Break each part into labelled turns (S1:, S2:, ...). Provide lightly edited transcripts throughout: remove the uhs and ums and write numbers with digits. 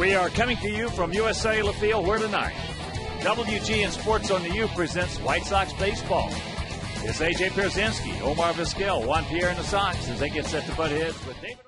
S1: We are coming to you from U.S. Cellular Field, where tonight WGN Sports on the U presents White Sox baseball. It's A.J. Pierzynski, Omar Vizquel, Juan Pierre and the Sox as they get set to butt heads with David.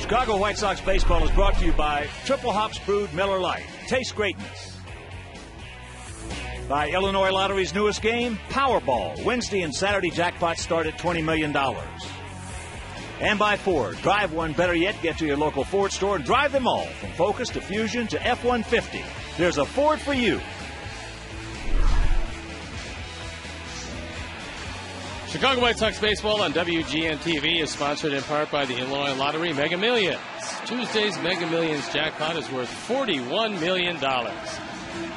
S1: Chicago White Sox baseball is brought to you by Triple Hops Brewed Miller Lite. Taste greatness. By Illinois Lottery's newest game, Powerball. Wednesday and Saturday jackpots start at $20 million. And by Ford. Drive one, better yet, get to your local Ford store and drive them all, from Focus to Fusion to F-150. There's a Ford for you.
S2: Chicago White Sox baseball on WGN TV is sponsored in part by the Illinois Lottery Mega Millions. Tuesday's Mega Millions jackpot is worth $41 million.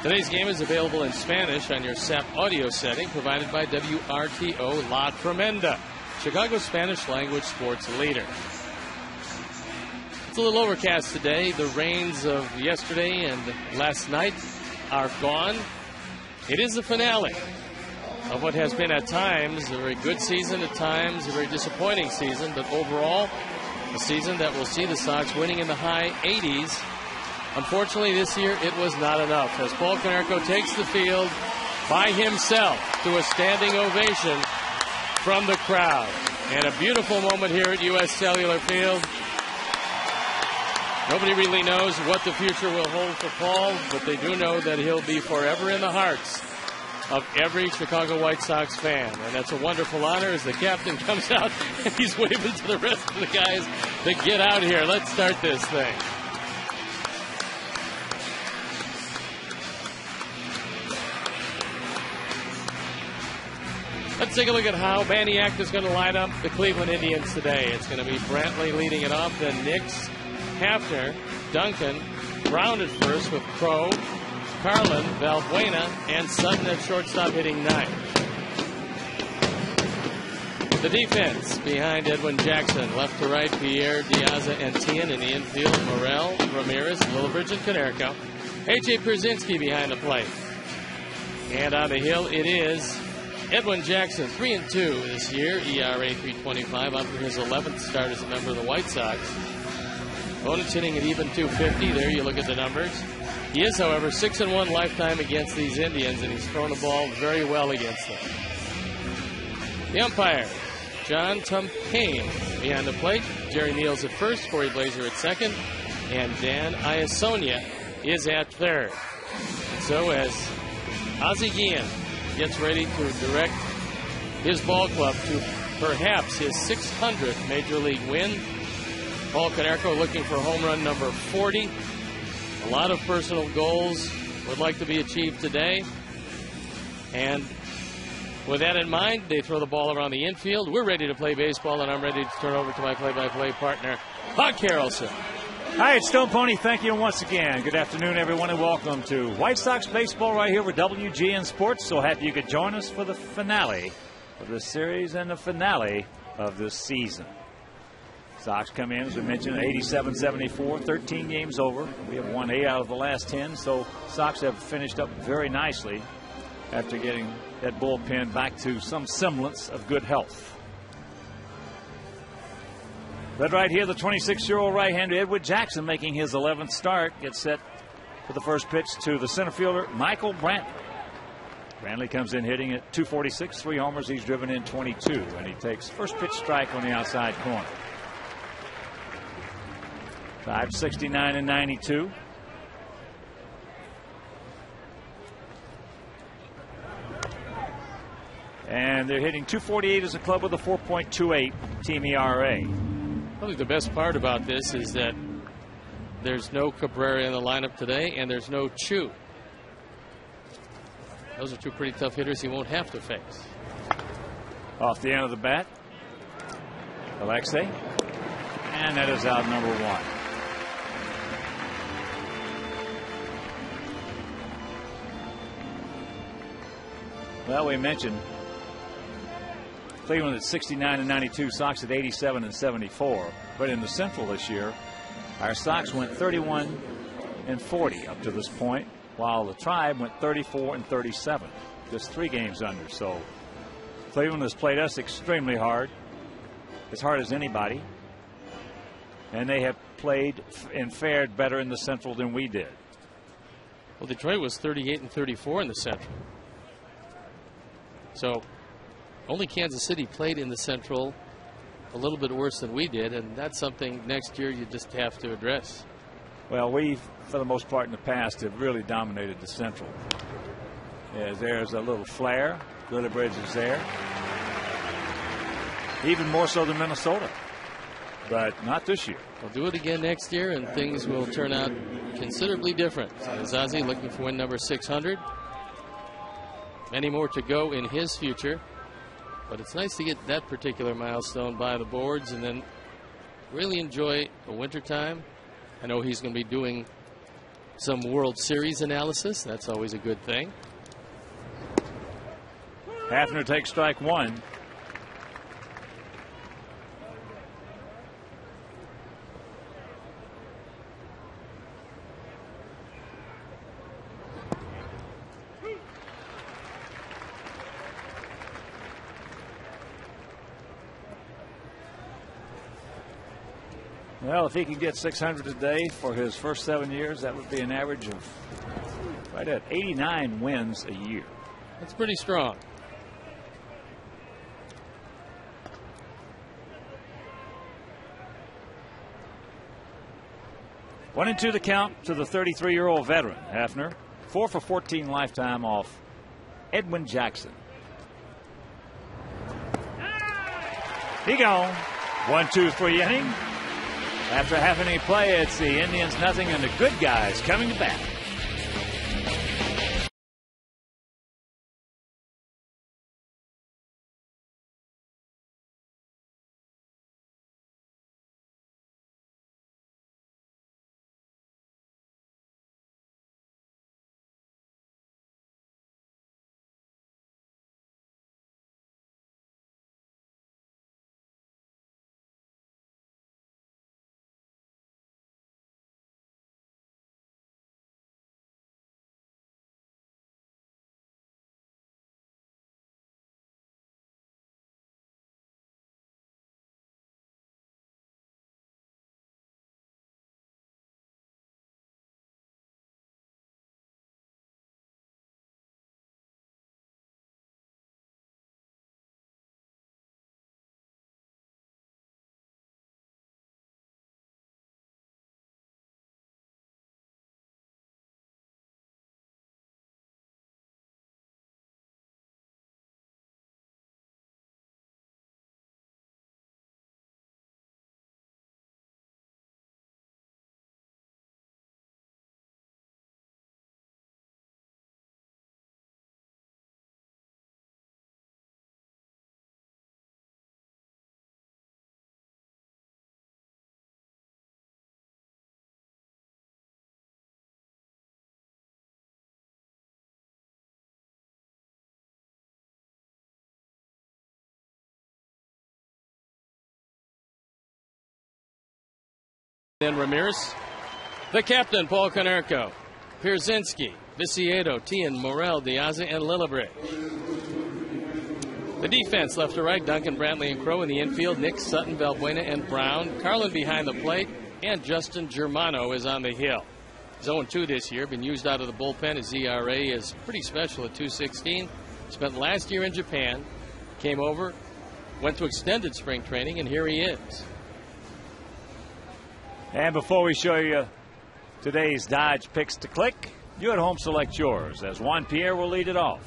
S2: Today's game is available in Spanish on your SAP audio setting provided by WRTO La Tremenda, Chicago's Spanish language sports leader. It's a little overcast today. The rains of yesterday and last night are gone. It is the finale of what has been at times a very good season, at times a very disappointing season, but overall a season that will see the Sox winning in the high 80s. Unfortunately, this year it was not enough as Paul Konerko takes the field by himself to a standing ovation from the crowd. And a beautiful moment here at U.S. Cellular Field. Nobody really knows what the future will hold for Paul, but they do know that he'll be forever in the hearts of every Chicago White Sox fan. And that's a wonderful honor as the captain comes out and he's waving to the rest of the guys to get out here. Let's start this thing. Let's take a look at how Maniac is going to line up the Cleveland Indians today. It's going to be Brantley leading it off, then Nix, Hafner, Duncan, Brown at first with Crow, Carlin, Valbuena, and Sutton at shortstop hitting ninth. The defense behind Edwin Jackson, left to right, Pierre, Diaza, and Tien in the infield, Morel, Ramirez, Lillibridge, and Konerko. A.J. Pierzynski behind the plate. And on the hill, it is Edwin Jackson, 3-2 this year, ERA 3.25, up for his 11th start as a member of the White Sox. Opponents hitting at even 250. There you look at the numbers. He is, however, 6-1 lifetime against these Indians, and he's thrown the ball very well against them. The umpire, John Tumpane, behind the plate. Jerry Neals at first, Corey Blazer at second, and Dan Iasonia is at third. And so as Ozzie Guillen gets ready to direct his ball club to perhaps his 600th Major League win, Paul Konerko looking for home run number 40. A lot of personal goals would like to be achieved today. And with that in mind, they throw the ball around the infield. We're ready to play baseball, and I'm ready to turn over to my play-by-play partner, Buck Harrelson.
S1: All right, Stone Pony, thank you once again. Good afternoon, everyone, and welcome to White Sox baseball right here with WGN Sports. So happy you could join us for the finale of this series and the finale of this season. Sox come in, as we mentioned, 87-74, 13 games over. We have won 8 out of the last 10, so Sox have finished up very nicely after getting that bullpen back to some semblance of good health. But right here, the 26-year-old right-hander Edwin Jackson making his 11th start. Gets set for the first pitch to the center fielder, Michael Brantley. Brantley comes in hitting at .246, 3 homers. He's driven in 22, and he takes first pitch strike on the outside corner. 569 and 92. And they're hitting .248 as a club with a 4.28 team ERA.
S2: I think the best part about this is that there's no Cabrera in the lineup today, and there's no Chu. Those are two pretty tough hitters he won't have to face.
S1: Off the end of the bat, Alexei, and that is out number 1. Well, we mentioned Cleveland at 69 and 92, Sox at 87 and 74. But in the Central this year, our Sox went 31 and 40 up to this point, while the Tribe went 34 and 37, just 3 games under. So Cleveland has played us extremely hard, as hard as anybody, and they have played and fared better in the Central than we did.
S2: Well, Detroit was 38 and 34 in the Central. So only Kansas City played in the Central a little bit worse than we did, and that's something next year you just have to address.
S1: Well, we've, for the most part in the past, have really dominated the Central. As there's a little flair. Littlebridge is there. Even more so than Minnesota. But not this year.
S2: We'll do it again next year, and things will turn out considerably different. Zazie looking for win number 600. Many more to go in his future. But it's nice to get that particular milestone by the boards and then really enjoy a wintertime. I know he's going to be doing some World Series analysis. That's always a good thing.
S1: Hafner takes strike 1. Well, if he can get 600 a day for his first 7 years, that would be an average of right at 89 wins a year.
S2: That's pretty strong.
S1: One and 2 the count to the 33-year-old veteran, Hafner. 4 for 14 lifetime off Edwin Jackson. He gone. 1-2-3 inning. After half inning play, it's the Indians nothing and the good guys coming to bat.
S2: Then Ramirez, the captain, Paul Konerko, Pierzynski, Viciedo, Tien, Morel, Diaza, and Lillibridge. The defense, left to right, Duncan, Brantley, and Crow. In the infield, Nick, Sutton, Valbuena, and Brown. Carlin behind the plate, and Justin Germano is on the hill. He's 0-2 this year, been used out of the bullpen. His ERA is pretty special at 2.16. Spent last year in Japan, came over, went to extended spring training, and here he is.
S1: And before we show you today's Dodge picks to click, you at home select yours, as Juan Pierre will lead it off.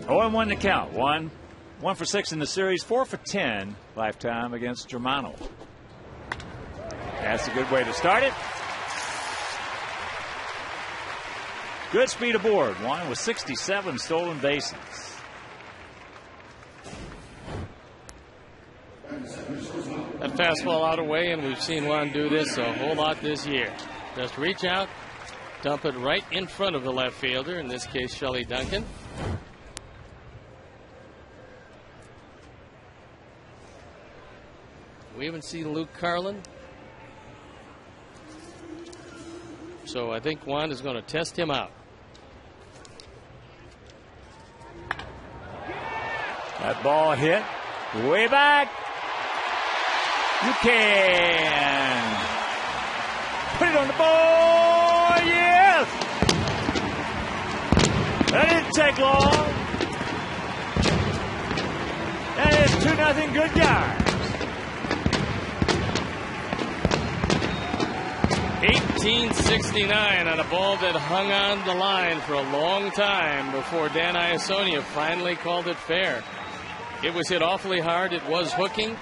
S1: Oh, and 1 to count. One for 6 in the series, 4 for 10 lifetime against Germano. That's a good way to start it. Good speed aboard. Juan with 67 stolen bases.
S2: That fastball out of way, and we've seen Juan do this a whole lot this year. Just reach out, dump it right in front of the left fielder, in this case Shelley Duncan. We haven't seen Luke Carlin. So I think Juan is going to test him out.
S1: That ball hit way back. You can put it on the board. Yes. That didn't take long. That is 2-0 good guys.
S2: 1869 on a ball that hung on the line for a long time before Dan Iasonia finally called it fair. It was hit awfully hard. It was hooking,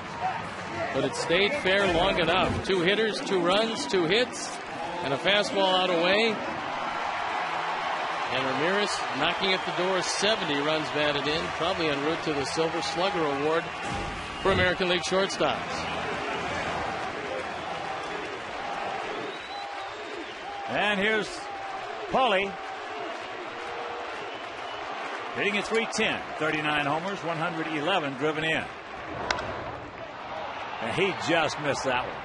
S2: but it stayed fair long enough. 2 hitters, 2 runs, 2 hits, and a fastball out away. And Ramirez knocking at the door. 70 runs batted in, probably en route to the Silver Slugger Award for American League shortstops.
S1: And here's Paulie, hitting at .310, 39 homers, 111 driven in. And he just missed that one.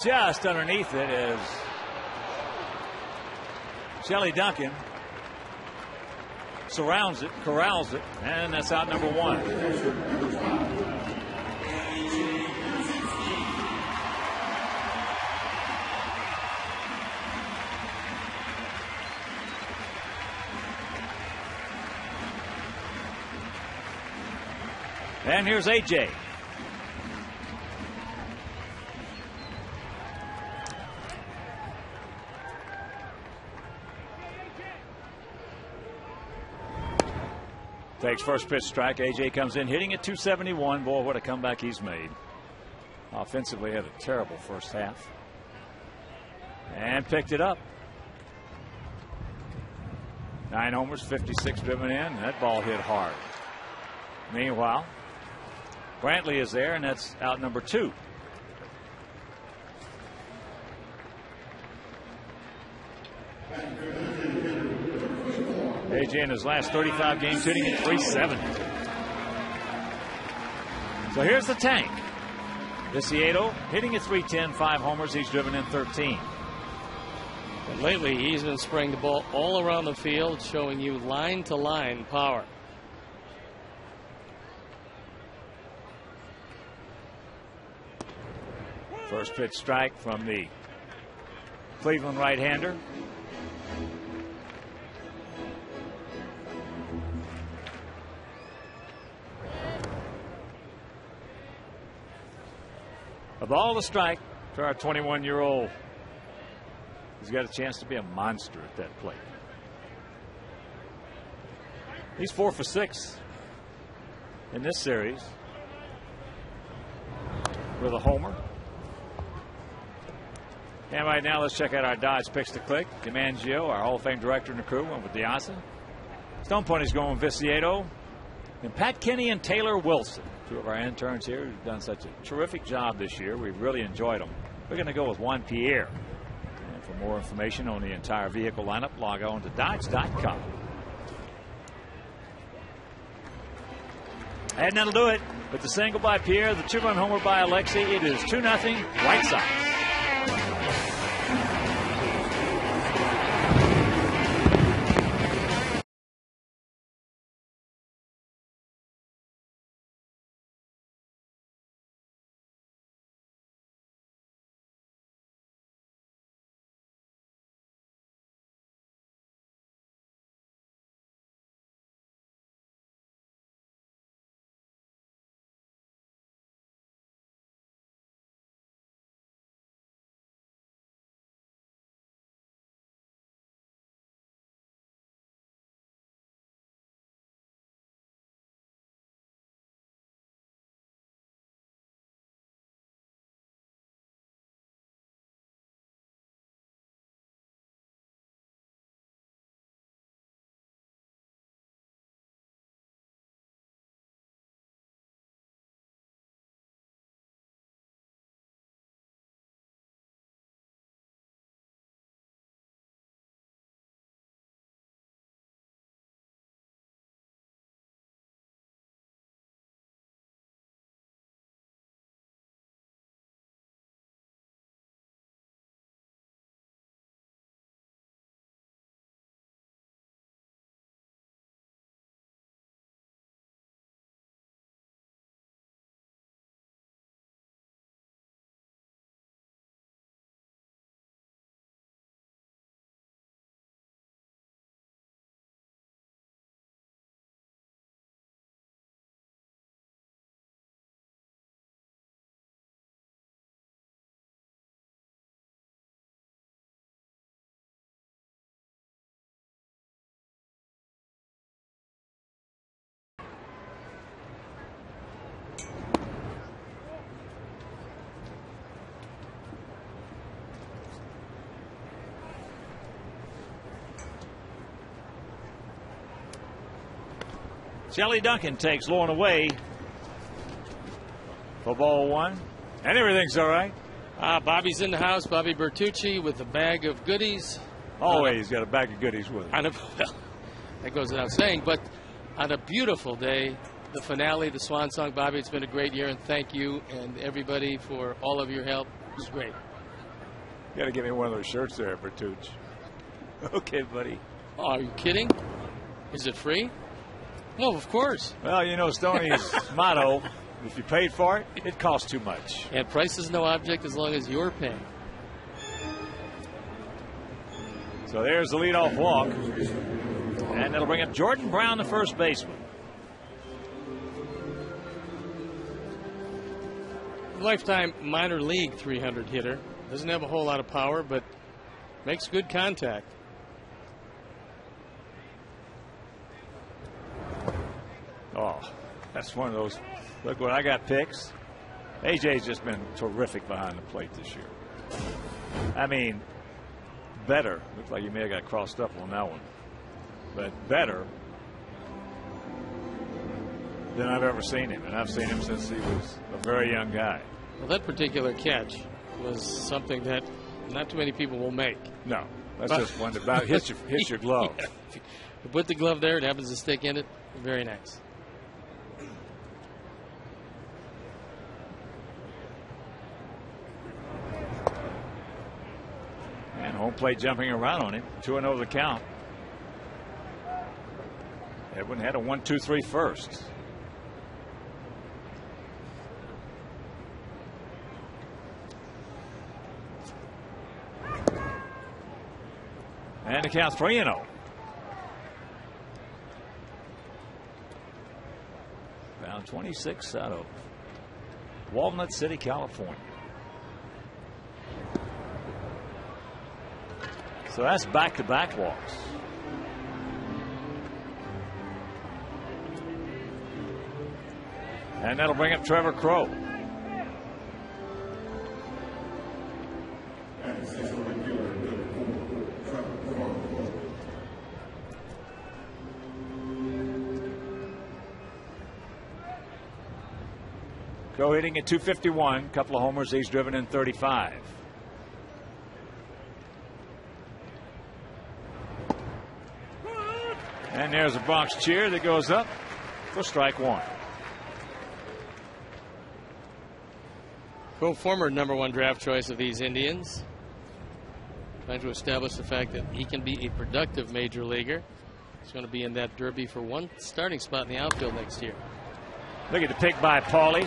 S1: Just underneath it is Shelley Duncan. Surrounds it, corrals it, and that's out number 1. And here's AJ. Takes first pitch strike. AJ comes in hitting at .271. Boy, what a comeback he's made. Offensively had a terrible first half. And picked it up. 9 homers, 56 driven in. That ball hit hard. Meanwhile, Brantley is there, and that's out number 2. AJ in his last 35 games hitting at .370. So here's the tank. Viciedo hitting at .310, 5 homers. He's driven in 13.
S2: And lately, he's been spraying the ball all around the field, showing you line-to-line power.
S1: First pitch strike from the Cleveland right-hander. A ball to strike to our 21-year-old. He's got a chance to be a monster at that plate. He's 4 for 6 in this series with a homer. And right now, let's check out our Dodge picks to click. DiMangio, our Hall of Fame director and the crew, went with Diaza. Stone Pony's going with Viciedo. And Pat Kenny and Taylor Wilson, 2 of our interns here who've done such a terrific job this year. We've really enjoyed them. We're going to go with Juan Pierre. And For more information on the entire vehicle lineup, log on to Dodge.com. And that'll do it. With the single by Pierre, the 2-run homer by Alexi, it is 2-0 White Sox. Shelly Duncan takes Lauren away for ball one. And everything's all right.
S2: Bobby's in the house. Bobby Bertucci with a bag of goodies.
S1: Always got a bag of goodies with him.
S2: Well, that goes without saying. But on a beautiful day, the finale, the swan song, Bobby, it's been a great year. And thank you and everybody for all of your help. It was great.
S1: You got to give me one of those shirts there, Bertucci. Okay, buddy.
S2: Oh, are you kidding? Is it free? Well, of course.
S1: Well, you know, Stoney's motto, if you paid for it, it costs too much.
S2: And price is no object as long as you're paying.
S1: So there's the leadoff walk. And it'll bring up Jordan Brown, the first baseman.
S2: Lifetime minor league 300 hitter. Doesn't have a whole lot of power, but makes good contact.
S1: Oh, that's one of those. Look what I got picks. AJ's just been terrific behind the plate this year. I mean, better. Looks like you may have got crossed up on that one. But better than I've ever seen him. And I've seen him since he was a very young guy.
S2: Well, that particular catch was something that not too many people will make.
S1: No, that's just one that about hits your glove.
S2: Yeah. You put the glove there, it happens to stick in it. Very nice.
S1: And home plate jumping around on him. 2-0 the count. Edwin had a 1-2-3 first. And the count 3-0. Down 26 out of Walnut City, California. So that's back-to-back walks. And that'll bring up Trevor Crow. Crow hitting at 251, couple of homers, he's driven in 35. And there's a Bronx cheer that goes up for strike one.
S2: Crow, former #1 draft choice of these Indians, trying to establish the fact that he can be a productive major leaguer. He's going to be in that derby for one starting spot in the outfield next year.
S1: Look at the pick by Paulie.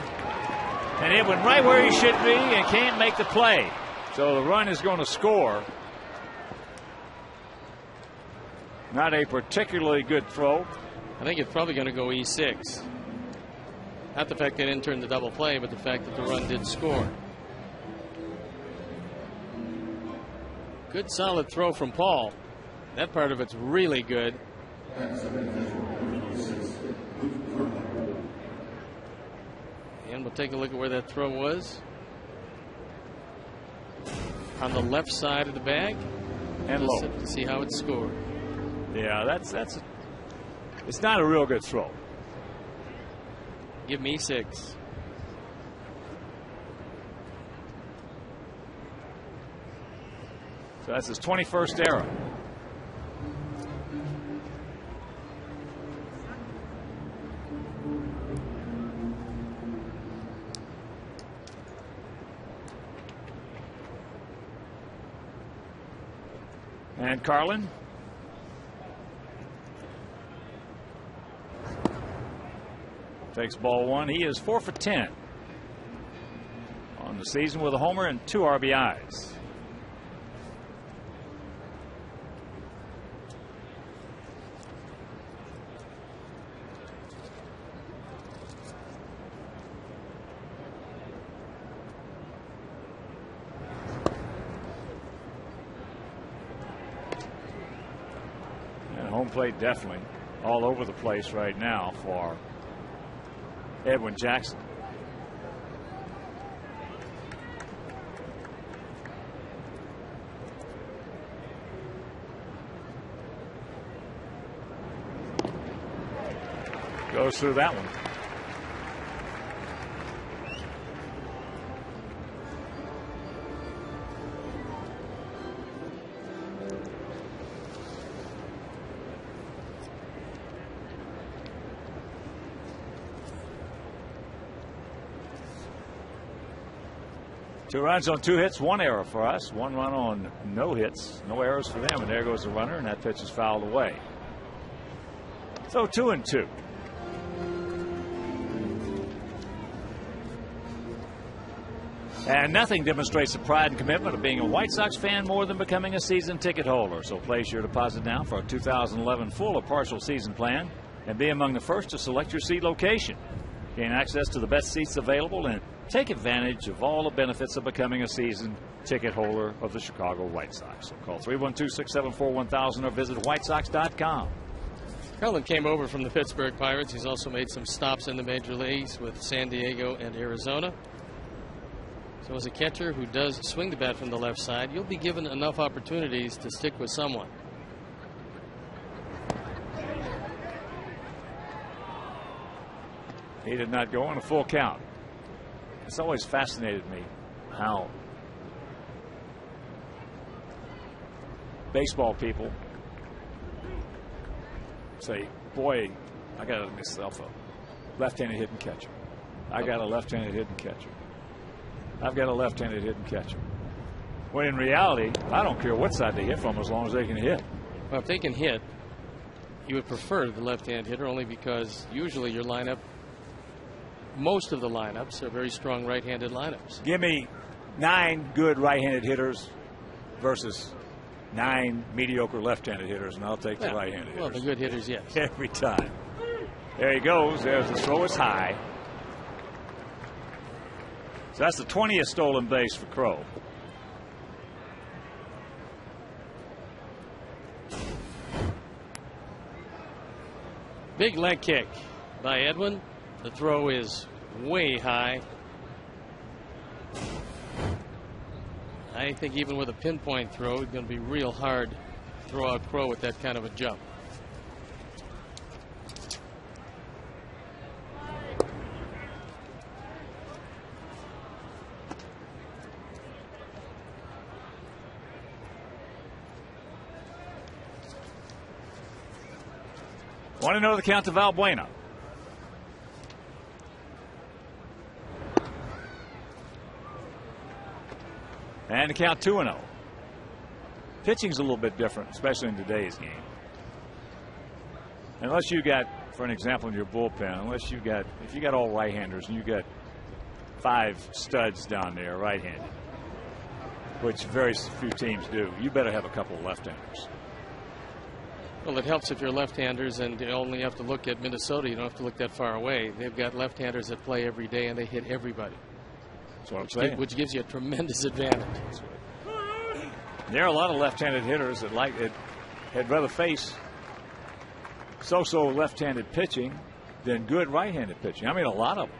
S1: And it went right where he should be and can't make the play. So the run is going to score. Not a particularly good throw.
S2: I think it's probably going to go E6. Not the fact they didn't turn the double play, but the fact that the run did score. Good solid throw from Paul. That part of it's really good. And we'll take a look at where that throw was. On the left side of the bag.
S1: And low.
S2: To see how it scored.
S1: Yeah, it's not a real good throw.
S2: Give me 6.
S1: So that's his 21st error. And Carlin. Takes ball one. He is 4 for 10 on the season with a homer and 2 RBIs. And home plate definitely all over the place right now for Edwin Jackson. Goes through that one. Two runs on 2 hits, 1 error for us. 1 run on no hits, no errors for them. And there goes the runner, and that pitch is fouled away. So 2-2. And nothing demonstrates the pride and commitment of being a White Sox fan more than becoming a season ticket holder. So place your deposit now for a 2011 full or partial season plan and be among the first to select your seat location. Gain access to the best seats available and take advantage of all the benefits of becoming a season ticket holder of the Chicago White Sox. So call 312-674-1000 or visit whitesox.com.
S2: Carlin came over from the Pittsburgh Pirates. He's also made some stops in the major leagues with San Diego and Arizona. So as a catcher who does swing the bat from the left side, you'll be given enough opportunities to stick with someone.
S1: He did not go on a full count. It's always fascinated me how baseball people say, boy, I got myself a left-handed hitting catcher. I got a left-handed hitting catcher. I've got a left-handed hitting catcher. When in reality, I don't care what side they hit from as long as they can hit.
S2: Well, if they can hit, you would prefer the left-hand hitter only because usually your lineup, most of the lineups are very strong right-handed lineups.
S1: Give me 9 good right-handed hitters versus 9 mediocre left-handed hitters, and I'll take the right-handed hitters.
S2: Well, the good hitters, yes.
S1: Every time. There he goes. There's the throw. It's high. So that's the 20th stolen base for Crow.
S2: Big leg kick by Edwin. The throw is way high. I think even with a pinpoint throw, it's going to be real hard to throw out Crow with that kind of a jump.
S1: Want to know the count to Valbuena. And the count 2-0. Pitching's a little bit different, especially in today's game. Unless you got, for an example, in your bullpen, if you got all right-handers and you got 5 studs down there right-handed, which very few teams do, you better have a couple of left-handers.
S2: Well, it helps if you're left-handers, and you only have to look at Minnesota. You don't have to look that far away. They've got left-handers that play every day, and they hit everybody.
S1: That's what I'm saying.
S2: Which gives you a tremendous advantage.
S1: There are a lot of left-handed hitters that had rather face so-so left-handed pitching than good right-handed pitching. I mean, a lot of them.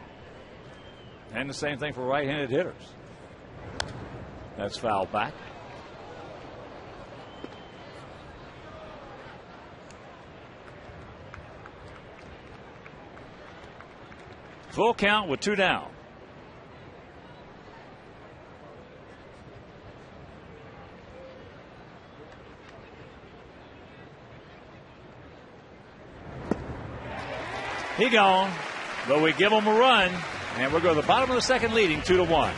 S1: And the same thing for right-handed hitters. That's foul back. Full count with 2 down. He gone, but we give him a run, and we'll go to the bottom of the second, leading 2-1.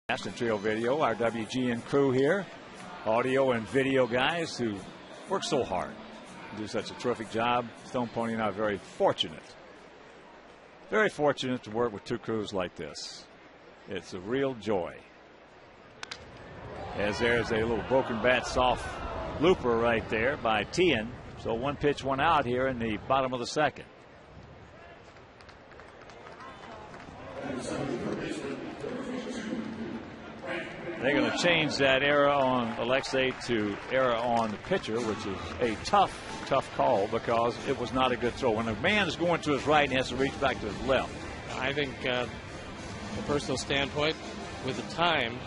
S1: Aston Trio Video, our WGN crew here, audio and video guys who work so hard, do such a terrific job. Stone Pony and I are very fortunate to work with 2 crews like this. It's a real joy. As there's a little broken bat soft looper right there by Tien. So 1 pitch, 1 out here in the bottom of the second. They're going to change that error on Alexei to error on the pitcher, which is a tough call because it was not a good throw. When a man is going to his right and he has to reach back to his left.
S2: I think from a personal standpoint, with the time,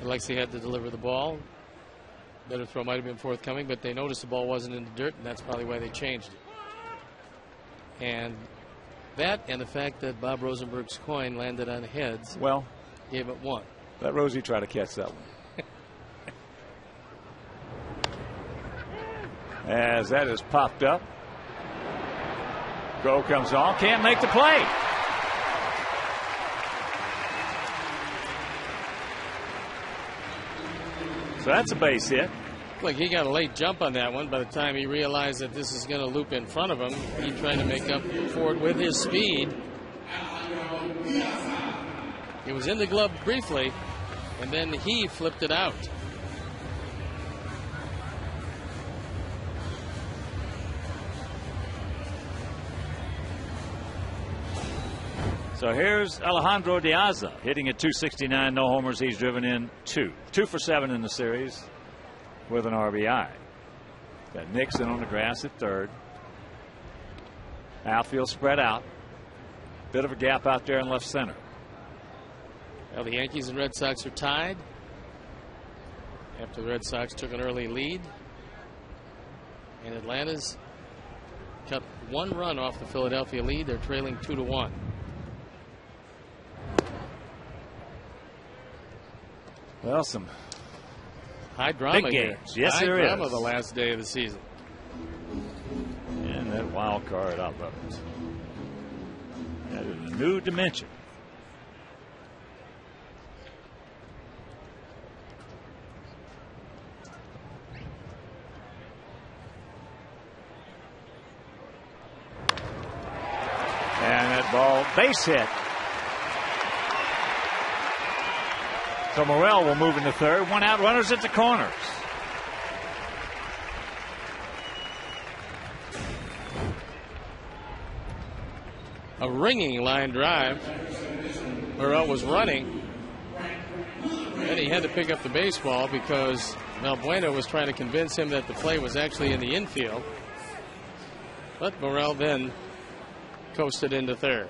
S2: Alexei had to deliver the ball. Better throw might have been forthcoming, but they noticed the ball wasn't in the dirt, and that's probably why they changed it. And that and the fact that Bob Rosenberg's coin landed on heads gave it 1.
S1: Let Rosie try to catch that one. As that is popped up. Go comes on. Can't make the play. So that's a base hit.
S2: Look, he got a late jump on that one. By the time he realized that this is going to loop in front of him, he tried to make up for it with his speed. It was in the glove briefly, and then he flipped it out.
S1: So here's Alejandro De Aza hitting at .269, no homers. He's driven in 2. 2 for 7 in the series. with an RBI. Got Nixon on the grass at third. Outfield spread out. Bit of a gap out there in left center.
S2: Well, the Yankees and Red Sox are tied after the Red Sox took an early lead. And Atlanta's cut 1 run off the Philadelphia lead. They're trailing 2-1.
S1: Well, some
S2: high drama
S1: big
S2: here.
S1: games. Yes,
S2: high
S1: there
S2: drama
S1: is.
S2: The last day of the season.
S1: And that wild card, I love it. That is a new dimension. And that ball, base hit. So Morel will move into third. 1 out, runners at the corners.
S2: A ringing line drive. Morel was running. Then he had to pick up the baseball because Valbuena was trying to convince him that the play was actually in the infield. But Morel then coasted into third.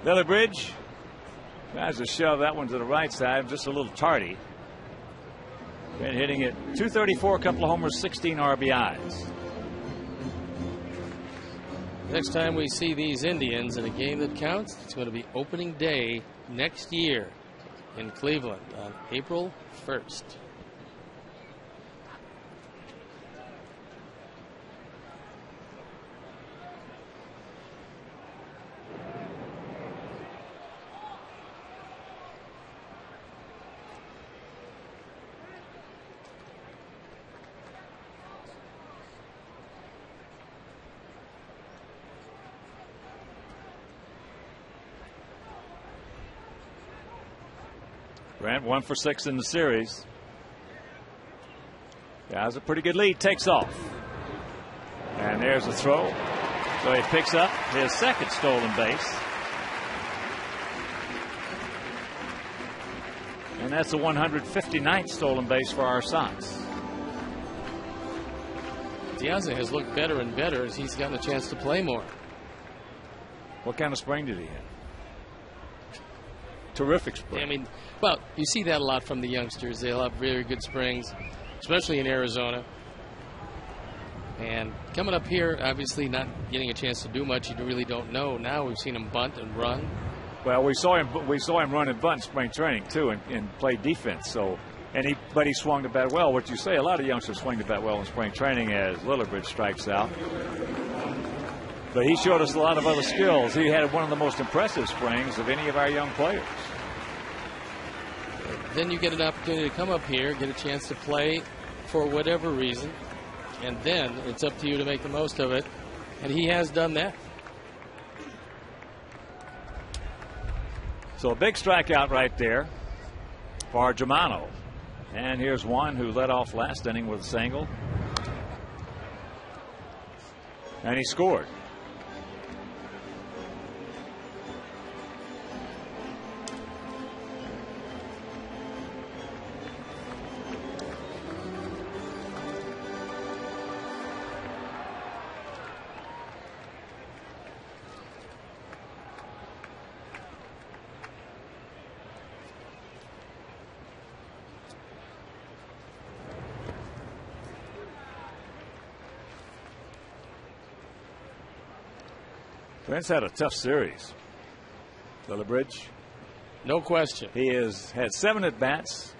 S1: Lillibridge tries to shove that one to the right side, just a little tardy. Been hitting it .234, a couple of homers, 16 RBIs.
S2: Next time we see these Indians in a game that counts, it's going to be opening day next year in Cleveland on April 1st.
S1: Grant 1 for 6 in the series. Has a pretty good lead. Takes off. And there's a throw. So he picks up his second stolen base. And that's the 159th stolen base for our Sox.
S2: Diaz has looked better and better as he's gotten a chance to play more.
S1: What kind of spring did he have? Terrific spring.
S2: I mean, well, you see that a lot from the youngsters. They'll have very good springs, especially in Arizona. And coming up here, obviously not getting a chance to do much. You really don't know. Now we've seen him bunt and run.
S1: Well, we saw him run and bunt in spring training too, and play defense. So, but he swung the bat well. What you say, a lot of youngsters swing the bat well in spring training as Lillibridge strikes out. But he showed us a lot of other skills. He had one of the most impressive springs of any of our young players.
S2: Then you get an opportunity to come up here, get a chance to play for whatever reason, and then it's up to you to make the most of it. And he has done that.
S1: So a big strikeout right there for Germano. And here's one who led off last inning with a single. And he scored. Brent's had a tough series. Lillibridge.
S2: No question.
S1: He has had 7 at-bats.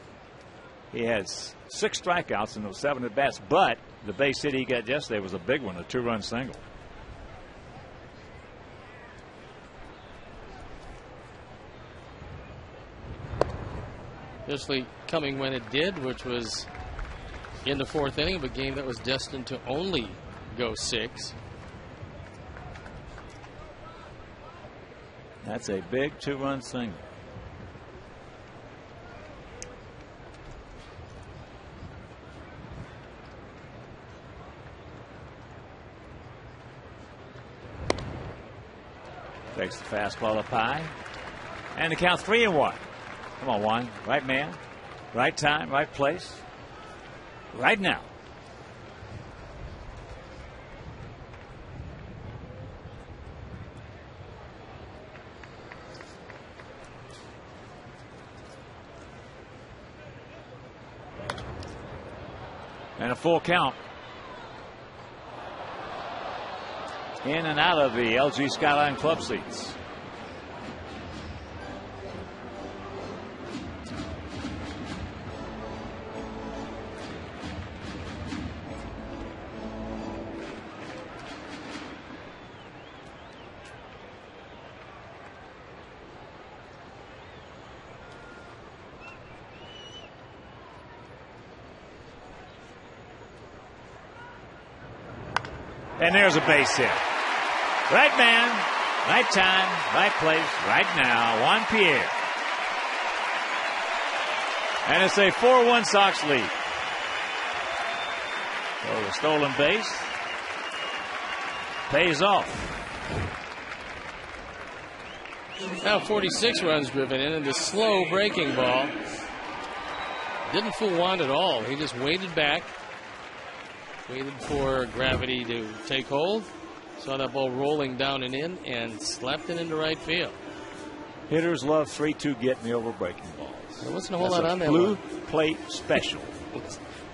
S1: He has 6 strikeouts in those 7 at-bats, but the base hit he got yesterday was a big one, a 2-run single.
S2: Especially coming when it did, which was in the 4th inning of a game that was destined to only go 6.
S1: That's a big 2-run single. Takes the fastball up high. And the count 3-1. Come on, Juan. Right man, right time, right place, right now. And a full count. In and out of the LG Skyline Club seats. And there's a base hit. Right man, right time, right place, right now. Juan Pierre. And it's a 4-1 Sox lead. So the stolen base pays off.
S2: Now 46 runs driven in, and the slow breaking ball didn't fool Juan at all. He just waited back. Waited for gravity to take hold. Saw that ball rolling down and in and slapped it into right field.
S1: Hitters love 3-2 get me over breaking balls.
S2: There wasn't a whole lot on that
S1: blue
S2: one.
S1: Plate special.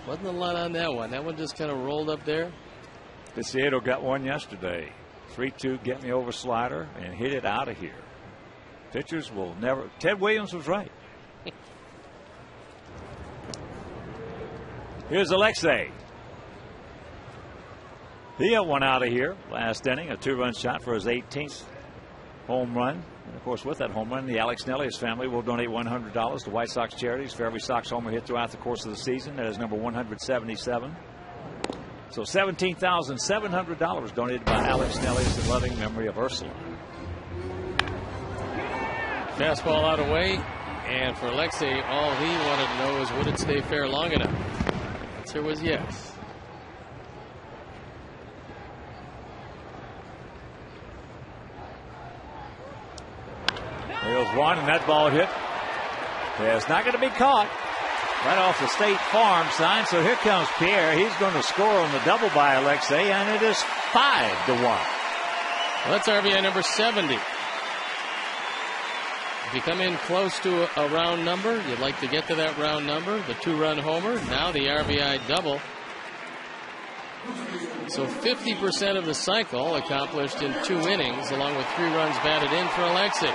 S2: Wasn't a lot on that one. That one just kind of rolled up there.
S1: Desiedo got one yesterday. 3-2 get me over slider and hit it out of here. Pitchers will never. Ted Williams was right. Here's Alexei. He got one out of here last inning, a 2-run shot for his 18th home run. And of course, with that home run, the Alex Nellius family will donate $100 to White Sox charities for every Sox homer hit throughout the course of the season. That is number 177. So $17,700 donated by Alex Nellius in loving memory of Ursula.
S2: Fastball out away, and for Alexei, all he wanted to know is would it stay fair long enough? The answer was yes.
S1: There's one, and that ball hit. Yeah, it's not going to be caught. Right off the State Farm sign. So here comes Pierre. He's going to score on the double by Alexei, and it is 5-1.
S2: Well, that's RBI number 70. If you come in close to a round number, you'd like to get to that round number, the 2-run homer. Now the RBI double. So 50% of the cycle accomplished in 2 innings, along with 3 runs batted in for Alexei.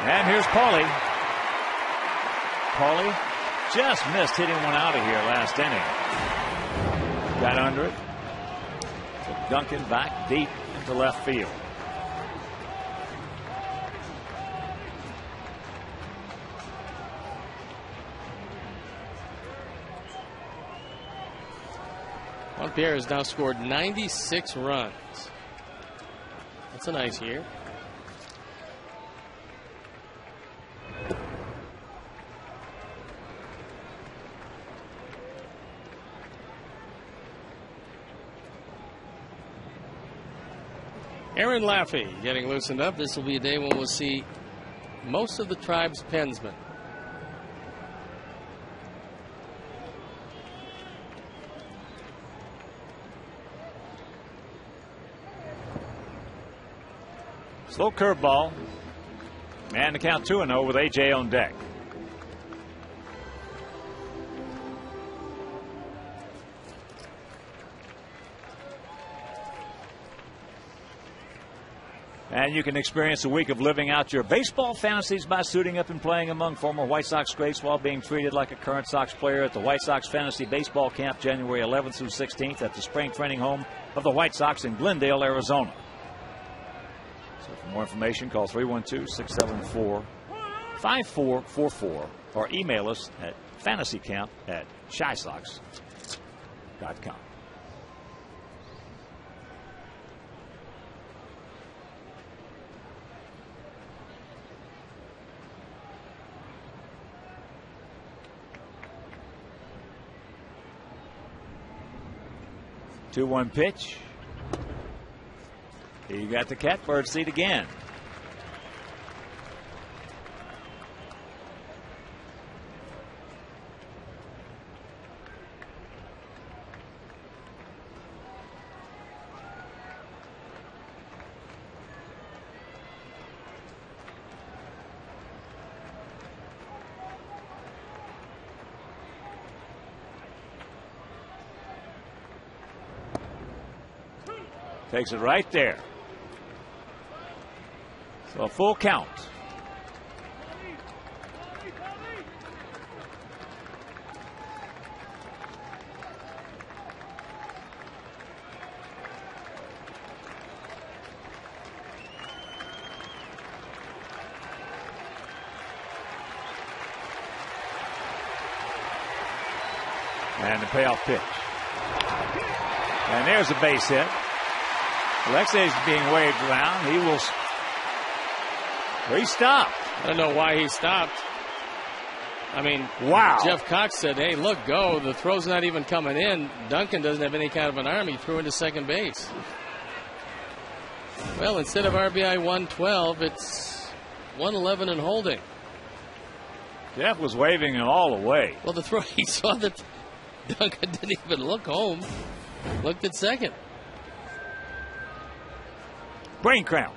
S1: And here's Paulie. Paulie just missed hitting one out of here last inning. Got under it. Took Duncan back deep into left field.
S2: Juan Pierre has now scored 96 runs. That's a nice year. Aaron Laffey getting loosened up. This will be a day when we'll see most of the tribe's pensmen.
S1: Slow curveball. And the count 2-0 with AJ on deck. And you can experience a week of living out your baseball fantasies by suiting up and playing among former White Sox greats while being treated like a current Sox player at the White Sox Fantasy Baseball Camp January 11th through 16th at the spring training home of the White Sox in Glendale, Arizona. So for more information, call 312-674-5444 or email us at fantasycamp@chysox.com. 2-1 pitch. He got the catbird seat again. Takes it right there. So a full count. And the payoff pitch. And there's a base hit. Alexei's being waved around. He will. He stopped.
S2: I don't know why he stopped. I mean,
S1: wow.
S2: Jeff Cox said, hey, look, go. The throw's not even coming in. Duncan doesn't have any kind of an arm. He threw into second base. Well, instead of RBI 112, it's 111 and holding.
S1: Jeff was waving it all away.
S2: Well, the throw, he saw that Duncan didn't even look home. Looked at second.
S1: Brain cramp.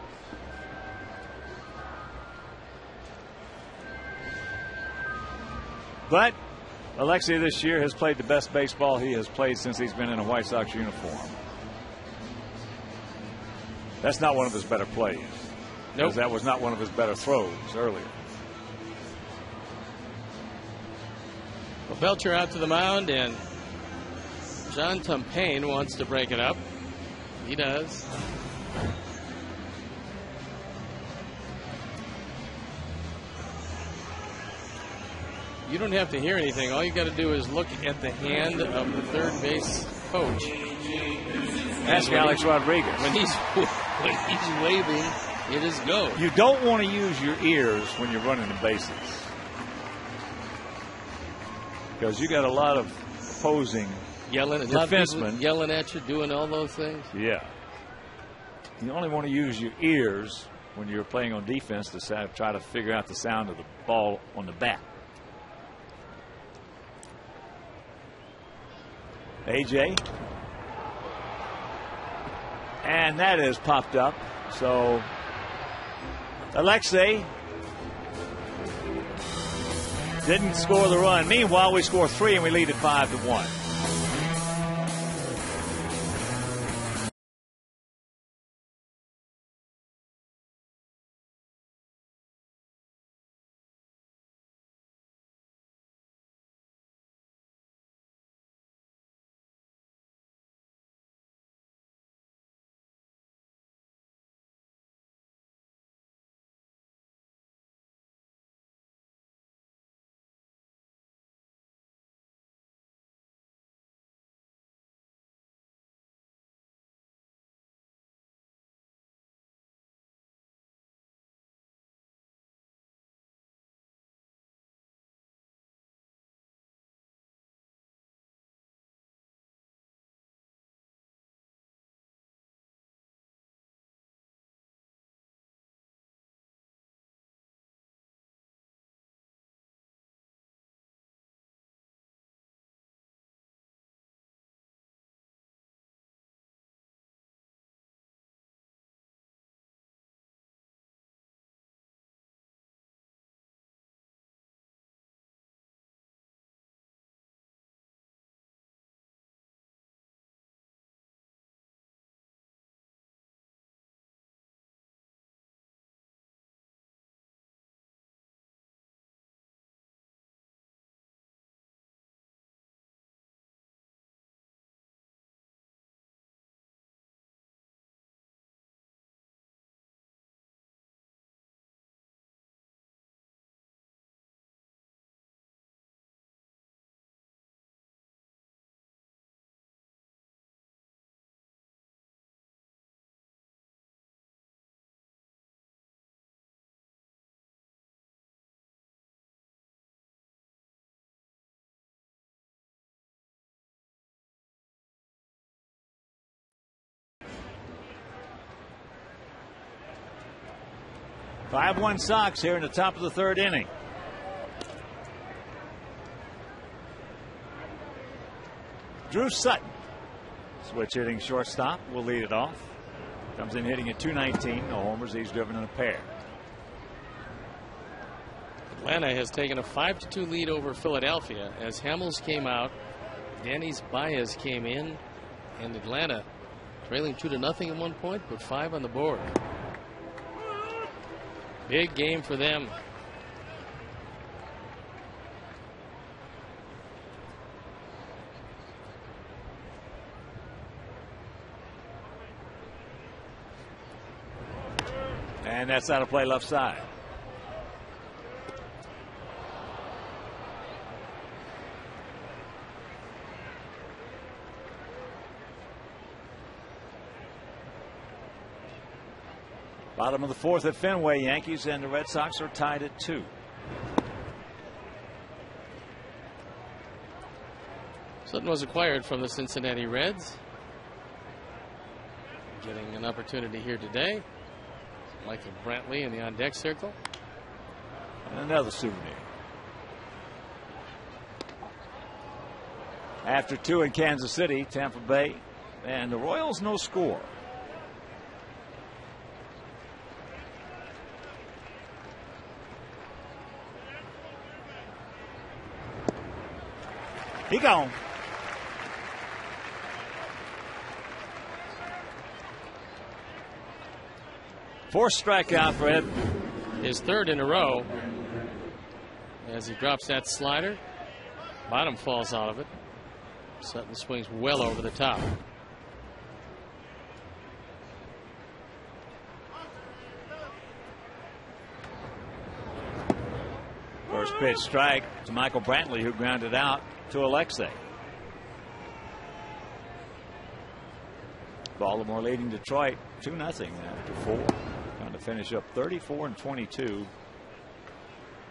S1: But Alexei this year has played the best baseball he has played since he's been in a White Sox uniform. That's not one of his better plays.
S2: Nope.
S1: That was not one of his better throws earlier.
S2: Well, Belcher out to the mound, and John Tumpain wants to break it up. He does. You don't have to hear anything. All you got to do is look at the hand of the third base coach.
S1: Ask Alex Rodriguez.
S2: When he's waving, it is go.
S1: You don't want to use your ears when you're running the bases, because you got a lot of opposing defensemen
S2: yelling at you, doing all those things.
S1: Yeah. You only want to use your ears when you're playing on defense to try to figure out the sound of the ball on the bat. AJ. And that is popped up. So Alexei didn't score the run. Meanwhile, we score 3 and we lead at 5-1. 5-1 Sox here in the top of the third inning. Drew Sutton, switch hitting shortstop, will lead it off. Comes in hitting at .219. No homers. He's driven in a pair.
S2: Atlanta has taken a 5-2 lead over Philadelphia as Hamels came out. Dennis Baez came in, and Atlanta trailing 2-0 at one point, put 5 on the board. Big game for them.
S1: And that's out of play left side. Bottom of the fourth at Fenway. Yankees and the Red Sox are tied at 2.
S2: Sutton was acquired from the Cincinnati Reds. Getting an opportunity here today. Michael Brantley in the on-deck circle.
S1: And another souvenir. After 2 in Kansas City, Tampa Bay, and the Royals no score. He gone. Fourth strikeout for Ed.
S2: His third in a row. As he drops that slider, bottom falls out of it. Sutton swings well over the top.
S1: First pitch strike to Michael Brantley, who grounded out to Alexei. Baltimore leading Detroit 2-0 after 4. Trying to finish up 34-22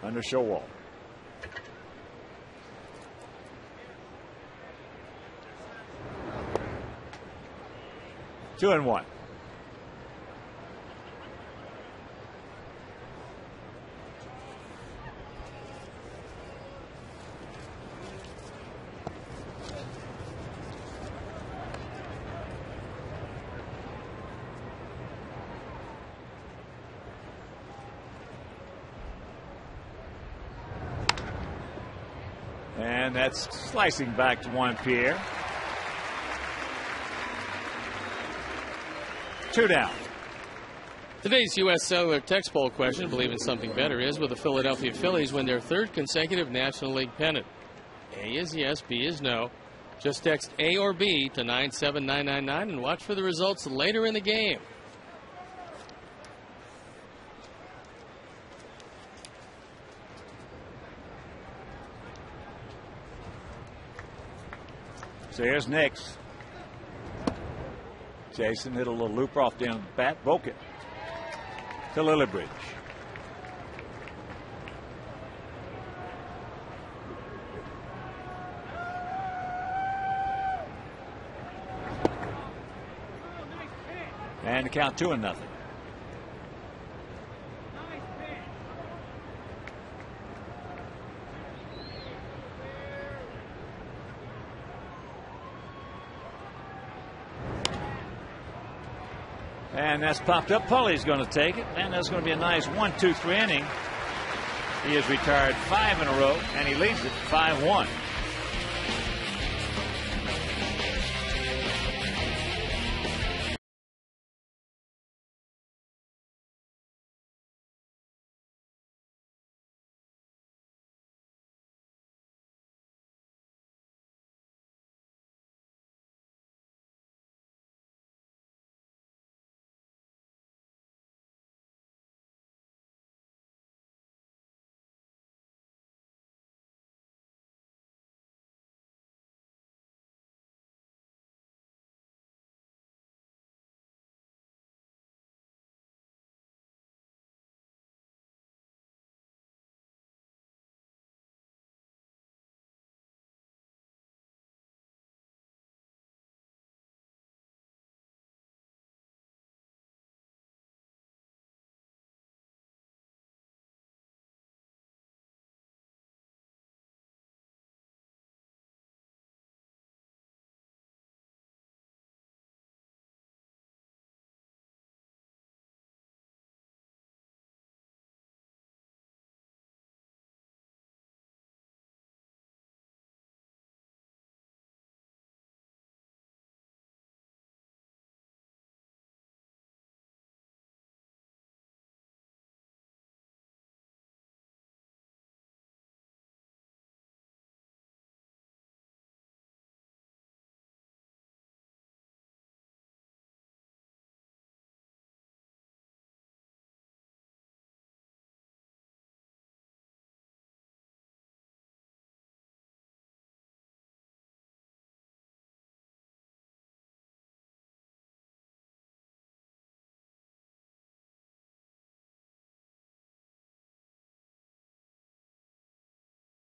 S1: under Showalter. Two and one. And that's slicing back to Juan Pierre. 2 down.
S2: Today's U.S. Cellular Text Poll question, believe in something better, is will the Philadelphia Phillies win their 3rd consecutive National League pennant? A is yes, B is no. Just text A or B to 97999 and watch for the results later in the game.
S1: So here's Nix. Jason hit a little looper off down the bat, broke it to Lillibridge. And the count 2-0. And that's popped up. Pauly's going to take it. And that's going to be a nice 1-2-3 inning. He has retired 5 in a row, and he leads it 5-1.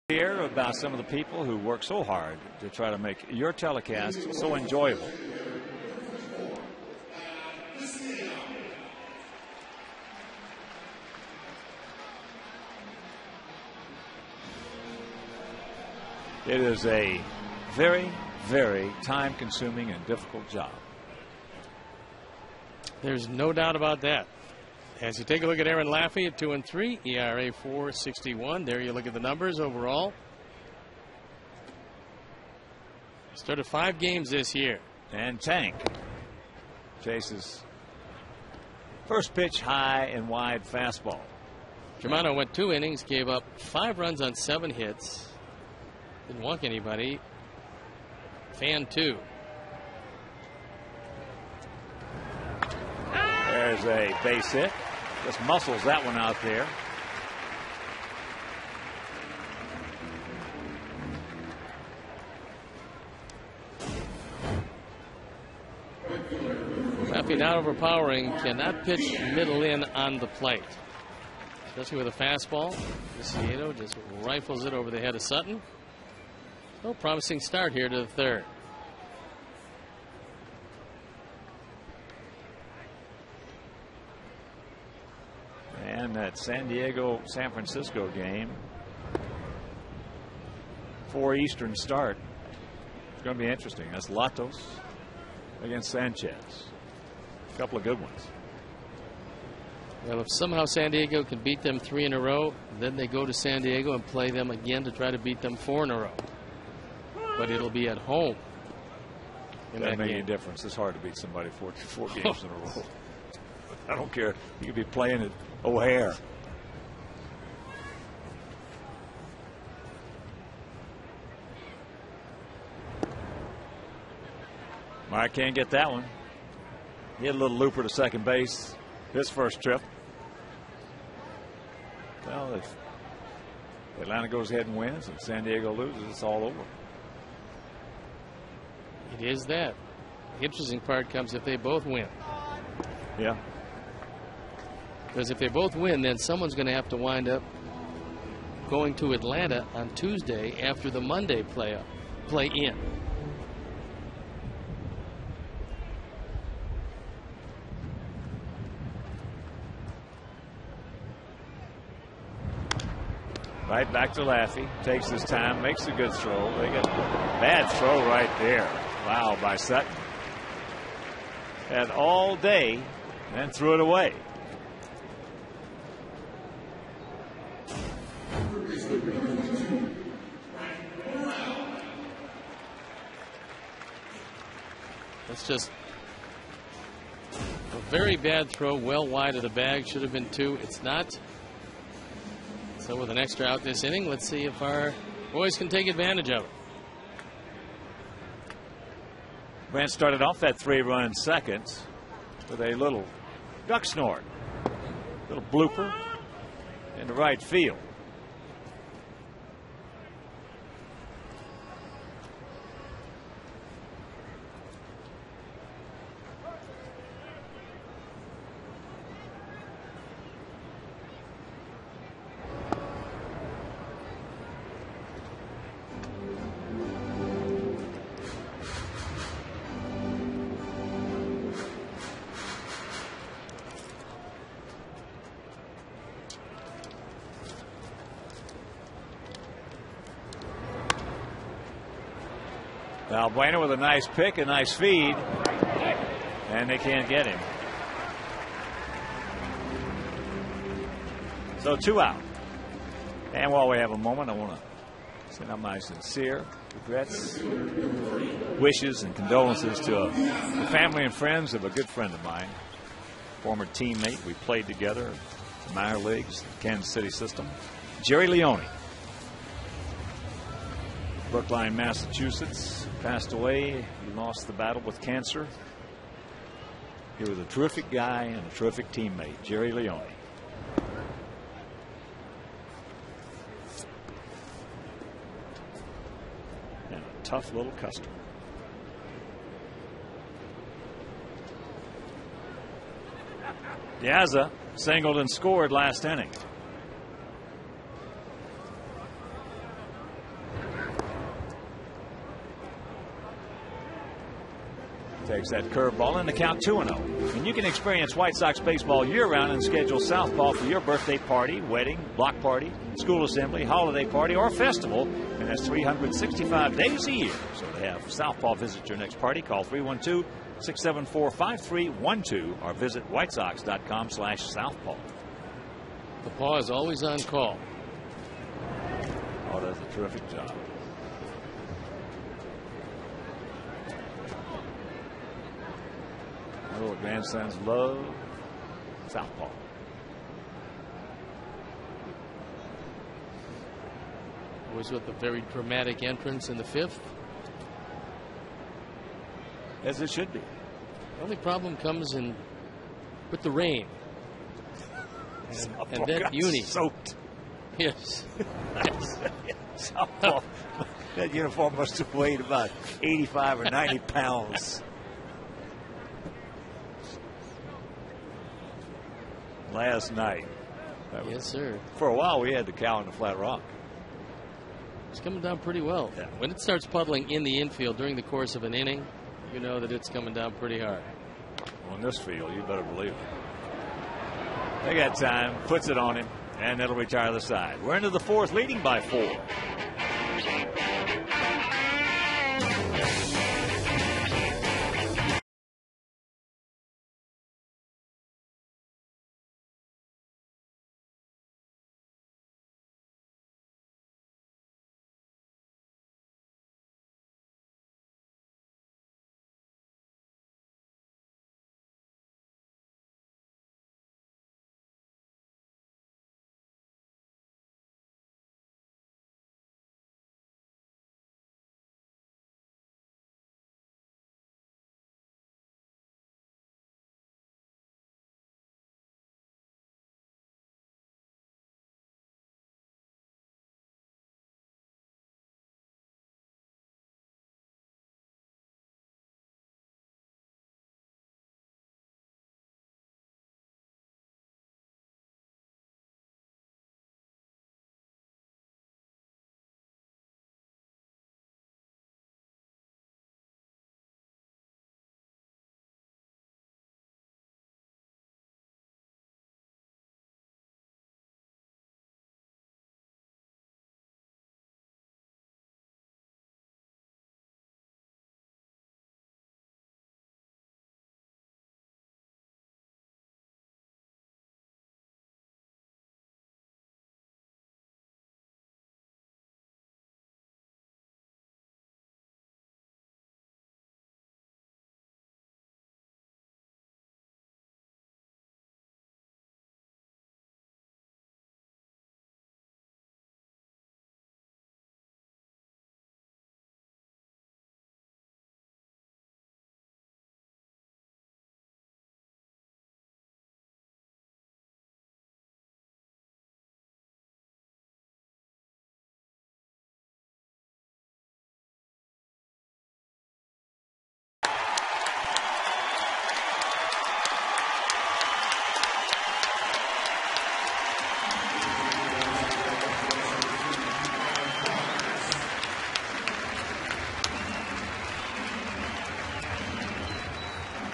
S1: Hear about some of the people who work so hard to try to make your telecast so enjoyable. It is a very, very time-consuming and difficult job.
S2: There's no doubt about that. As you take a look at Aaron Laffey at 2-3, ERA 4.61. There you look at the numbers overall. Started 5 games this year.
S1: And Tank chases first pitch high and wide fastball.
S2: Germano went 2 innings, gave up 5 runs on 7 hits. Didn't walk anybody. Fan 2.
S1: There's a base hit. Just muscles that one out there.
S2: Laffey not overpowering, cannot pitch middle in on the plate. Especially with a fastball. Viciedo just rifles it over the head of Sutton. No promising start here to the 3rd.
S1: And that San Diego-San Francisco game, 4 Eastern start. It's going to be interesting. That's Latos against Sanchez. A couple of good ones.
S2: Well, if somehow San Diego can beat them 3 in a row, then they go to San Diego and play them again to try to beat them 4 in a row. But it'll be at home.
S1: Doesn't make any difference. It's hard to beat somebody 4 games in a row. I don't care. You could be playing at O'Hare. Mike can't get that one. He had a little looper to second base his first trip. Well, if Atlanta goes ahead and wins and San Diego loses, it's all over.
S2: It is that. The interesting part comes if they both win.
S1: Yeah.
S2: Because if they both win, then someone's going to have to wind up going to Atlanta on Tuesday after the Monday play-in.
S1: Right back to Laffey. Takes his time, makes a good throw. They got a bad throw right there. Wow, by Sutton. Had all day and threw it away.
S2: That's just a very bad throw, well wide of the bag. Should have been 2. It's not. So with an extra out this inning, let's see if our boys can take advantage of it.
S1: Grant started off that 3-run in seconds with a little duck snort, little blooper into right field. Valbuena with a nice pick, a nice feed, and they can't get him. So 2 out. And while we have a moment, I want to send out my sincere regrets, wishes, and condolences to the family and friends of a good friend of mine, former teammate. We played together in the minor leagues, Kansas City system, Jerry Leone. Brookline, Massachusetts, passed away. He lost the battle with cancer. He was a terrific guy and a terrific teammate, Jerry Leone. And a tough little customer. Diaza singled and scored last inning. Takes that curveball and the count 2-0. And you can experience White Sox baseball year-round and schedule Southpaw for your birthday party, wedding, block party, school assembly, holiday party, or festival. And that's 365 days a year. So to have Southpaw visit your next party, call 312-674-5312 or visit whitesox.com/Southpaw.
S2: The Paw is always on call.
S1: Oh, does a terrific job. Little grandsons love Southpaw.
S2: Was with a very dramatic entrance in the 5th.
S1: As it should be.
S2: The only problem comes in with the rain. And that uni.
S1: Soaked.
S2: Yes.
S1: Southpaw. That uniform must have weighed about 85 or 90 pounds. Last night.
S2: Yes, sir.
S1: For a while, we had the cow in the flat rock.
S2: It's coming down pretty well.
S1: Yeah.
S2: When it starts puddling in the infield during the course of an inning, you know that it's coming down pretty hard.
S1: On this field, you better believe it. They got time, puts it on him, and it'll retire the side. We're into the 4th, leading by 4.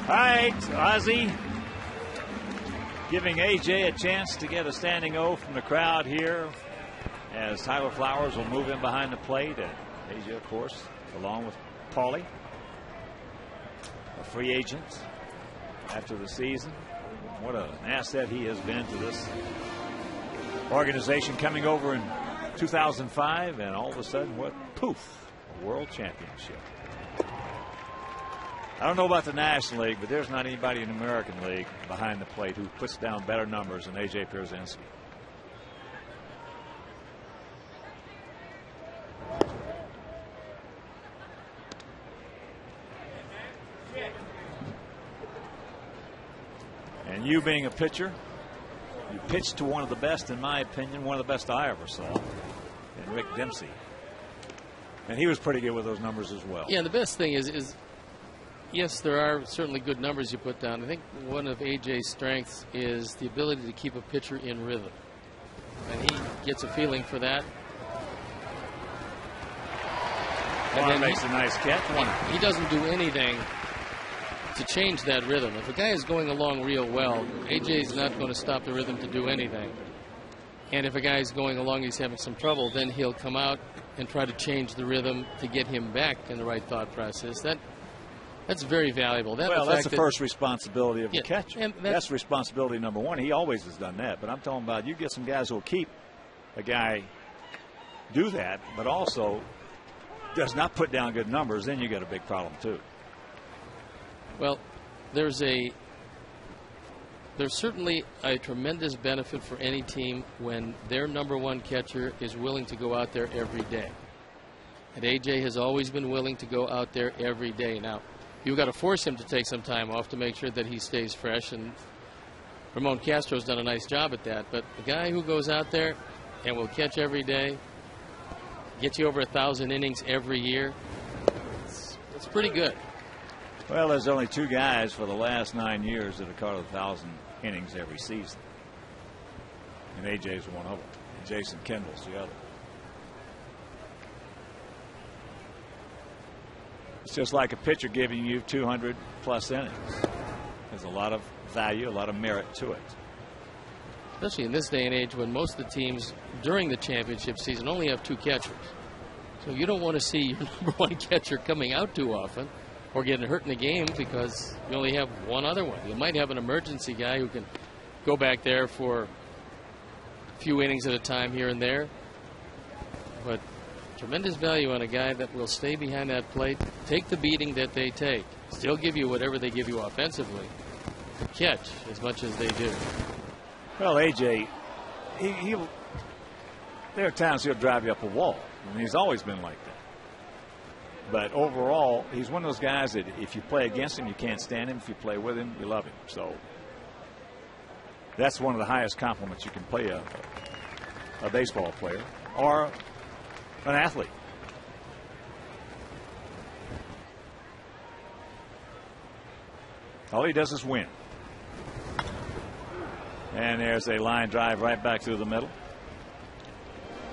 S1: All right, Ozzie giving AJ a chance to get a standing O from the crowd here as Tyler Flowers will move in behind the plate. And AJ, of course, along with Paulie, a free agent after the season. What an asset he has been to this organization, coming over in 2005, and all of a sudden, what, poof, a world championship. I don't know about the National League, but there's not anybody in the American League behind the plate who puts down better numbers than A.J. Pierzynski. And you being a pitcher, you pitched to one of the best, in my opinion, one of the best I ever saw, in Rick Dempsey. And he was pretty good with those numbers as well.
S2: Yeah, the best thing is yes, there are certainly good numbers you put down. I think one of AJ's strengths is the ability to keep a pitcher in rhythm. And he gets a feeling for that.
S1: And then makes a nice catch.
S2: He doesn't do anything to change that rhythm. If a guy is going along real well, AJ's not going to stop the rhythm to do anything. And if a guy's going along, he's having some trouble, then he'll come out and try to change the rhythm to get him back in the right thought process. That's very valuable.
S1: That's the first responsibility of the catcher. And that's responsibility number one. He always has done that. But I'm talking about you get some guys who will keep a guy do that, but also does not put down good numbers, then you got a big problem too.
S2: Well, there's certainly a tremendous benefit for any team when their number one catcher is willing to go out there every day. And AJ has always been willing to go out there every day. Now, you've got to force him to take some time off to make sure that he stays fresh, and Ramon Castro's done a nice job at that. But the guy who goes out there and will catch every day, gets you over 1,000 innings every year, it's pretty good.
S1: Well, there's only two guys for the last 9 years that have caught 1,000 innings every season. And AJ's one of them. And Jason Kendall's the other. It's just like a pitcher giving you 200 plus innings. There's a lot of value, a lot of merit to it.
S2: Especially in this day and age when most of the teams during the championship season only have two catchers. So you don't want to see your number one catcher coming out too often or getting hurt in the game because you only have one other one. You might have an emergency guy who can go back there for a few innings at a time here and there. But tremendous value on a guy that will stay behind that plate, take the beating that they take, still give you whatever they give you offensively, catch as much as they do.
S1: Well, AJ, there are times he'll drive you up a wall, and he's always been like that. But overall, he's one of those guys that if you play against him, you can't stand him. If you play with him, you love him. So that's one of the highest compliments you can play a baseball player or an athlete. All he does is win. And there's a line drive right back through the middle.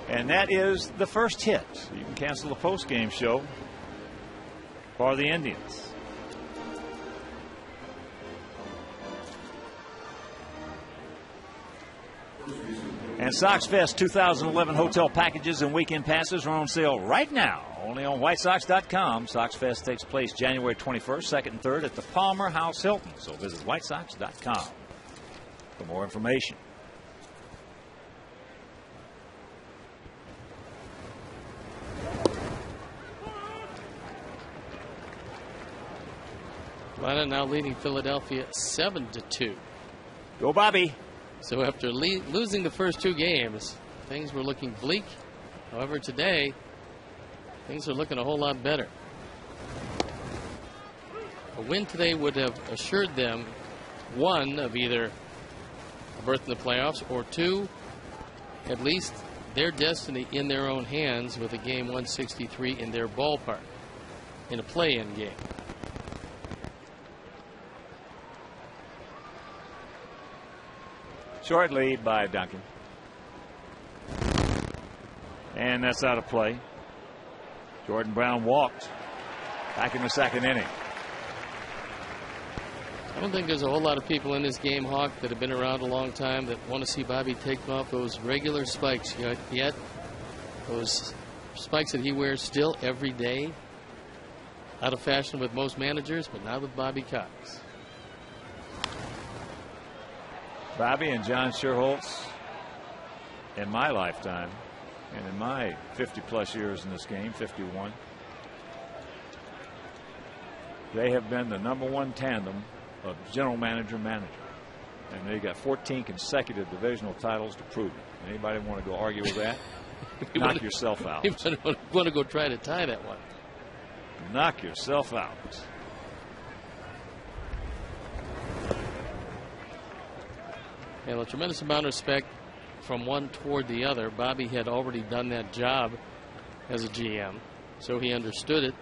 S1: And that is the first hit. You can cancel the post-game show for the Indians. And Sox Fest 2011 hotel packages and weekend passes are on sale right now, only on WhiteSox.com. Sox Fest takes place January 21st, 2nd, and 3rd at the Palmer House Hilton. So visit WhiteSox.com for more information.
S2: Atlanta now leading Philadelphia 7-2.
S1: Go Bobby.
S2: So after losing the first two games, things were looking bleak. However, today, things are looking a whole lot better. A win today would have assured them, one, of either a berth in the playoffs, or two, at least their destiny in their own hands with a game 163 in their ballpark in a play-in game.
S1: Short lead by Duncan. And that's out of play. Jordan Brown walked back in the second inning.
S2: I don't think there's a whole lot of people in this game, Hawk, that have been around a long time that want to see Bobby take off those regular spikes yet. Those spikes that he wears still every day. Out of fashion with most managers, but not with Bobby Cox.
S1: Bobby and John Sherholtz, in my lifetime and in my 50-plus years in this game, 51, they have been the #1 tandem of general manager-manager. And they got 14 consecutive divisional titles to prove it. Anybody want to go argue with that? Knock yourself out.
S2: You want to go try to tie that one.
S1: Knock yourself out.
S2: And a tremendous amount of respect from one toward the other. Bobby had already done that job as a GM, so he understood it.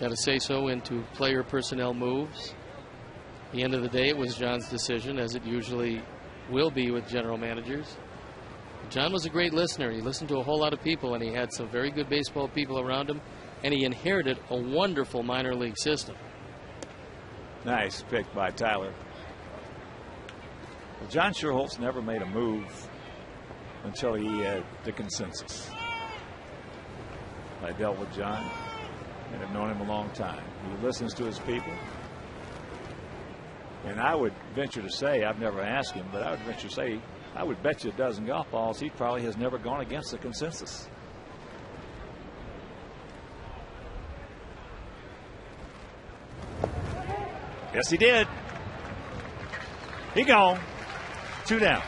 S2: Got to say so into player personnel moves. At the end of the day, it was John's decision, as it usually will be with general managers. John was a great listener. He listened to a whole lot of people, and he had some very good baseball people around him, and he inherited a wonderful minor league system.
S1: Nice pick by Tyler. Well, John Schuerholz never made a move until he had the consensus. I dealt with John and have known him a long time. He listens to his people. And I would venture to say, I've never asked him, but I would venture to say, I would bet you a dozen golf balls he probably has never gone against the consensus. Yes, he did. He gone. 2 down.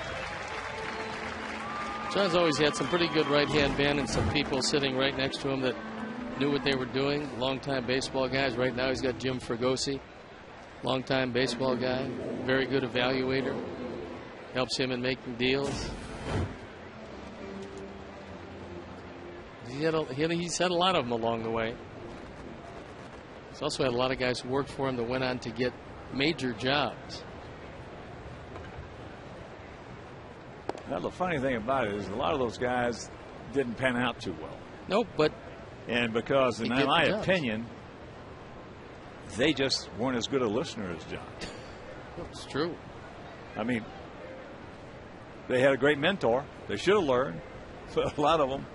S2: John's always had some pretty good right-hand men and some people sitting right next to him that knew what they were doing. Longtime baseball guys. Right now he's got Jim Fregosi, longtime baseball guy, very good evaluator. Helps him in making deals. He's had a lot of them along the way. He's also had a lot of guys who worked for him that went on to get major jobs.
S1: Well, the funny thing about it is a lot of those guys didn't pan out too well.
S2: Nope, but.
S1: And because, in my opinion, they just weren't as good a listener as John.
S2: That's true.
S1: I mean, they had a great mentor. They should have learned. But a lot of them,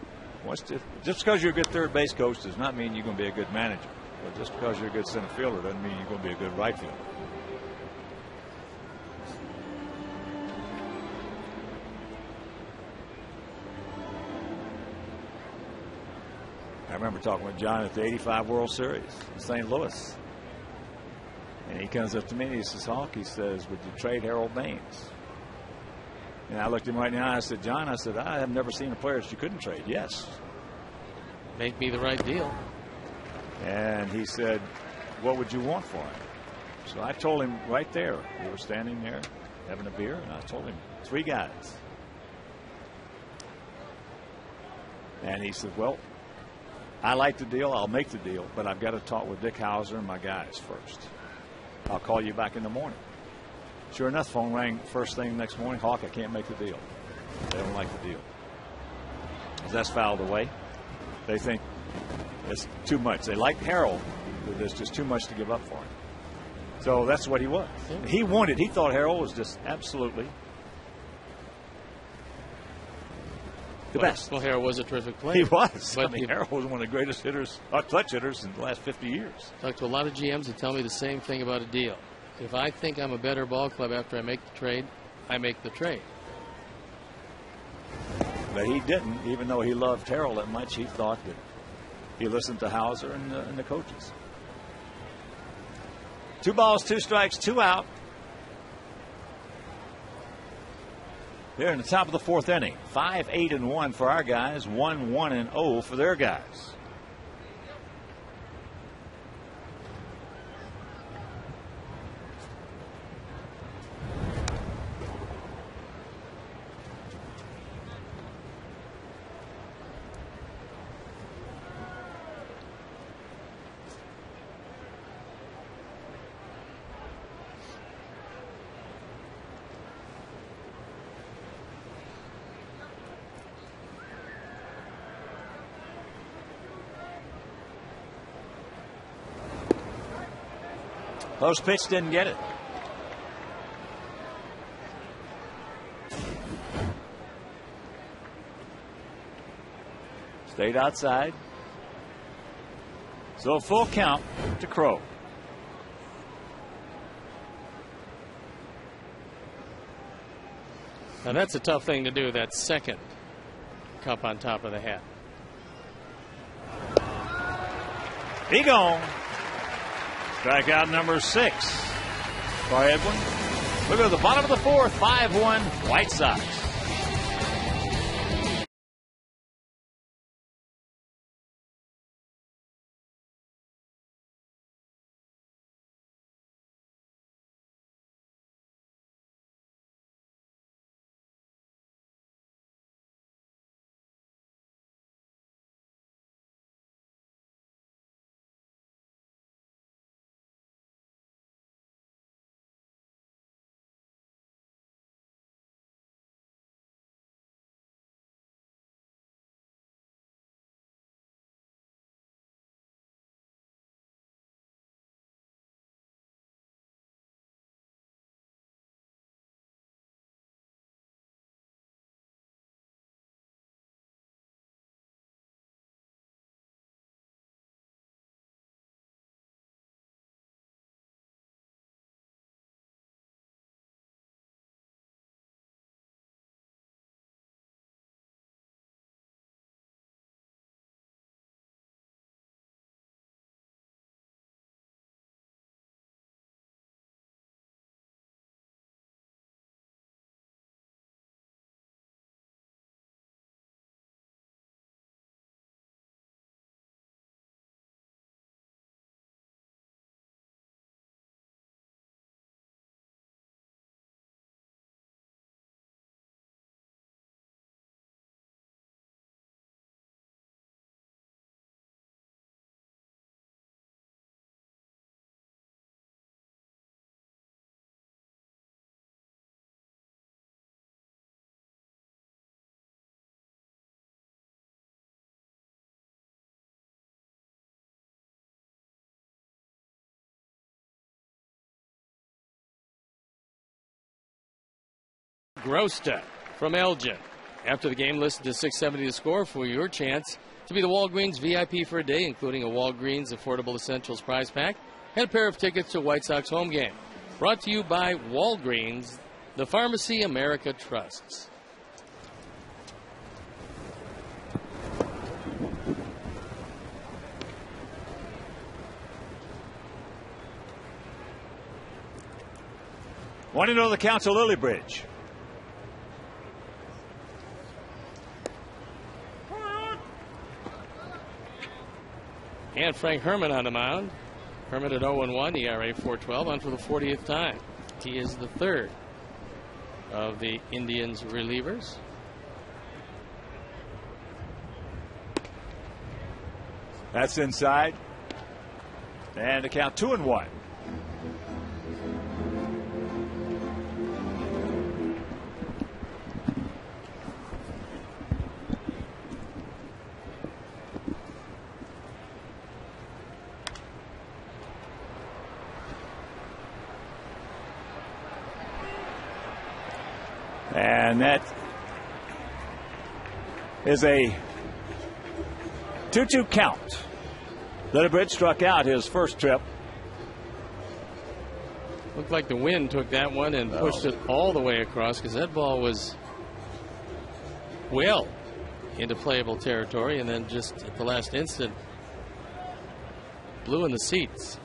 S1: just because you're a good third base coach does not mean you're going to be a good manager. But just because you're a good center fielder doesn't mean you're going to be a good right fielder. I remember talking with John at the '85 World Series in St. Louis. And he comes up to me and he says, Hawk, he says, would you trade Harold Baines? And I looked him right in the eye and I said, John, I said, I have never seen a player that you couldn't trade. Yes.
S2: Make me the right deal.
S1: And he said, what would you want for him? So I told him right there. We were standing there having a beer, and I told him 3 guys. And he said, well, I like the deal. I'll make the deal, but I've got to talk with Dick Hauser and my guys first. I'll call you back in the morning. Sure enough, phone rang first thing next morning. Hawk, I can't make the deal. They don't like the deal. That's fouled away. They think it's too much. They like Harold, but there's just too much to give up for him. So that's what he was. Yeah. He thought Harold was just absolutely the best.
S2: Well, Harold was a terrific player.
S1: He was. But Harold was one of the greatest hitters, clutch hitters in the last 50 years.
S2: Talked to a lot of GMs that tell me the same thing about a deal. If I think I'm a better ball club after I make the trade, I make the trade.
S1: But he didn't, even though he loved Harold that much. He thought that he listened to Hauser and the coaches. 2 balls, 2 strikes, 2 out. They're in the top of the 4th inning. 5-8-1 for our guys. 1-1-0 for their guys. Post pitch, didn't get it. Stayed outside. So a full count to Crow.
S2: Now that's a tough thing to do, that second cup on top of the hat.
S1: He gone. Strikeout number 6 for Edwin. Look at the bottom of the 4th, 5-1 White Sox.
S2: Grosta from Elgin. After the game, listen to 670 to score for your chance to be the Walgreens VIP for a day, including a Walgreens Affordable Essentials prize pack and a pair of tickets to White Sox home game. Brought to you by Walgreens, the pharmacy America trusts.
S1: Want to know the counts of Lilliebridge?
S2: And Frank Herman on the mound. Herman at 0-1, ERA 4.12, on for the 40th time. He is the third of the Indians relievers.
S1: That's inside. And the count 2-1. And that is a 2-2 count. Lilliebridge struck out his first trip.
S2: Looked like the wind took that one and pushed it all the way across, because that ball was well into playable territory, and then just at the last instant blew in the seats.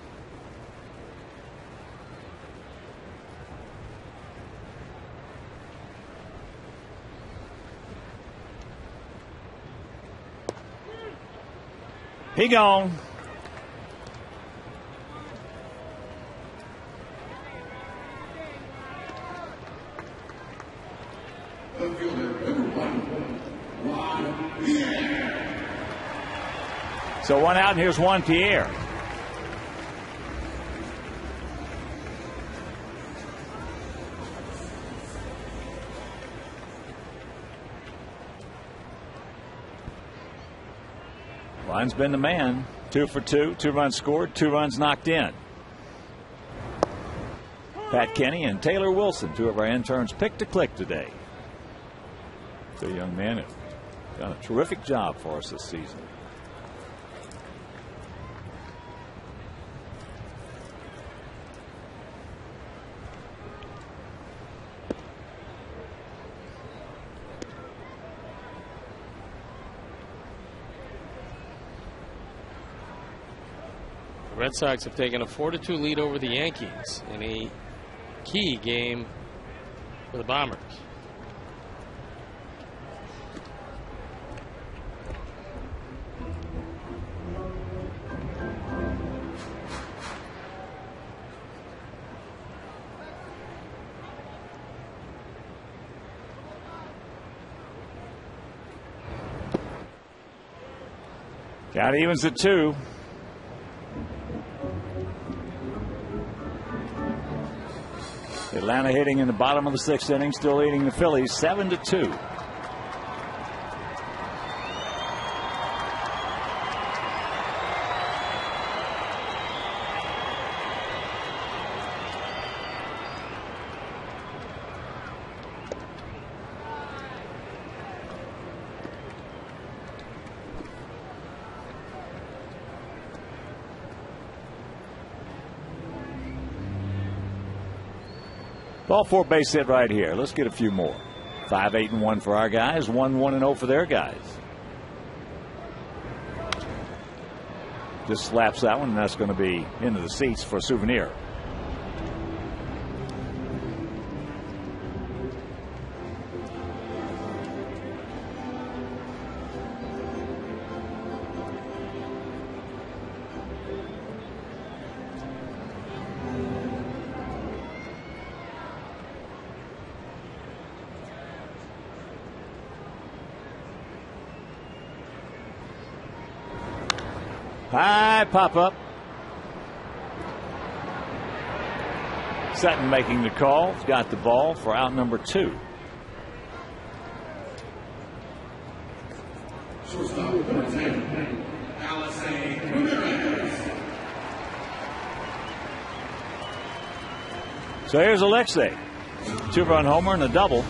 S1: He gone. So one out, and here's Juan Pierre. Juan's been the man. 2 for 2, 2 runs scored, 2 runs knocked in. Pat Kenny and Taylor Wilson, 2 of our interns, picked to click today. The young men have done a terrific job for us this season.
S2: The Red Sox have taken a 4-2 lead over the Yankees in a key game for the Bombers.
S1: Count evens at 2. Atlanta hitting in the bottom of the 6th inning, still leading the Phillies 7-2. Ball 4 base hit right here. Let's get a few more. 5-8-1 for our guys. 1-1-0 for their guys. Just slaps that one, and that's going to be into the seats for a souvenir. High pop up. Sutton making the call. Got the ball for out number 2. So here's Alexei. 2-run homer and a double.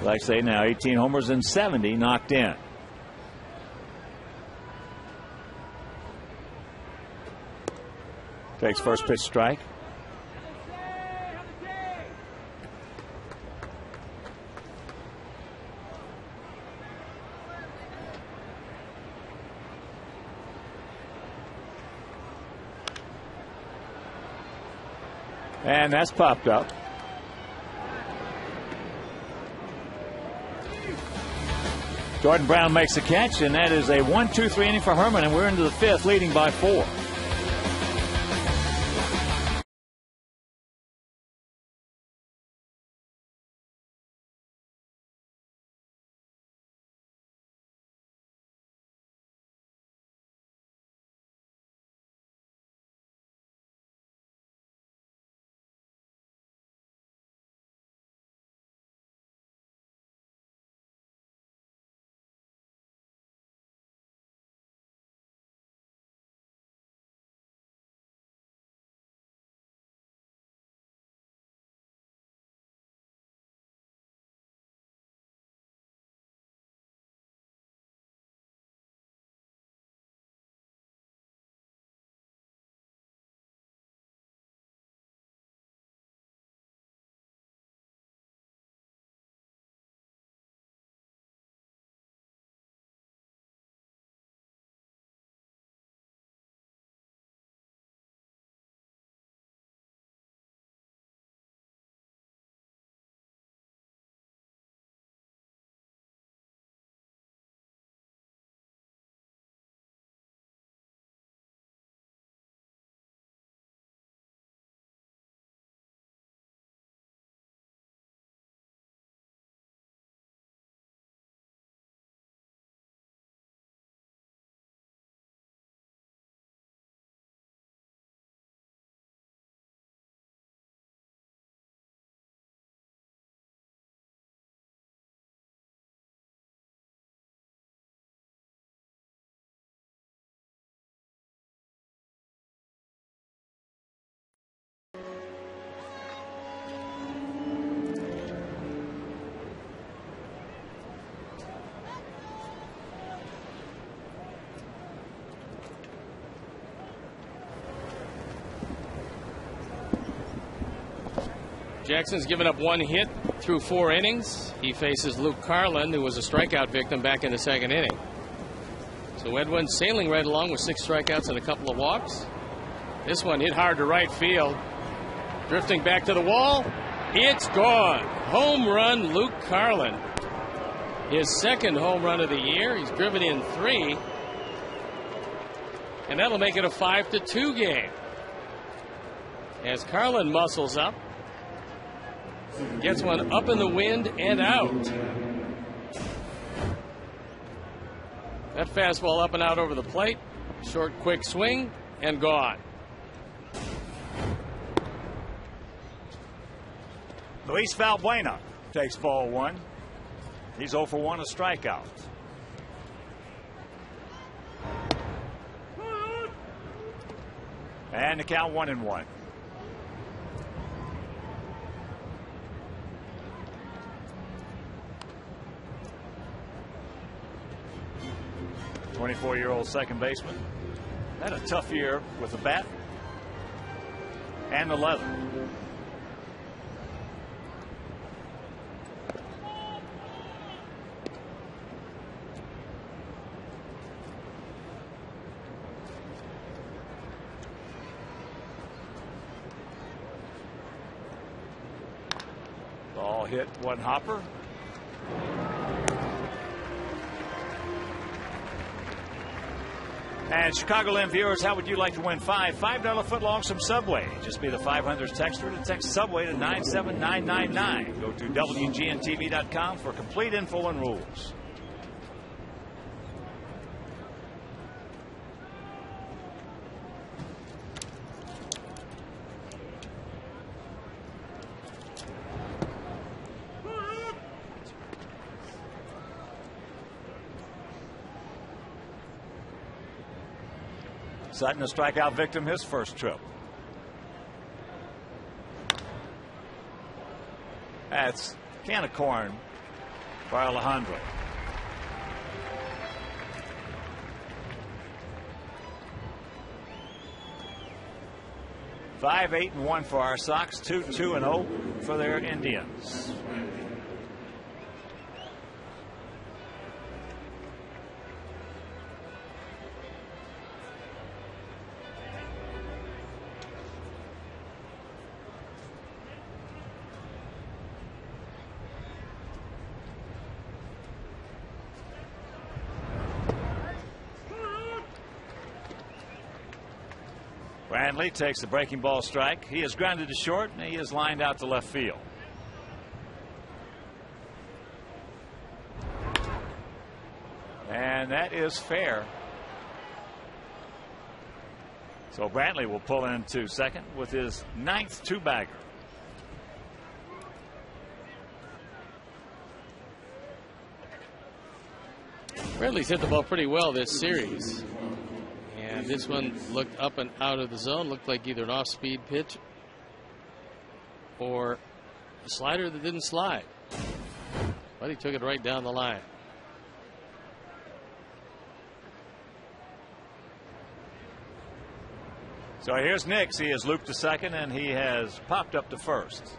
S1: Like I say now, 18 homers and 70 knocked in. Takes first pitch strike. And that's popped up. Jordan Brown makes the catch, and that is a 1-2-3 inning for Herman, and we're into the fifth, leading by 4.
S2: Jackson's given up 1 hit through 4 innings. He faces Luke Carlin, who was a strikeout victim back in the 2nd inning. So Edwin sailing right along with 6 strikeouts and a couple of walks. This one hit hard to right field. Drifting back to the wall. It's gone. Home run, Luke Carlin. His 2nd home run of the year. He's driven in 3. And that'll make it a 5-2 game. As Carlin muscles up. Gets one up in the wind and out. That fastball up and out over the plate. Short, quick swing and gone.
S1: Luis Valbuena takes ball 1. He's 0 for 1, a strikeout. And the count 1-1. '24-year-old second baseman. Had a tough year with the bat and the leather. Ball hit one hopper. And Chicagoland viewers, how would you like to win $5 footlongs from Subway? Just be the 500 texter to text Subway to 97999. Go to WGNTV.com for complete info and rules. Sutton, a strikeout victim, his first trip. That's a can of corn for Alejandro. 5-8-1 for our Sox. 2-2-0 for their Indians. Brantley takes the breaking ball strike. He is grounded to short, and he is lined out to left field. And that is fair. So Brantley will pull into second with his 9th two-bagger.
S2: Brantley's hit the ball pretty well this series. And this one looked up and out of the zone. Looked like either an off-speed pitch or a slider that didn't slide. But he took it right down the line.
S1: So here's Nix. He has looped to second, and he has popped up to first.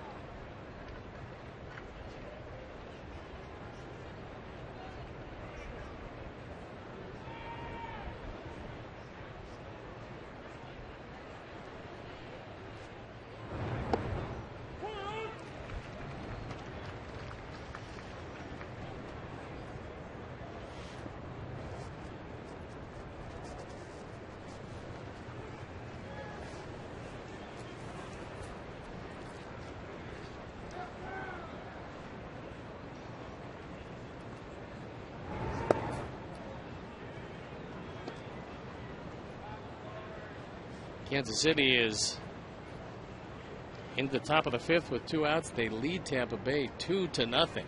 S2: Kansas City is in the top of the 5th with 2 outs. They lead Tampa Bay 2-0.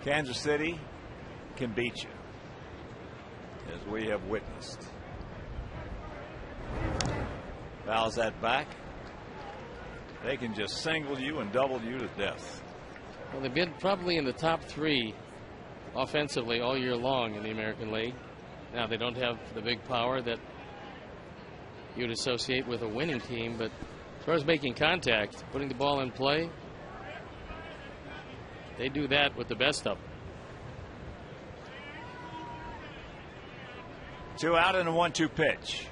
S1: Kansas City can beat you, as we have witnessed. Fouls that back. They can just single you and double you to death.
S2: Well, they've been probably in the top 3 offensively all year long in the American League. Now, they don't have the big power that you'd associate with a winning team, but as far as making contact, putting the ball in play, they do that with the best of them.
S1: 2 out and a 1-2 pitch.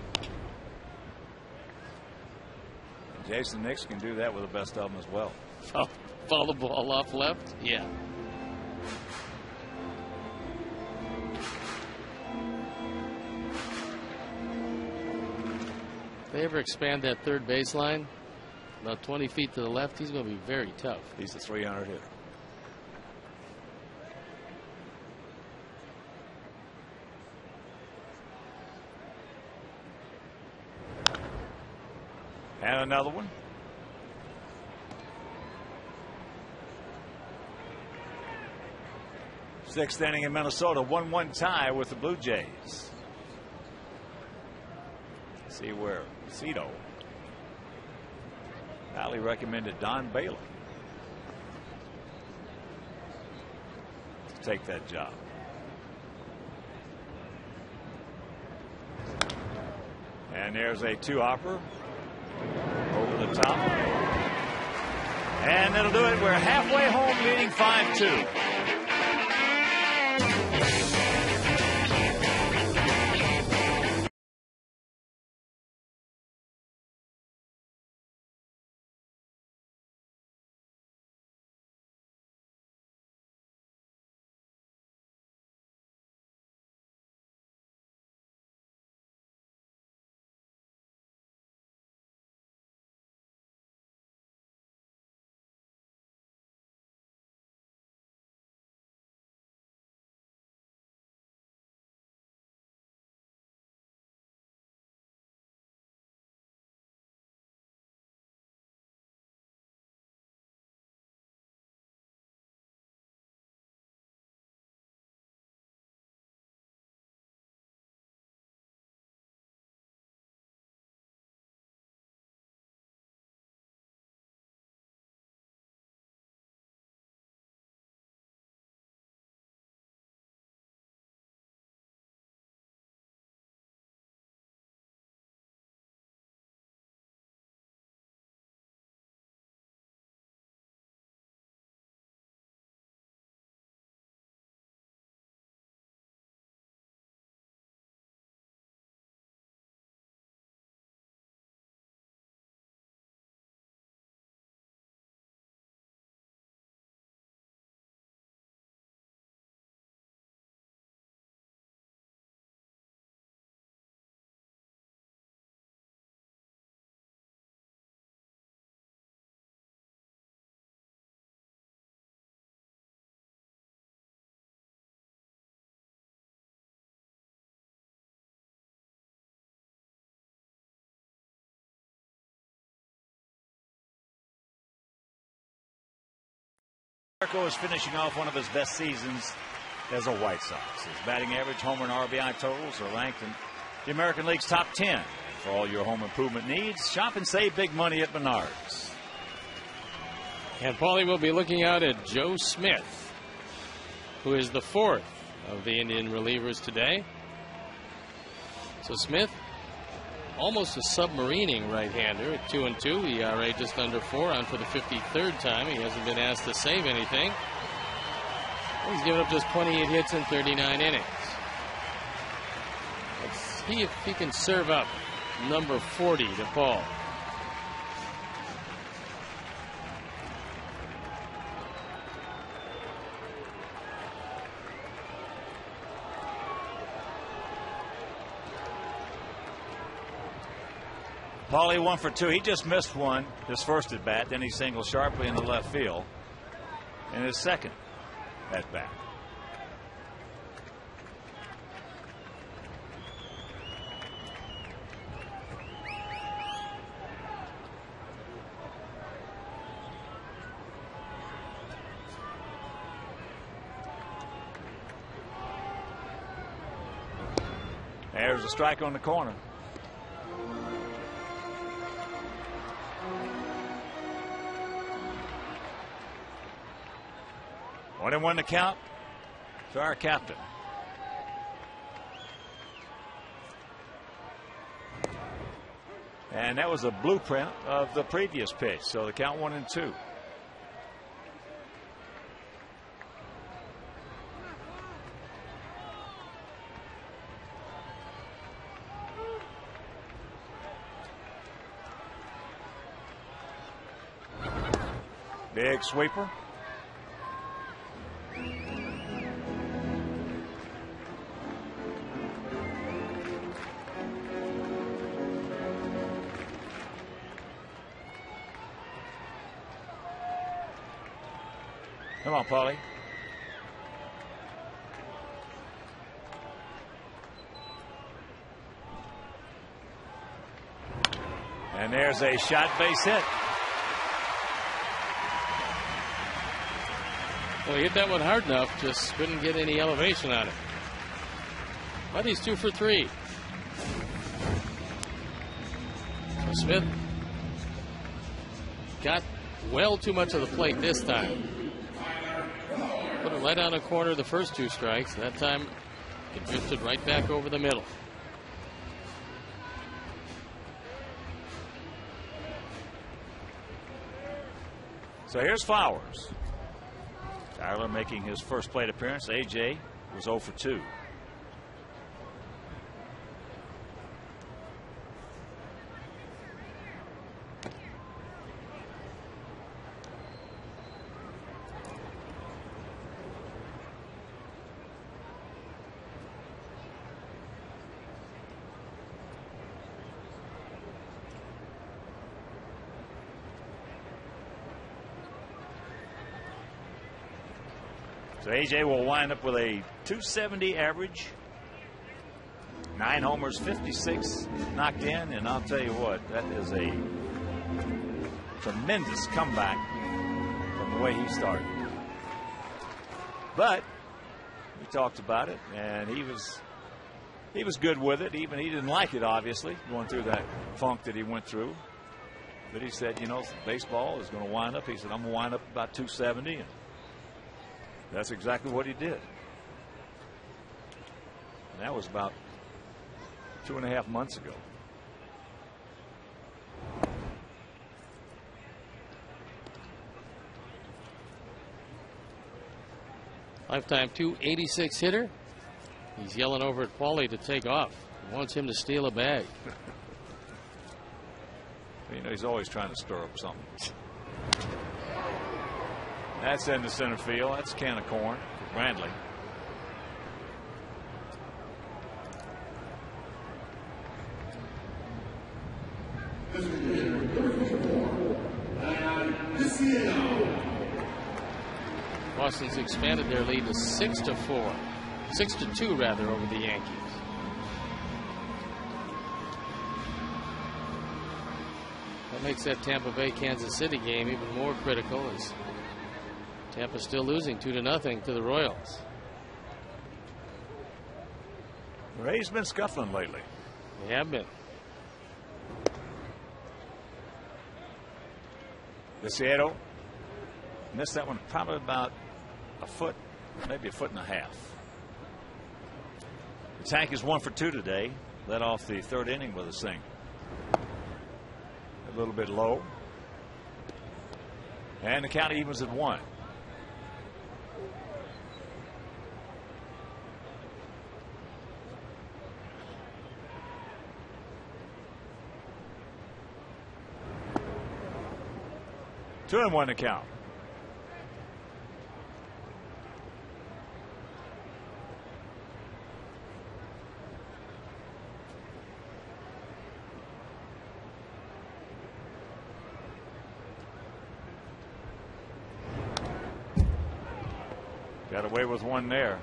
S1: And Jason Nix can do that with the best of them as well.
S2: Foul the ball off left? Yeah. If they ever expand that third baseline about 20 feet to the left, he's going to be very tough.
S1: He's a 300 hitter. And another one. Sixth inning in Minnesota, 1-1 tie with the Blue Jays. See where Cito highly recommended Don Bailey to take that job. And there's a 2-hopper over the top. And that'll do it. We're halfway home, leading 5-2. Marco is finishing off one of his best seasons as a White Sox. His batting average, homer, and RBI totals are ranked in the American League's top 10. For all your home improvement needs, shop and save big money at Menards.
S2: And Paulie will be looking out at Joe Smith, who is the fourth of the Indian relievers today. So Smith, almost a submarining right-hander at 2-2. ERA just under 4, on for the 53rd time. He hasn't been asked to save anything. He's given up just 28 hits in 39 innings. Let's see if he can serve up number 40 to Paul.
S1: Paulie 1 for 2. He just missed one, his first at bat. Then he singled sharply in the left field in his second at bat. There's a strike on the corner. One and one to count to our captain. And that was a blueprint of the previous pitch. So the count 1-2. Big sweeper. Come on, Paulie. And there's a shot base hit.
S2: Well, he hit that one hard enough, just couldn't get any elevation on it. But he's 2 for 3. So Smith got well too much of the plate this time. Put it right on the corner the first 2 strikes. That time it drifted right back over the middle.
S1: So here's Flowers. Tyler making his first plate appearance. AJ was 0 for 2. So AJ will wind up with a 270 average, 9 homers, 56 knocked in, and I'll tell you what, that is a tremendous comeback from the way he started. But we talked about it, and he was good with it. Even he didn't like it, obviously, going through that funk that he went through. But he said, you know, baseball is going to wind up. He said, I'm going to wind up about 270. And that's exactly what he did. And that was about 2.5 months ago.
S2: Lifetime 286 hitter. He's yelling over at Paulie to take off. He wants him to steal a bag.
S1: You know, he's always trying to stir up something. That's in the center field. That's a can of corn for Brandley.
S2: Boston's expanded their lead to 6-4. 6-2 rather over the Yankees. That makes that Tampa Bay Kansas City game even more critical as Tampa still losing 2-0 to the Royals.
S1: Ray's been scuffling lately.
S2: They have been.
S1: Seattle missed that one probably about a foot, maybe a foot and a half. The Tank is 1 for 2 today. Led off the third inning with a single. A little bit low. And the count evens at 1. Two and 1 to count. Got away with one there.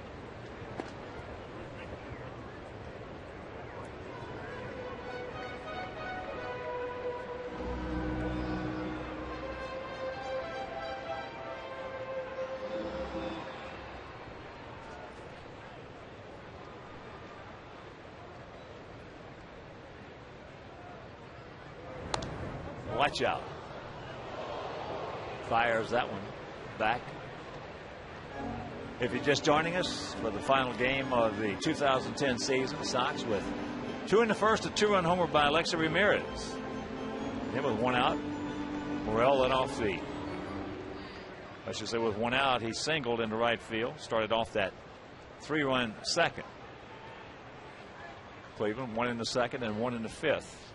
S1: Watch out. Fires that one back. If you're just joining us for the final game of the 2010 season, Sox with 2 in the first, a 2-run homer by Alexi Ramirez. Then with 1 out, Morel led off the, I should say with 1 out, he singled into right field. Started off that 3-run second. Cleveland 1 in the second and 1 in the fifth.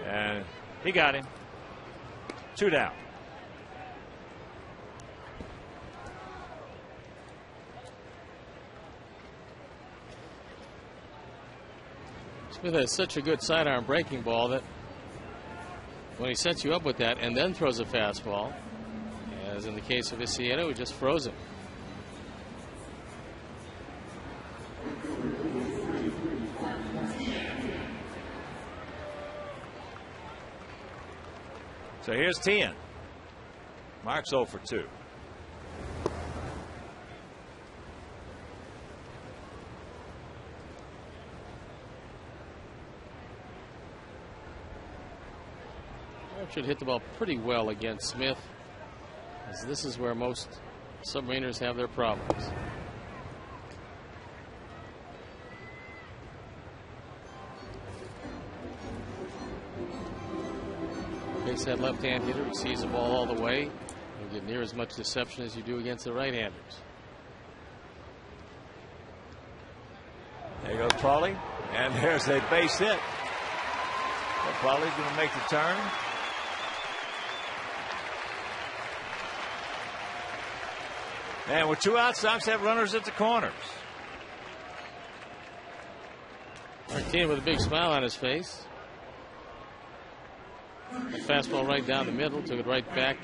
S1: And he got him. 2 down.
S2: Smith has such a good sidearm breaking ball that when he sets you up with that and then throws a fastball, as in the case of Isieta, who just froze him.
S1: So here's Tien. Mark's 0 for 2.
S2: Should hit the ball pretty well against Smith, as this is where most Submariners have their problems. Face that left-hand hitter, he sees the ball all the way. You get near as much deception as you do against the right-handers.
S1: There goes Paulie, and there's a base hit. Well, Paulie's going to make the turn. And with 2 outs, Sox have runners at the corners.
S2: Martin with a big smile on his face. A fastball right down the middle, took it right back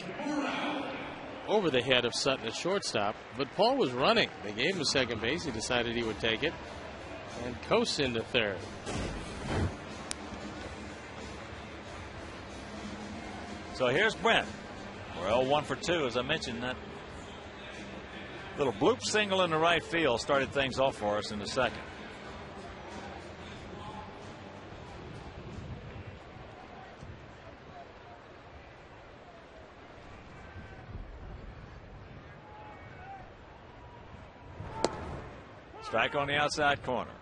S2: over the head of Sutton at shortstop. But Paul was running. They gave him second base. He decided he would take it and coast into third.
S1: So here's Brent. We're all 1 for 2. As I mentioned, that little bloop single in the right field started things off for us in the second. Strike on the outside corner.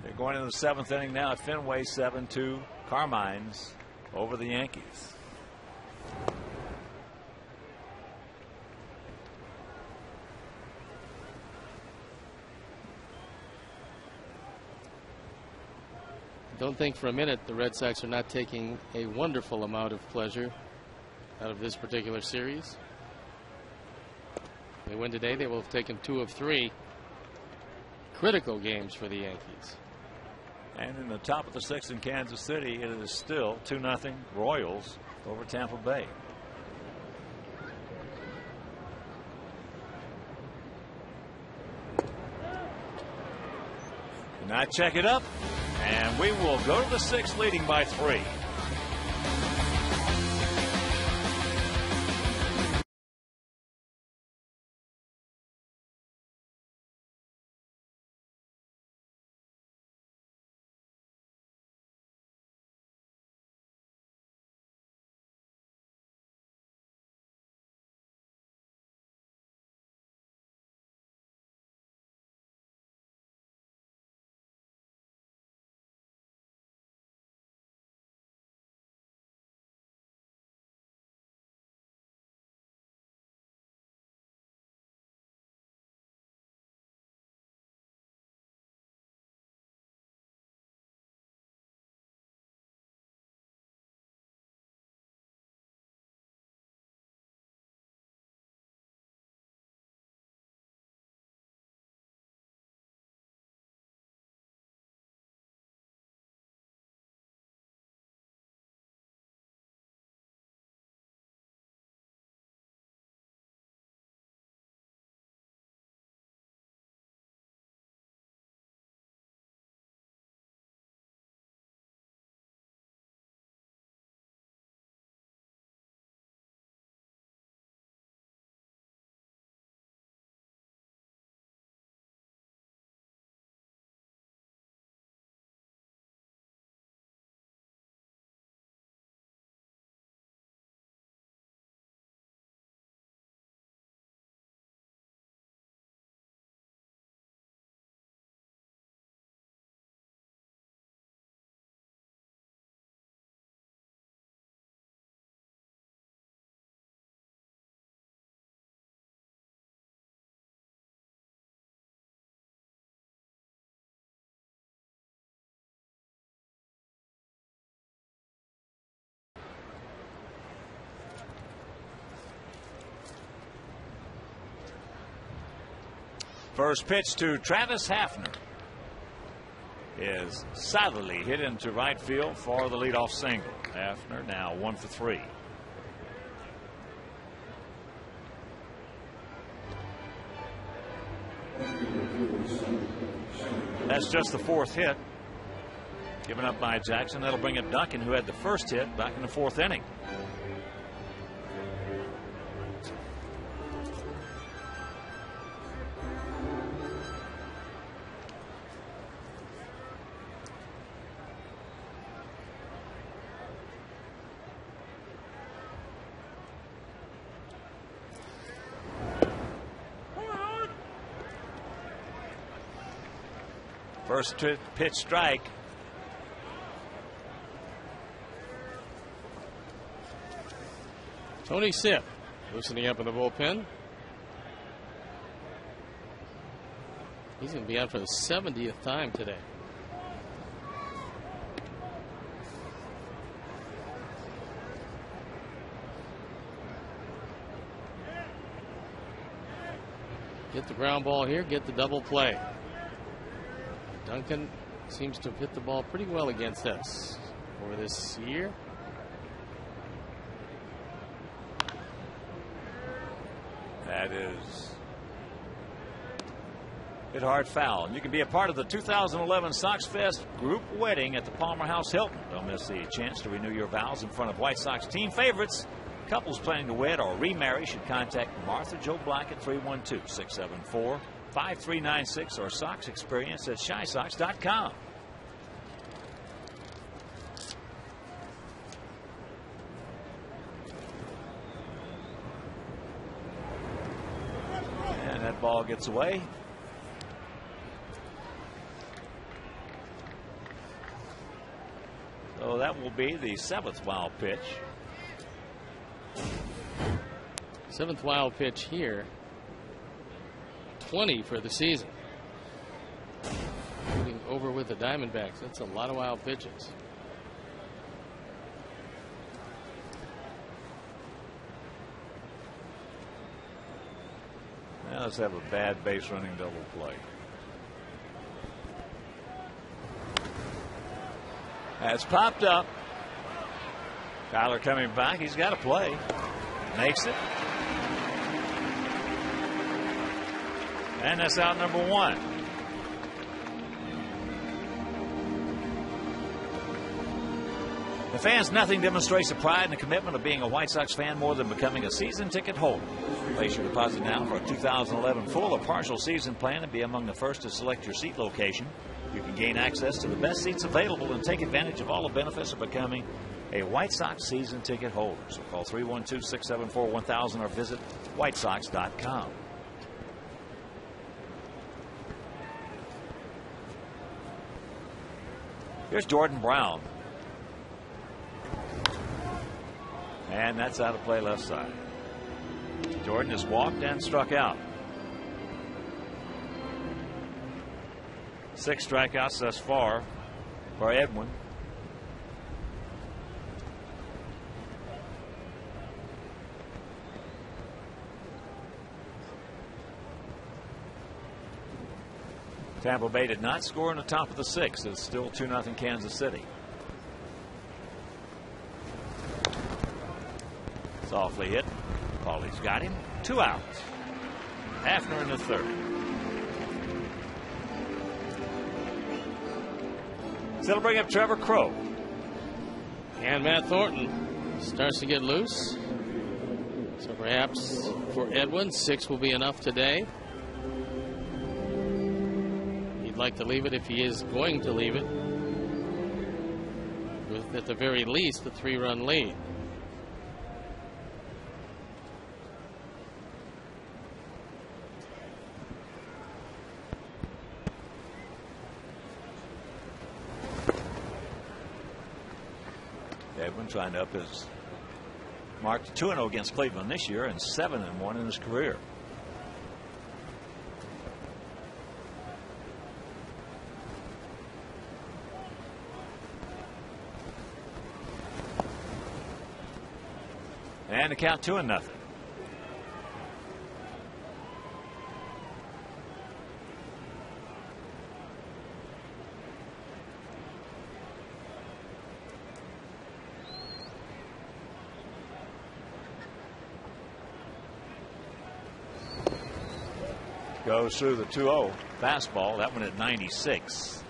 S1: They're going into the 7th inning now at Fenway. 7-2 Carmines over the Yankees.
S2: Don't think for a minute the Red Sox are not taking a wonderful amount of pleasure out of this particular series. If they win today, they will have taken 2 of 3 critical games for the Yankees.
S1: And in the top of the 6th in Kansas City, it is still 2-0 Royals over Tampa Bay. Now check it up, and we will go to the 6th leading by 3. First pitch to Travis Hafner is solidly hit into right field for the leadoff single. Hafner now 1 for 3. That's just the 4th hit given up by Jackson. That'll bring up Duncan, who had the first hit back in the 4th inning. First pitch strike.
S2: Tony Sipp loosening up in the bullpen. He's going to be out for the 70th time today. Get the ground ball here, get the double play. Duncan seems to have hit the ball pretty well against us over this year.
S1: That is hit hard foul. And you can be a part of the 2011 Sox Fest group wedding at the Palmer House Hilton. Don't miss the chance to renew your vows in front of White Sox team favorites. Couples planning to wed or remarry should contact Martha Jo Black at 312-674-5396 or Sox Experience at ChySox.com. And that ball gets away. So that will be the 7th wild pitch.
S2: 7th wild pitch here. 20 for the season. Moving over with the Diamondbacks. That's a lot of wild pitches.
S1: Now let's have a bad base running double play. That's popped up. Kyler coming back. He's got to play. Makes it. And that's out number 1. The fans, nothing demonstrates the pride and the commitment of being a White Sox fan more than becoming a season ticket holder. Place your deposit now for a 2011 full or partial season plan and be among the first to select your seat location. You can gain access to the best seats available and take advantage of all the benefits of becoming a White Sox season ticket holder. So call 312-674-1000 or visit whitesox.com. Here's Jordan Brown. And that's out of play left side. Jordan has walked and struck out. 6 strikeouts thus far for Edwin. Tampa Bay did not score in the top of the 6th. It's still 2-0 Kansas City. Softly hit. Paulie's got him. 2 outs. Hafner in the 3rd. So it'll bring up Trevor Crowe.
S2: And Matt Thornton starts to get loose. So perhaps for Edwin, 6 will be enough today. He'd like to leave it if he is going to leave it with, at the very least, a 3-run lead.
S1: Edwin trying to up his mark to 2-0 against Cleveland this year and 7-1 in his career. And the count 2-0. Goes through the 2-0 fastball. That one at 96.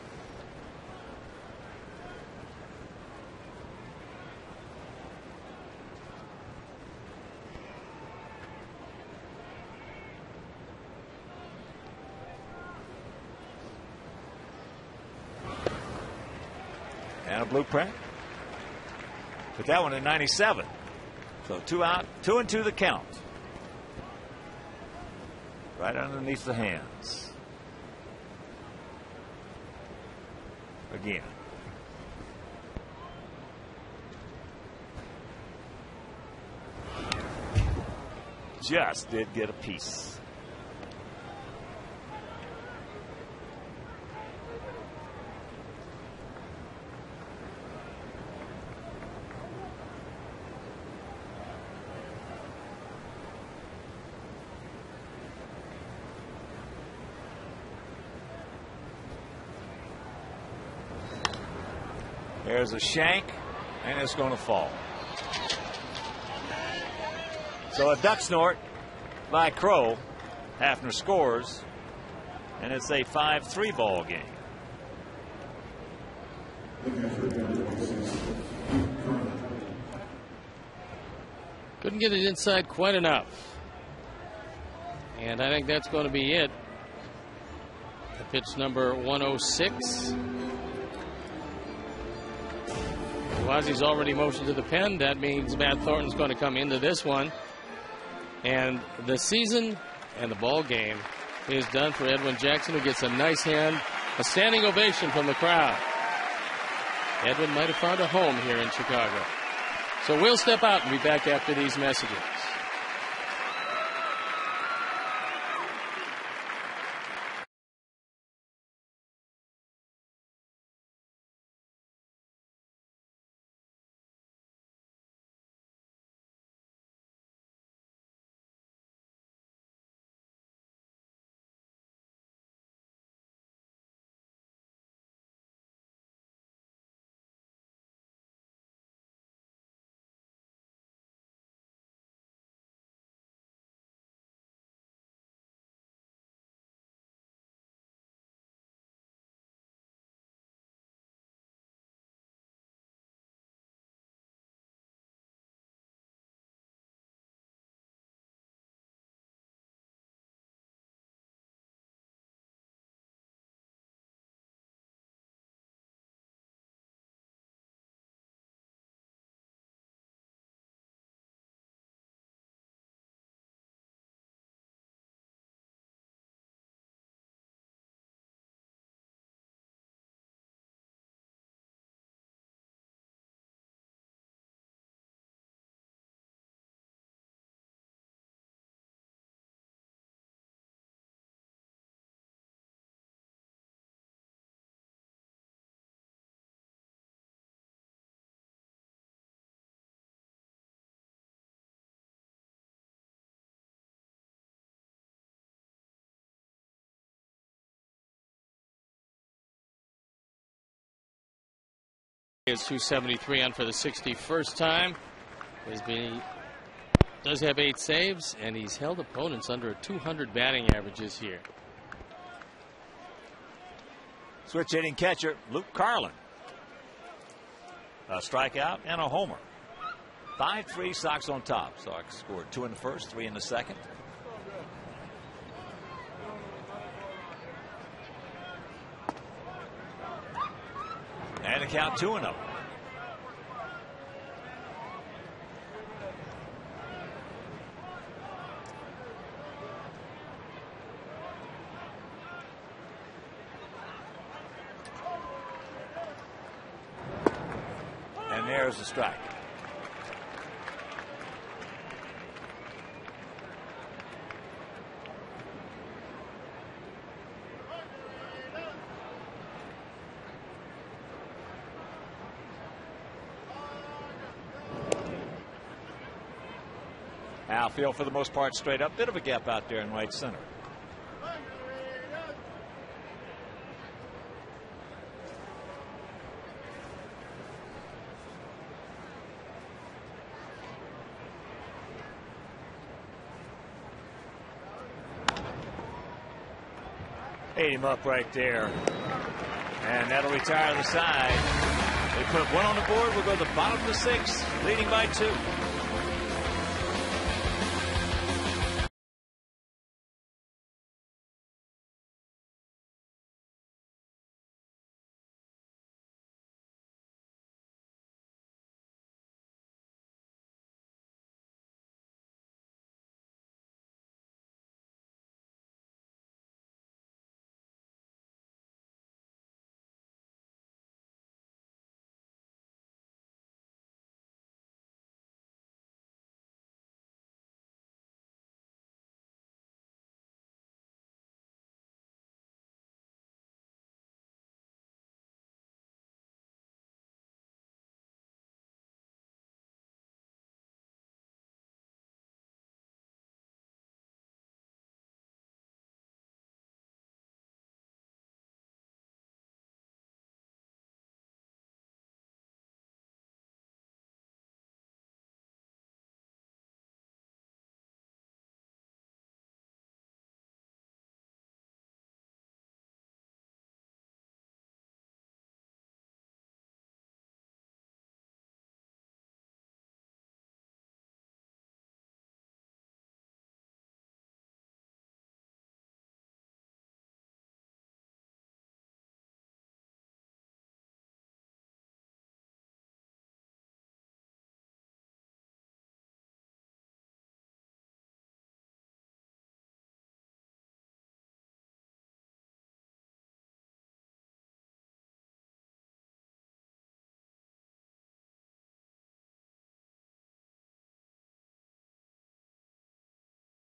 S1: And a blueprint. Put that one at 97. So 2 out, 2-2 the count. Right underneath the hands. Again. Just did get a piece. There's a shank, and it's going to fall. So a duck snort by Crow. Hafner scores, and it's a 5-3 ball game.
S2: Couldn't get it inside quite enough. And I think that's going to be it. The pitch number 106. Wazzy's already motioned to the pen. That means Matt Thornton's going to come into this one. And the season and the ball game is done for Edwin Jackson, who gets a nice hand, a standing ovation from the crowd. Edwin might have found a home here in Chicago. So we'll step out and be back after these messages. Is 273 on for the 61st time. Does have 8 saves, and he's held opponents under 200 batting averages here.
S1: Switch hitting catcher Luke Carlin. A strikeout and a homer. 5-3 Sox on top. Sox scored 2 in the first, 3 in the second. And the count 2-0. And there's the strike. Outfield for the most part straight up. Bit of a gap out there in right center. Ate him up right there. And that'll retire the side. They put one on the board. We'll go to the bottom of the sixth, leading by 2.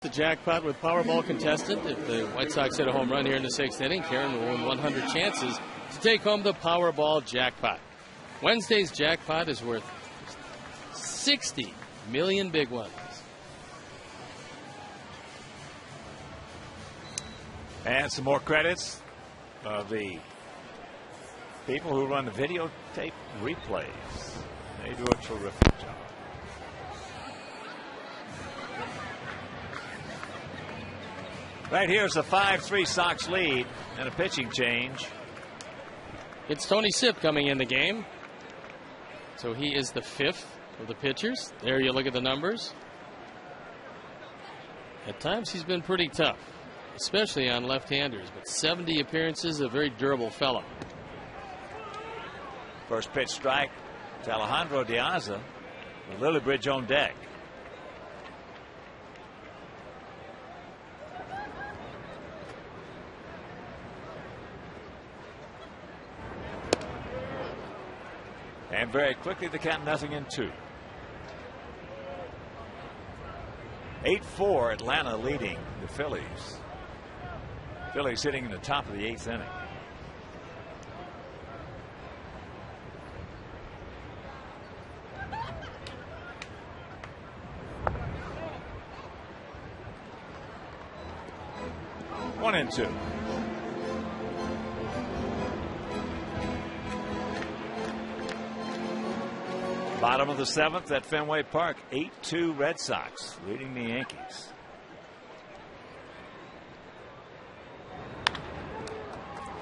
S2: The jackpot with Powerball contestant. If the White Sox hit a home run here in the 6th inning, Karen will win 100 chances to take home the Powerball jackpot. Wednesday's jackpot is worth 60 million big ones.
S1: And some more credits of the people who run the videotape replays. They do a terrific job. Right here's a 5-3 Sox lead and a pitching change.
S2: It's Tony Sipp coming in the game. So he is the 5th of the pitchers. There you look at the numbers. At times he's been pretty tough, especially on left-handers, but 70 appearances, a very durable fellow.
S1: First pitch strike to Alejandro De Aza with Lillibridge on deck. And very quickly the count 0-2. 8-4 Atlanta leading the Phillies. Phillies sitting in the top of the 8th inning. One and two. Bottom of the 7th at Fenway Park. 8-2 Red Sox leading the Yankees.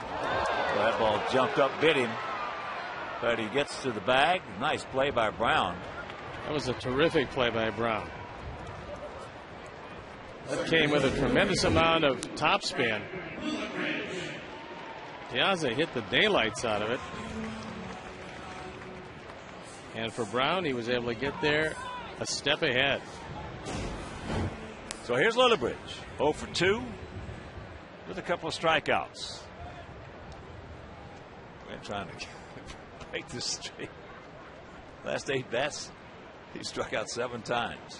S1: Well, that ball jumped up, bit him, but he gets to the bag. Nice play by Brown.
S2: That was a terrific play by Brown. That came with a tremendous amount of topspin. Piazza hit the daylights out of it. And for Brown, he was able to get there a step ahead.
S1: So here's Lillibridge, 0 for 2 with a couple of strikeouts. We're trying to break this streak. Last 8 bats, he struck out 7 times.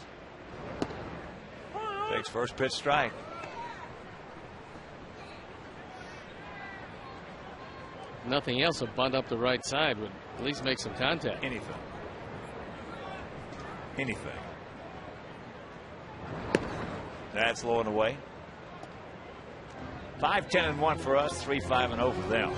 S1: Takes first pitch strike.
S2: Nothing else, a bunt up the right side would at least make some contact.
S1: Anything. That's low and away. 5-10-1 for us, 3-5-0 for them.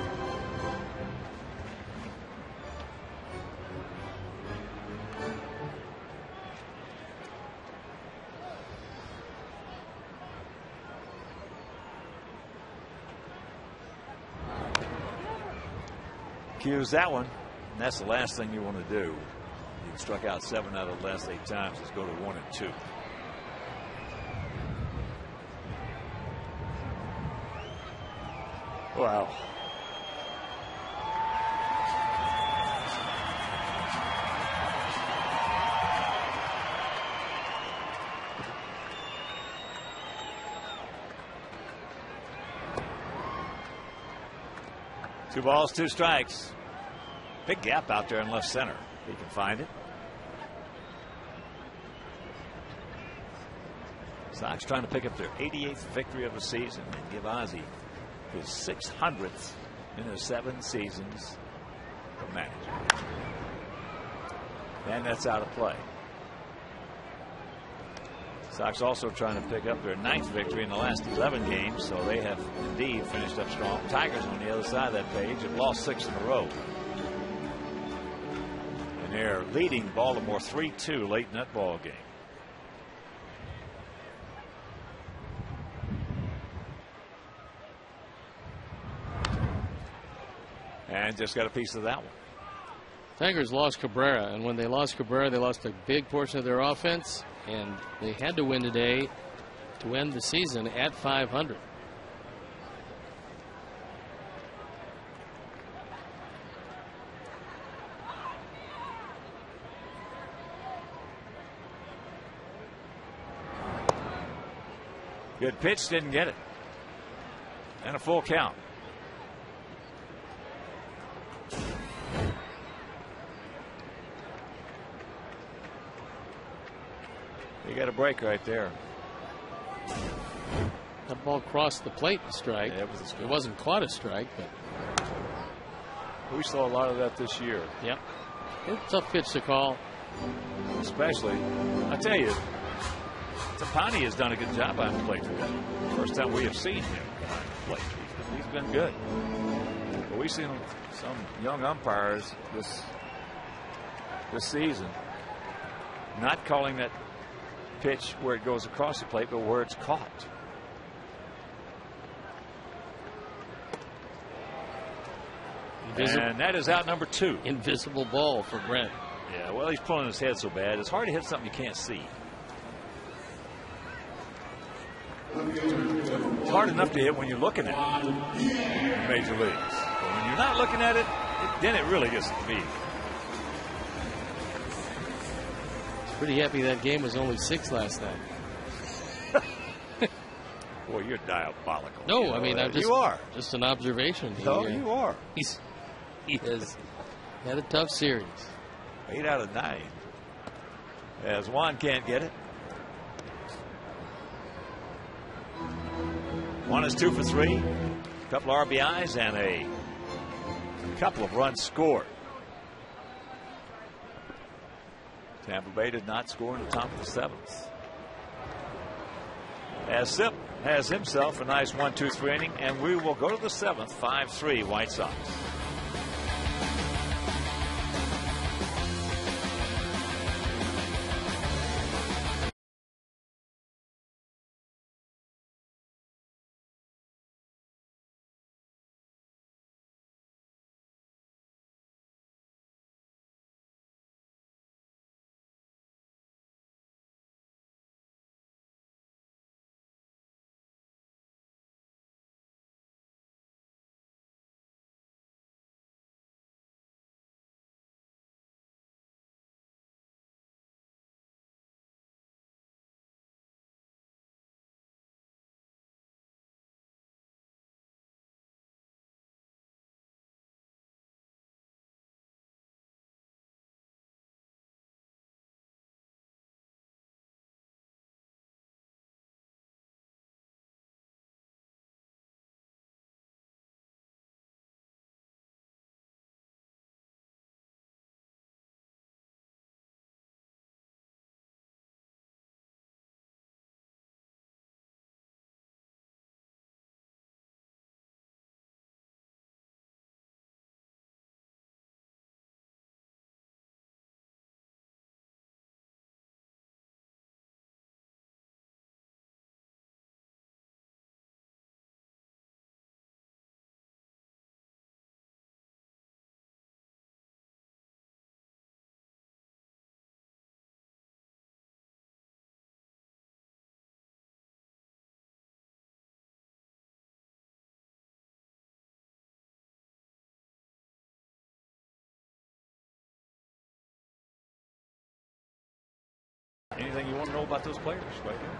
S1: Hughes that one. And that's the last thing you want to do. You've struck out 7 out of the last 8 times. Is go to 1 and 2. Wow. Two balls, 2 strikes. Big gap out there in left center. He can find it. Sox trying to pick up their 88th victory of the season and give Ozzie his 600th in his 7 seasons of management. And that's out of play. Sox also trying to pick up their 9th victory in the last 11 games, so they have indeed finished up strong. Tigers on the other side of that page have lost 6 in a row. And they're leading Baltimore 3-2 late in that ball game. And just got a piece of that one.
S2: Tigers lost Cabrera, and when they lost Cabrera, they lost a big portion of their offense, and they had to win today to end the season at 500.
S1: Good pitch, didn't get it. And a full count. You got a break right there.
S2: That ball crossed the plate to strike.
S1: Yeah,
S2: it wasn't quite a strike, but
S1: we saw a lot of that this year.
S2: Yep. It's a tough pitch to call.
S1: Especially, I tell you, Tapani has done a good job behind the plate today. First time we have seen him behind the plate. He's been good. But we've seen some young umpires this season not calling that pitch where it goes across the plate, but where it's caught. And that is out number 2.
S2: Invisible ball for Brent.
S1: Yeah, well, he's pulling his head so bad. It's hard to hit something you can't see. It's hard enough to hit when you're looking at it in Major Leagues. But when you're not looking at it, then it really gets to be.
S2: Pretty happy that game was only 6 last night.
S1: Boy, you're diabolical.
S2: No,
S1: you know
S2: I mean,
S1: you are.
S2: Just an observation.
S1: No, you are.
S2: He has had a tough series.
S1: 8 out of 9. As Juan can't get it. Juan is 2 for 3. A couple RBIs and a couple of runs scored. Tampa Bay did not score in the top of the 7th. As Sip has himself a nice 1-2-3 inning, and we will go to the 7th, 5-3 White Sox. anything you want to know about those players right there.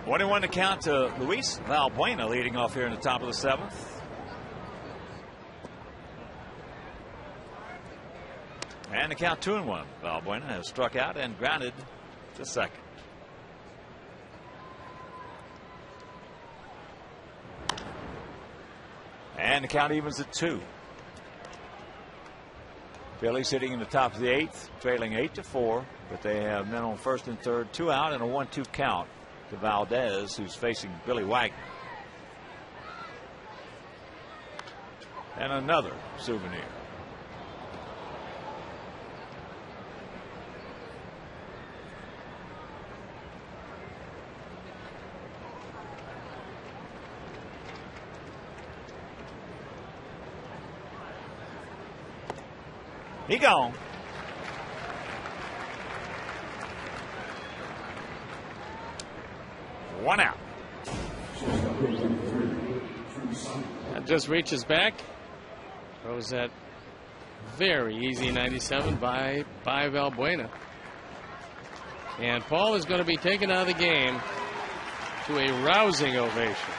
S1: One to count to Luis Valbuena, leading off here in the top of the 7th. And the count 2-1. Valbuena has struck out and grounded to second. And the count evens at 2. Phillies sitting in the top of the 8th, trailing 8-4, but they have men on first and third, 2 out, and a 1-2 count to Valdez, who's facing Billy Wagner. And another souvenir. He gone. One out.
S2: That just reaches back. Throws that very easy 97 by Valbuena. And Paul is going to be taken out of the game to a rousing ovation.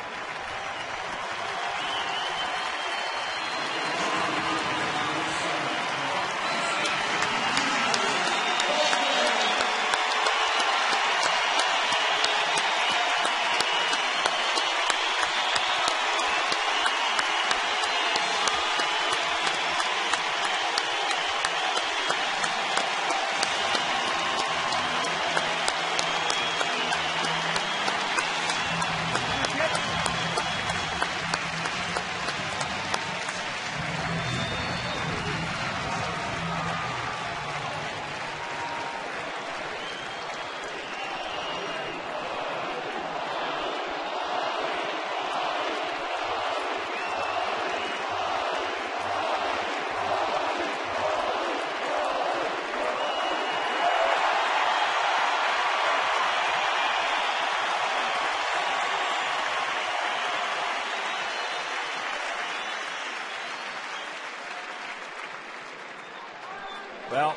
S1: Well,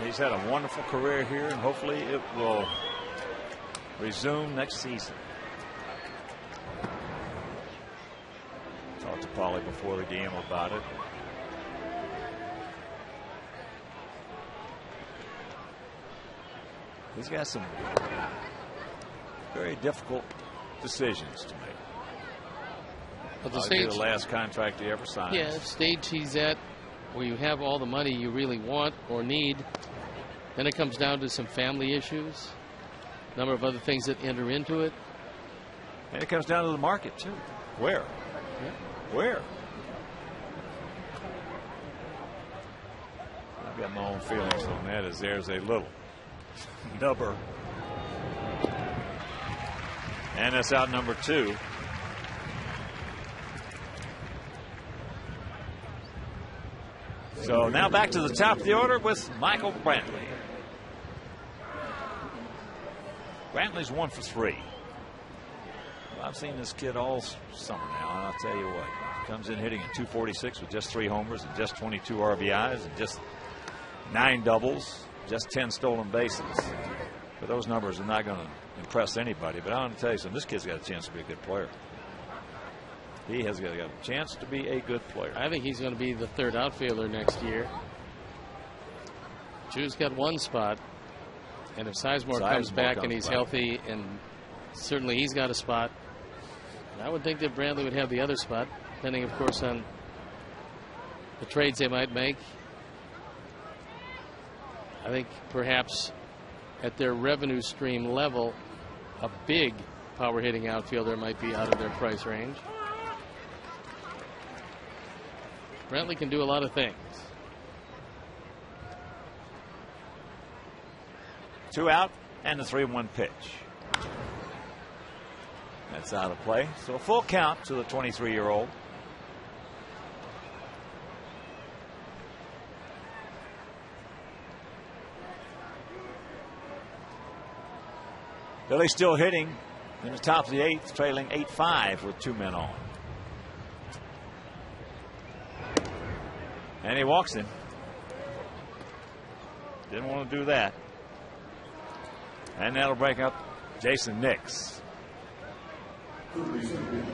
S1: he's had a wonderful career here, and hopefully it will resume next season. Talked to Paulie before the game about it. He's got some very difficult decisions to make.
S2: But the stage,
S1: the last contract he ever signed.
S2: Yeah, stage he's at, where you have all the money you really want or need. Then it comes down to some family issues, a number of other things that enter into it.
S1: And it comes down to the market, too. Where?
S2: Yeah.
S1: Where? I've got my own feelings on that, as there's a little number. And that's out number 2. So now back to the top of the order with Michael Brantley. Brantley's 1 for 3. Well, I've seen this kid all summer now, and I'll tell you what. He comes in hitting at 246 with just 3 homers and just 22 RBIs and just 9 doubles, just 10 stolen bases. But those numbers are not going to impress anybody. But I want to tell you something. This kid's got a chance to be a good player. He has got a chance to be a good player.
S2: I think he's going to be the 3rd outfielder next year. Drew's got 1 spot. And if Sizemore comes back and he's healthy, and certainly he's got a spot, and I would think that Brantley would have the other spot, depending, of course, on the trades they might make. I think perhaps at their revenue stream level, a big power hitting outfielder might be out of their price range. Brantley can do a lot of things.
S1: 2 out and the 3-1 pitch. That's out of play. So a full count to the 23-year-old. Billy still hitting in the top of the 8th, trailing 8-5 with 2 men on. And he walks him. Didn't want to do that. And that'll break up Jason Nix.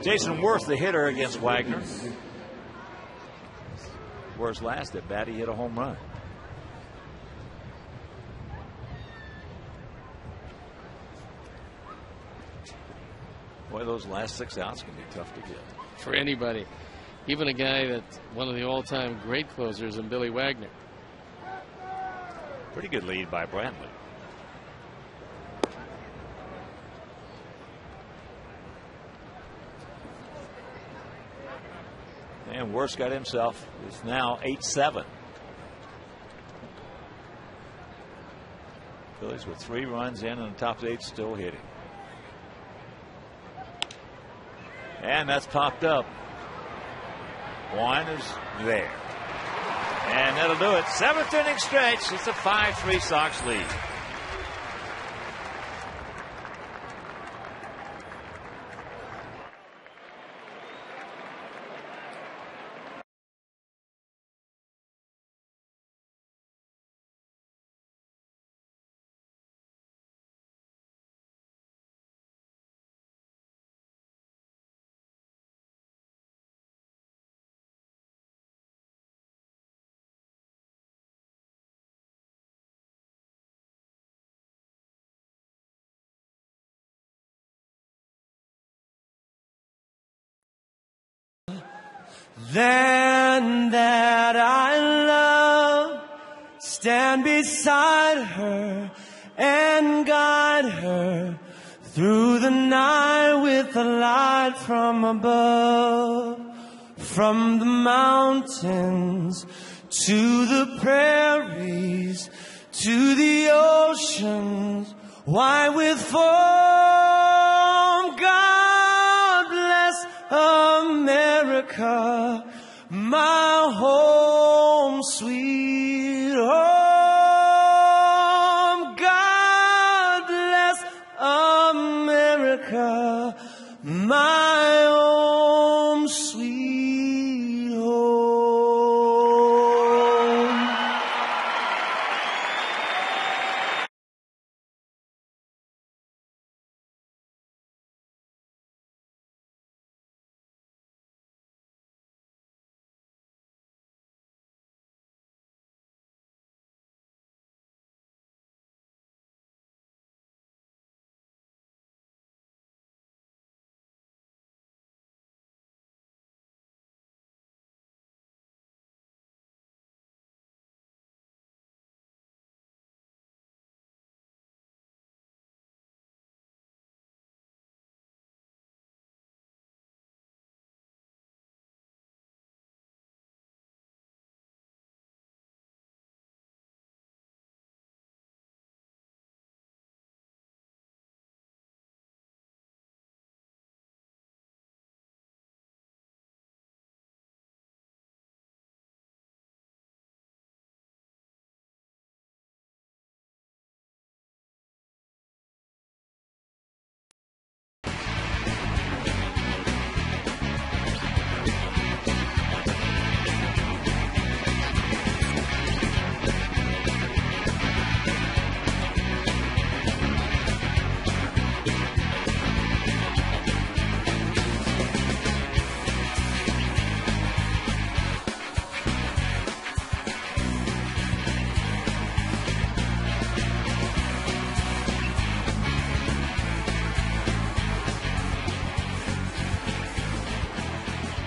S1: Jason Worth, the hitter against Wagner. Whereas last at bat, he hit a home run. Boy, those last 6 outs can be tough to get.
S2: For anybody. Even a guy that's one of the all-time great closers in Billy Wagner.
S1: Pretty good lead by Bradley. And Worth's got himself. It's now 8-7. Phillies with 3 runs in and the top of the 8th still hitting. And that's popped up. One is there. And that'll do it. 7th inning stretch. It's a 5-3 Sox lead.
S3: Then that I love, stand beside her and guide her through the night with a light from above. From the mountains to the prairies to the oceans, white with foam. God bless America, my home, sweet home. God bless America, my home, sweet home.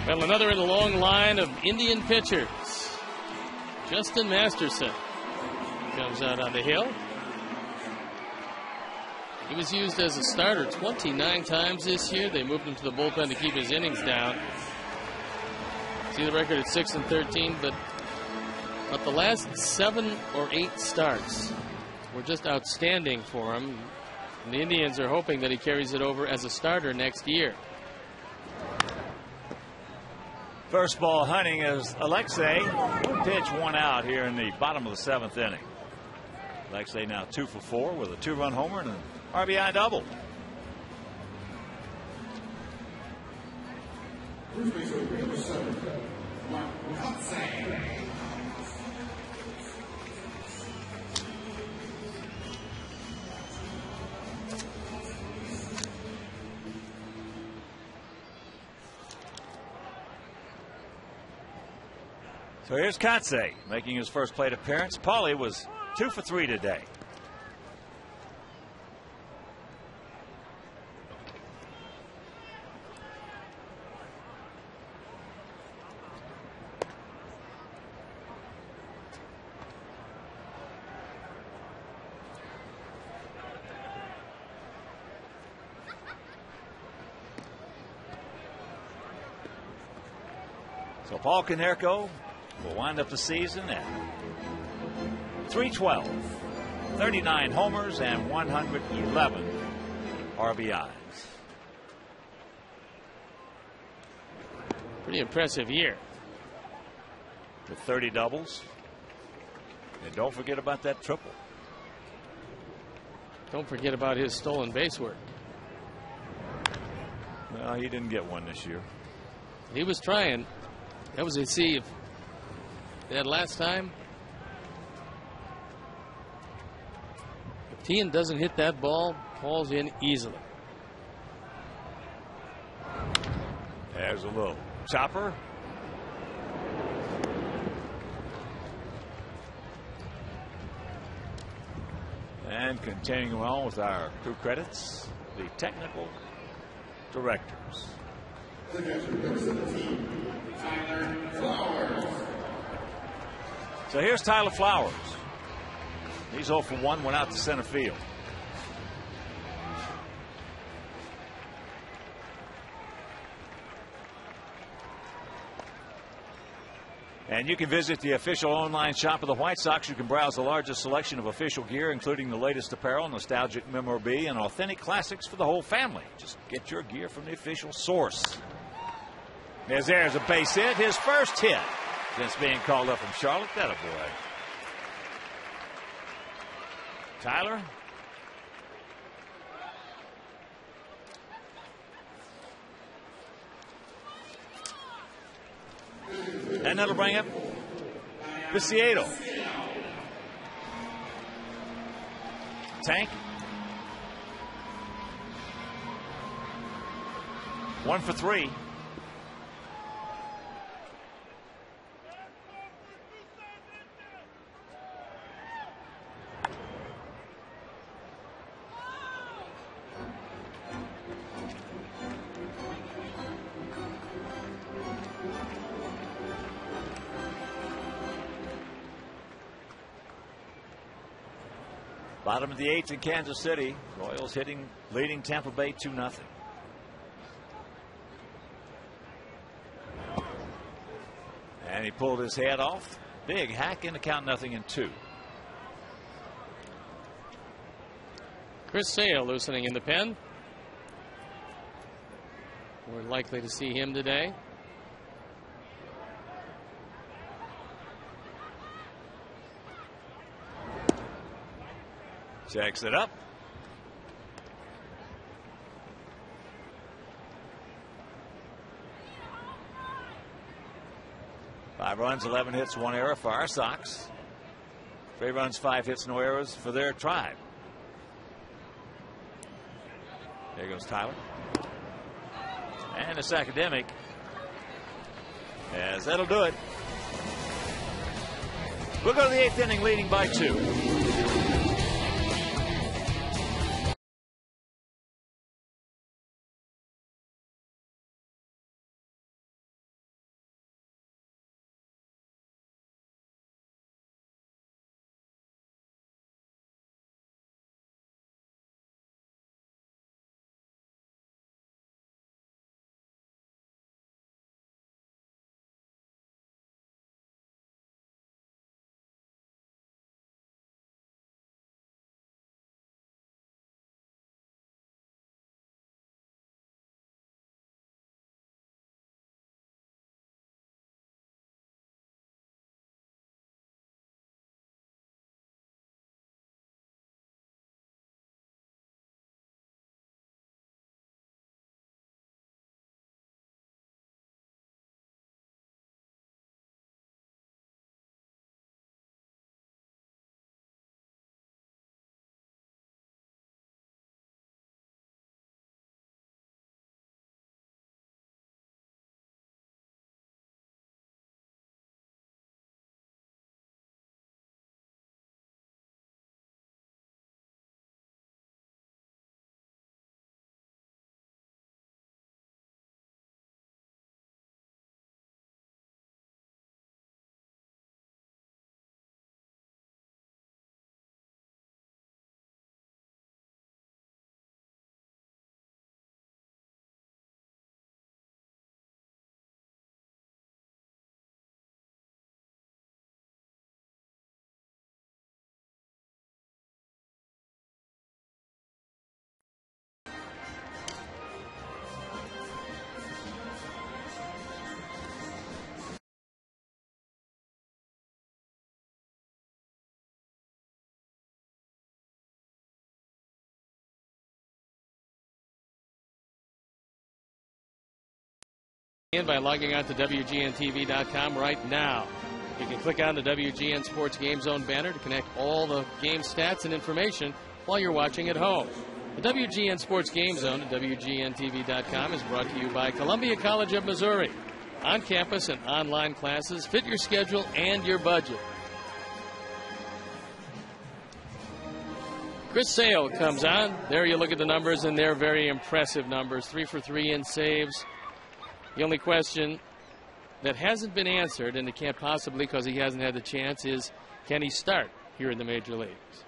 S2: Well, another in a long line of Indian pitchers. Justin Masterson comes out on the hill. He was used as a starter 29 times this year. They moved him to the bullpen to keep his innings down. See the record at 6-13, but the last 7 or 8 starts were just outstanding for him. And the Indians are hoping that he carries it over as a starter next year.
S1: First ball hunting as Alexei. One pitch, 1 out here in the bottom of the 7th inning. Alexei now 2 for 4 with a 2-run homer and a RBI double. So here's Kotsay making his first plate appearance. Paulie was 2 for 3 today. So Paul Konerko will wind up the season at 312, 39 homers, and 111 RBIs.
S2: Pretty impressive year.
S1: With 30 doubles. And don't forget about that triple.
S2: Don't forget about his stolen base work.
S1: Well, he didn't get one this year.
S2: He was trying. That was to see if that last time. If Tien doesn't hit that ball, Paul's in easily.
S1: There's a little chopper. And continuing on with our crew credits, the technical directors. So here's Tyler Flowers. He's 0 for 1, went out to center field. And you can visit the official online shop of the White Sox. You can browse the largest selection of official gear, including the latest apparel, nostalgic memorabilia, and authentic classics for the whole family. Just get your gear from the official source. As there's a base hit, his first hit since being called up from Charlotte. That a boy. Tyler. And that'll bring up Viciedo. Tank. 1 for 3. Bottom of the 8th in Kansas City. Royals leading Tampa Bay 2-0. And he pulled his head off. Big hack in the count, 0-2.
S2: Chris Sale loosening in the pen. We're likely to see him today.
S1: Checks it up. Five runs, 11 hits, 1 error for our Sox. 3 runs, 5 hits, no errors for their Tribe. There goes Tyler. And it's academic. As that'll do it. We'll go to the 8th inning leading by 2.
S2: In by logging on to WGNTV.com right now. You can click on the WGN Sports Game Zone banner to connect all the game stats and information while you're watching at home. The WGN Sports Game Zone at WGNTV.com is brought to you by Columbia College of Missouri. On-campus and online classes fit your schedule and your budget. Chris Sale comes on. There you look at the numbers, and they're very impressive numbers. 3 for 3 in saves. The only question that hasn't been answered, and it can't possibly because he hasn't had the chance, is can he start here in the major leagues?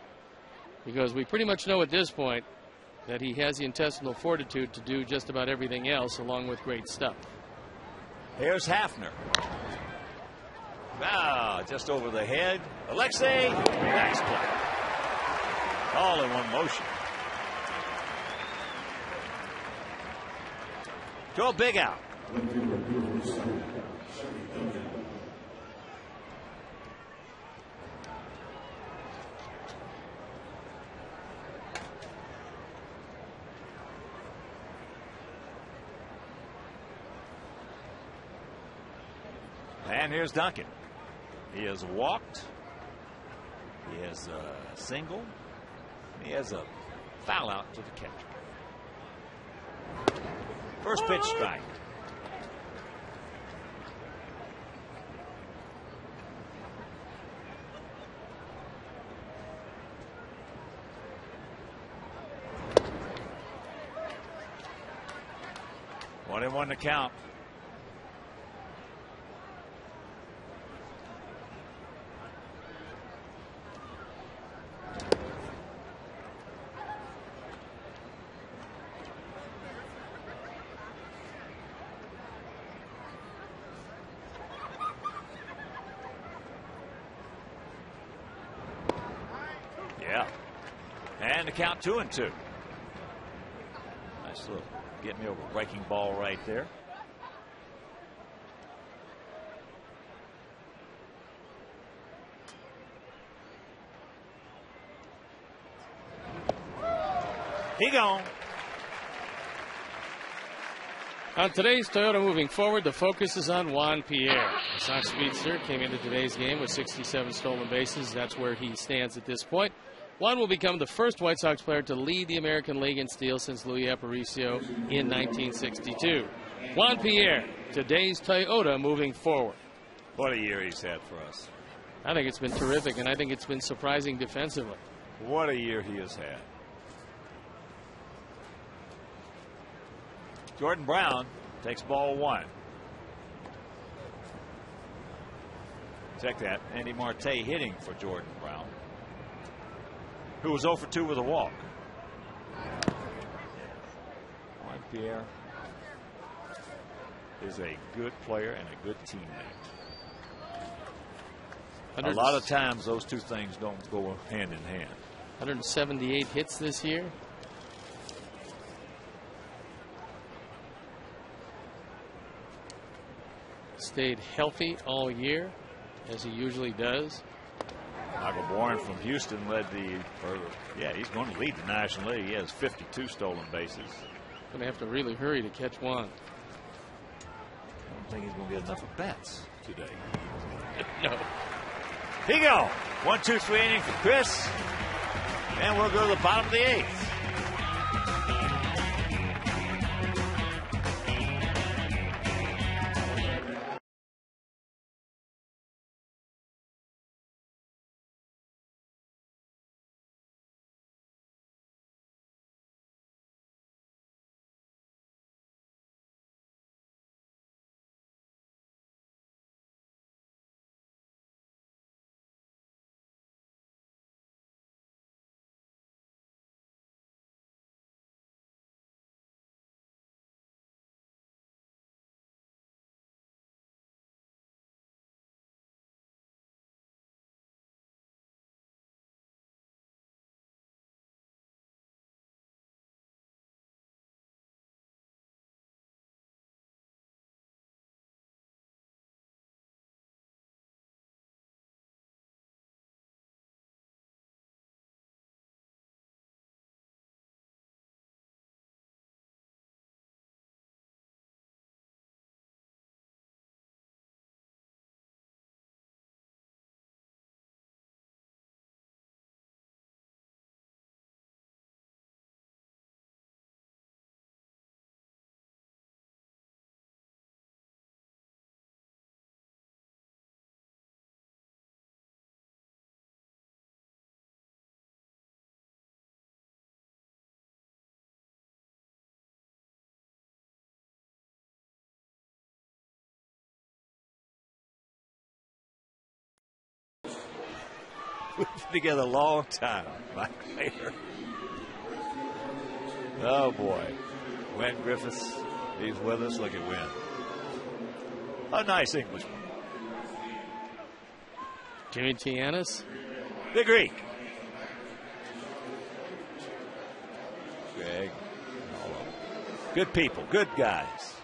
S2: Because we pretty much know at this point that he has the intestinal fortitude to do just about everything else along with great stuff.
S1: Here's Hafner. Ah, just over the head. Alexei, nice play. All in one motion. Throw a big out. And here's Duncan. He has walked. He has a single. He has a foul out to the catcher. First pitch strike. One and one to count. And the count 2-2. Nice little get me over breaking ball right there. He gone.
S2: On today's Toyota Moving Forward, the focus is on Juan Pierre. The Sox speedster came into today's game with 67 stolen bases. That's where he stands at this point. Juan will become the first White Sox player to lead the American League in steals since Louis Aparicio in 1962. Juan Pierre, today's Toyota Moving Forward.
S1: What a year he's had for us.
S2: I think it's been terrific, and I think it's been surprising defensively.
S1: What a year he has had. Jordan Brown takes ball one. Check that. Andy Marte hitting for Jordan Brown, who was 0 for 2 with a walk. Juan Pierre is a good player and a good teammate. A lot of times those two things don't go hand in hand.
S2: 178 hits this year. Stayed healthy all year, as he usually does.
S1: Michael Bourne from Houston led he's going to lead the National League. He has 52 stolen bases.
S2: Going to have to really hurry to catch one.
S1: I don't think he's going to get enough at bats today.
S2: No.
S1: Here you go. 1, 2, 3 inning for Chris. And we'll go to the bottom of the 8th. We've been together a long time, Mike Later. Oh, boy. Wynn Griffiths, he's with us. Look at Wynn. A nice Englishman.
S2: Jimmy Tianis.
S1: The Greek. Greg. Good people, good guys.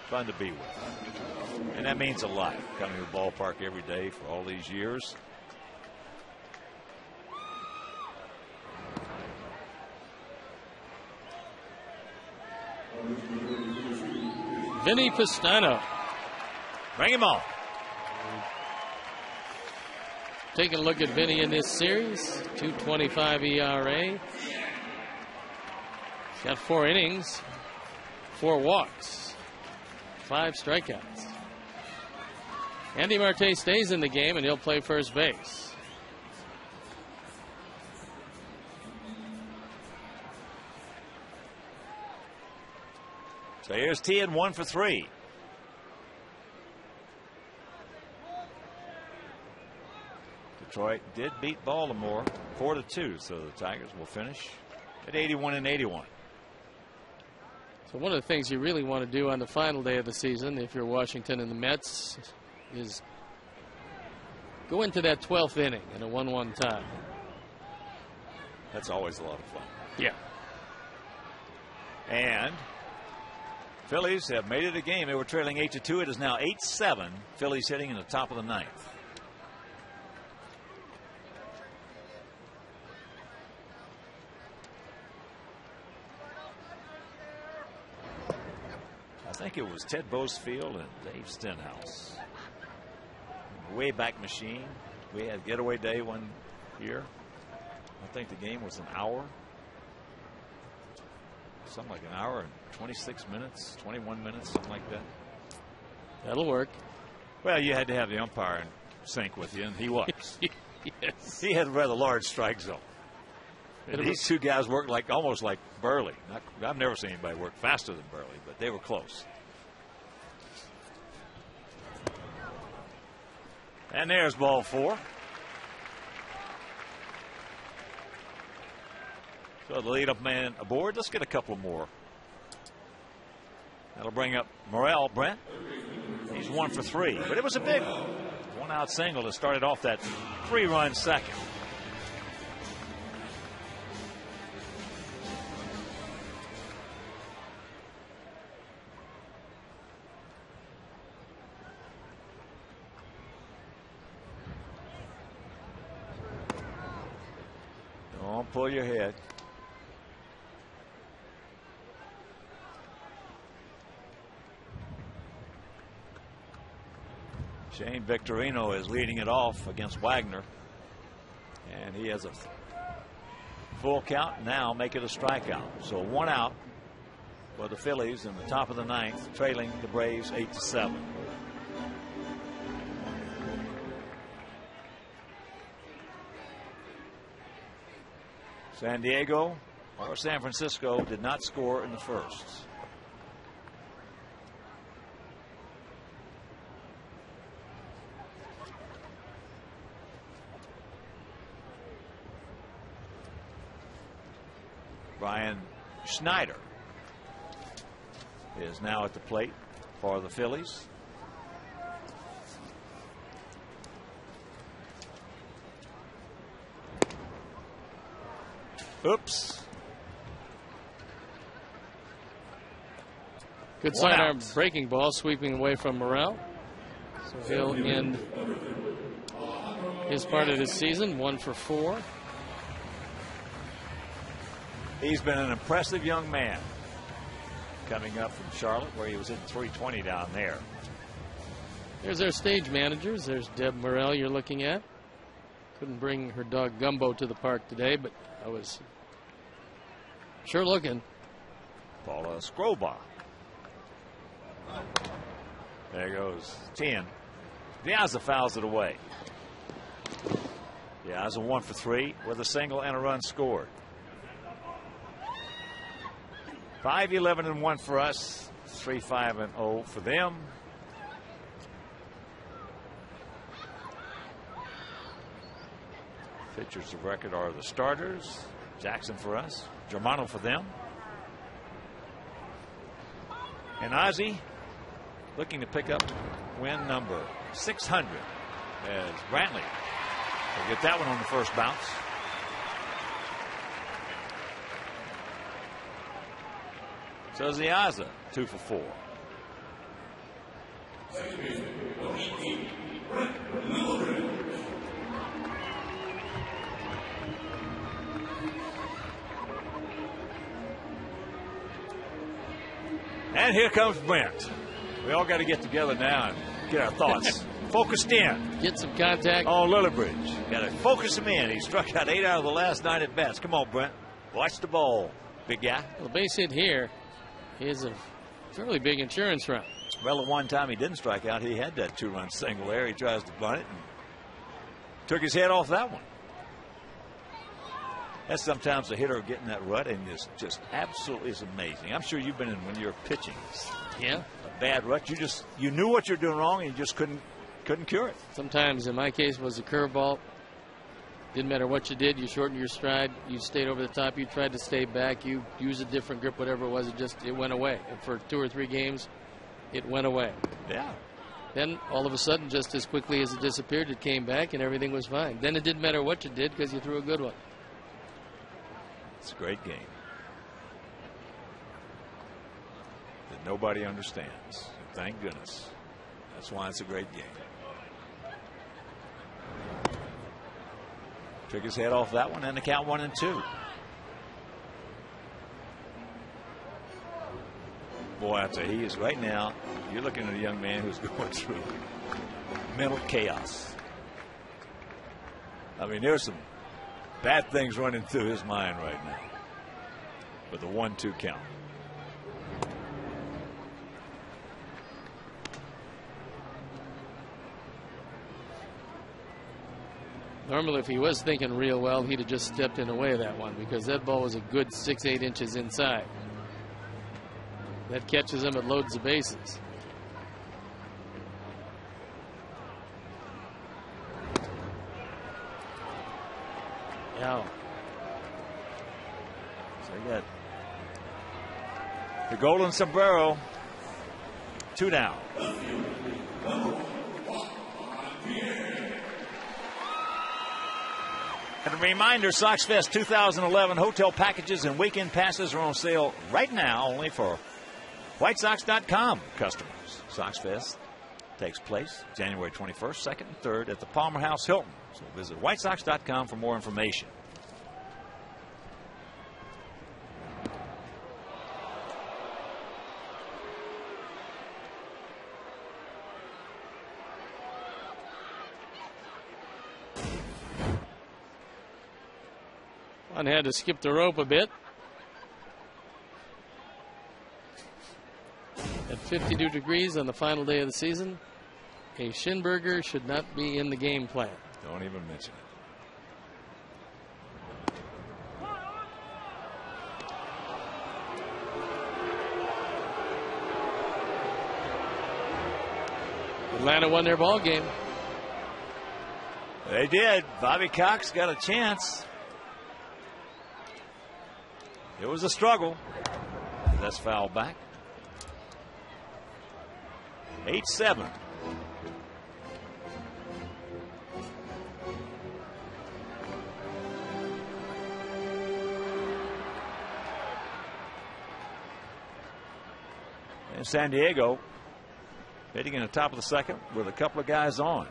S1: Fun to be with. And that means a lot, coming to the ballpark every day for all these years.
S2: Vinny Pastano.
S1: Bring him on.
S2: Taking a look at Vinny in this series. 2.25 ERA. He's got 4 innings, 4 walks, 5 strikeouts. Andy Marte stays in the game, and he'll play first base.
S1: So here's Tian, 1 for 3. Detroit did beat Baltimore 4-2, so the Tigers will finish at 81-81.
S2: So one of the things you really want to do on the final day of the season, if you're Washington and the Mets, is go into that 12th inning in a 1-1 tie.
S1: That's always a lot of fun.
S2: Yeah.
S1: And Phillies have made it a game. They were trailing 8-2. It is now 8-7. Phillies hitting in the top of the 9th. I think it was Ted Bosefield and Dave Stenhouse. Wayback Machine. We had getaway day one year. I think the game was an hour. Something like an hour and 26 minutes, 21 minutes, something like that.
S2: That'll work.
S1: Well, you had to have the umpire in sync with you, and he was.
S2: Yes.
S1: He had a rather large strike zone. And these two guys worked like almost like Burley. I've never seen anybody work faster than Burley, but they were close. And there's ball 4. So the leadoff man aboard. Let's get a couple more. That'll bring up Morel, Brent. He's 1 for 3, but it was a big 1-out single that started off that 3-run second. Don't pull your head. Shane Victorino is leading it off against Wagner, and he has a full count. Now make it a strikeout. So 1 out for the Phillies in the top of the 9th, trailing the Braves 8-7. San Diego or San Francisco did not score in the first. Brian Schneider is now at the plate for the Phillies. Oops.
S2: Good sidearm breaking ball sweeping away from Morel. So he'll end his part of the season 1 for 4.
S1: He's been an impressive young man coming up from Charlotte, where he was hitting 320 down there.
S2: There's our stage managers. There's Deb Morel you're looking at. Couldn't bring her dog Gumbo to the park today, but I was sure looking.
S1: Paula Scroba. There goes 10. Diaz fouls it away. Diaz 1 for 3 with a single and a run scored. 5-11-1 for us. 3-5-0 for them. Pitchers of record are the starters. Jackson for us, Germano for them. And Ozzie looking to pick up win number 600 as Brantley will get that one on the first bounce. So Ziaza 2 for 4. And here comes Brent. We all got to get together now and get our thoughts focused in.
S2: Get some contact.
S1: Oh, Lillibridge. Got to focus him in. He struck out 8 out of the last 9 at bats. Come on, Brent. Watch the ball, big guy.
S2: Well, the base hit here is a fairly big insurance run.
S1: Well, at one time he didn't strike out. He had that 2-run single there. He tries to bunt it and took his head off that one. That's sometimes a hitter getting that rut and just absolutely is amazing. I'm sure you've been in when you're pitching.
S2: Yeah.
S1: A bad rut. You knew what you're doing wrong and you just couldn't cure it.
S2: Sometimes, in my case, was a curveball. Didn't matter what you did. You shortened your stride. You stayed over the top. You tried to stay back. You used a different grip, whatever it was. It went away. And for 2 or 3 games, it went away.
S1: Yeah.
S2: Then all of a sudden, just as quickly as it disappeared, it came back and everything was fine. Then it didn't matter what you did because you threw a good one.
S1: It's a great game that nobody understands. Thank goodness. That's why it's a great game. Took his head off that one and the count 1-2. Boy, I tell you, he is right now. You're looking at a young man who's going through mental chaos. I mean, there's some bad things running through his mind right now with the 1-2 count.
S2: Normally, if he was thinking real well, he'd have just stepped in away that one because that ball was a good 6-8 inches inside. That catches him, it loads the bases. Yeah.
S1: So you got the golden sombrero. 2 down. And a reminder, Sox Fest 2011 hotel packages and weekend passes are on sale right now only for WhiteSox.com customers. Sox Fest takes place January 21st, 2nd, and 3rd at the Palmer House Hilton. So visit WhiteSox.com for more information.
S2: One had to skip the rope a bit. At 52 degrees on the final day of the season, a Schinberger should not be in the game plan.
S1: Don't even mention it.
S2: Atlanta won their ball game.
S1: They did. Bobby Cox got a chance. It was a struggle. That's foul back. 8-7. And San Diego hitting in the top of the second with a couple of guys on.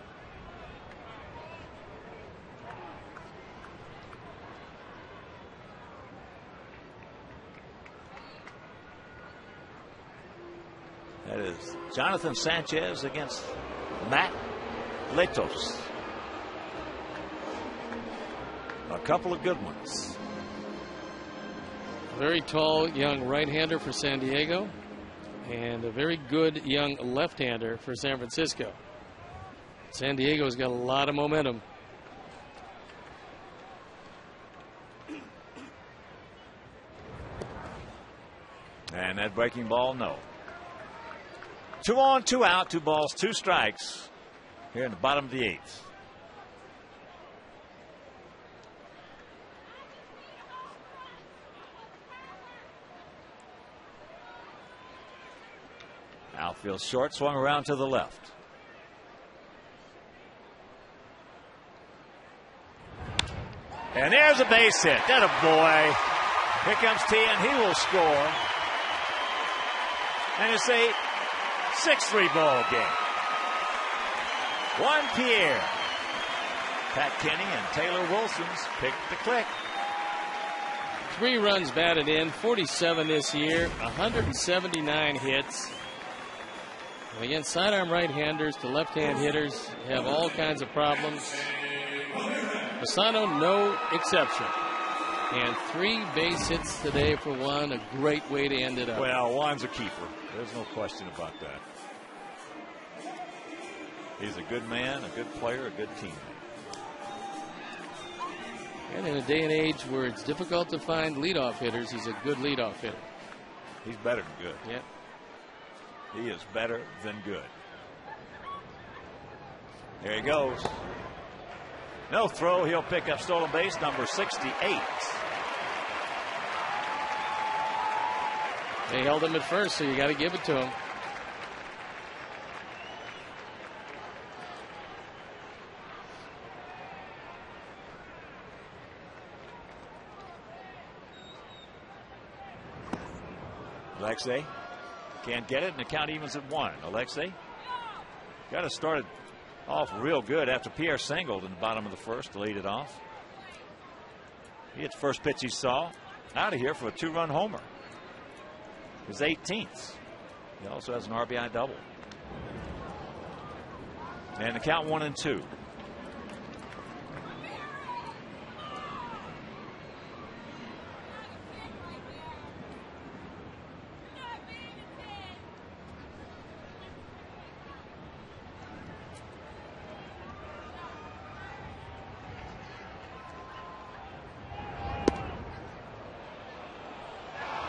S1: That is Jonathan Sanchez against Matt Letos. A couple of good ones.
S2: Very tall young right-hander for San Diego and a very good young left-hander for San Francisco. San Diego's got a lot of momentum.
S1: And that breaking ball, no. 2 on, 2 out, 2 balls, 2 strikes here in the bottom of the 8th. Outfield short, swung around to the left. And there's a base hit. That a boy. Here comes T, and he will score. And it's a 6-3 ball game. Juan Pierre. Pat Kenny and Taylor Wilson's picked the click.
S2: 3 runs batted in, 47 this year, 179 hits. And against sidearm right-handers to left-hand hitters have all kinds of problems. Fasano, no exception. And 3 base hits today for Juan, a great way to end it up.
S1: Well, Juan's a keeper. There's no question about that. He's a good man, a good player, a good teammate.
S2: And in a day and age where it's difficult to find leadoff hitters, he's a good leadoff hitter.
S1: He's better than good.
S2: Yep.
S1: He is better than good. There he goes. No throw. He'll pick up stolen base number 68.
S2: They held him at first, so you got to give it to him.
S1: Alexei can't get it, and the count evens at 1. Alexei got to start it off real good after Pierre singled in the bottom of the first to lead it off. He hits first pitch he saw out of here for a 2-run homer. His 18th. He also has an RBI double. And the count 1-2.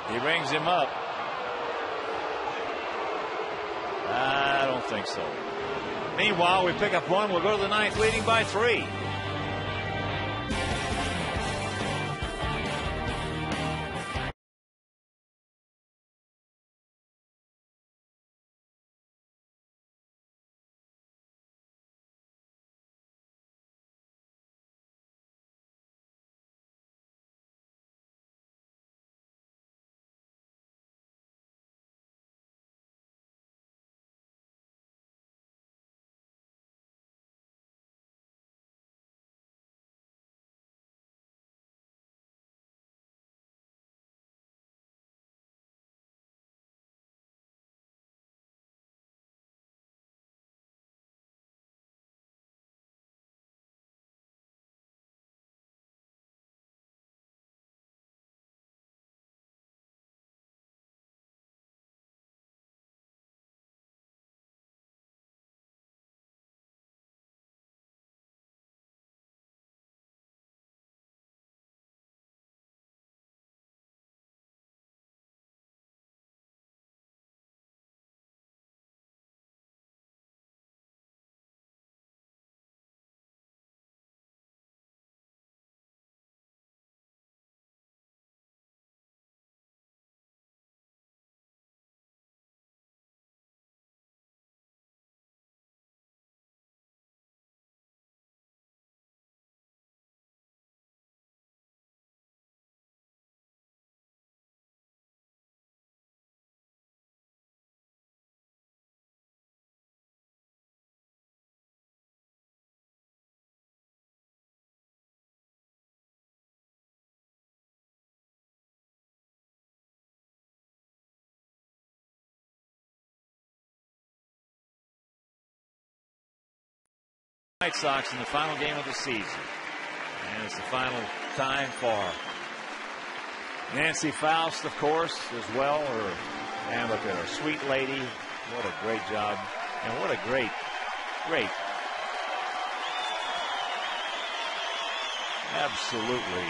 S1: He rings him up. I don't think so. Meanwhile, we pick up 1. We'll go to the 9th, leading by 3. White Sox in the final game of the season. And it's the final time for Nancy Faust, of course, as well. And look at her, sweet lady. What a great job. And what a great absolutely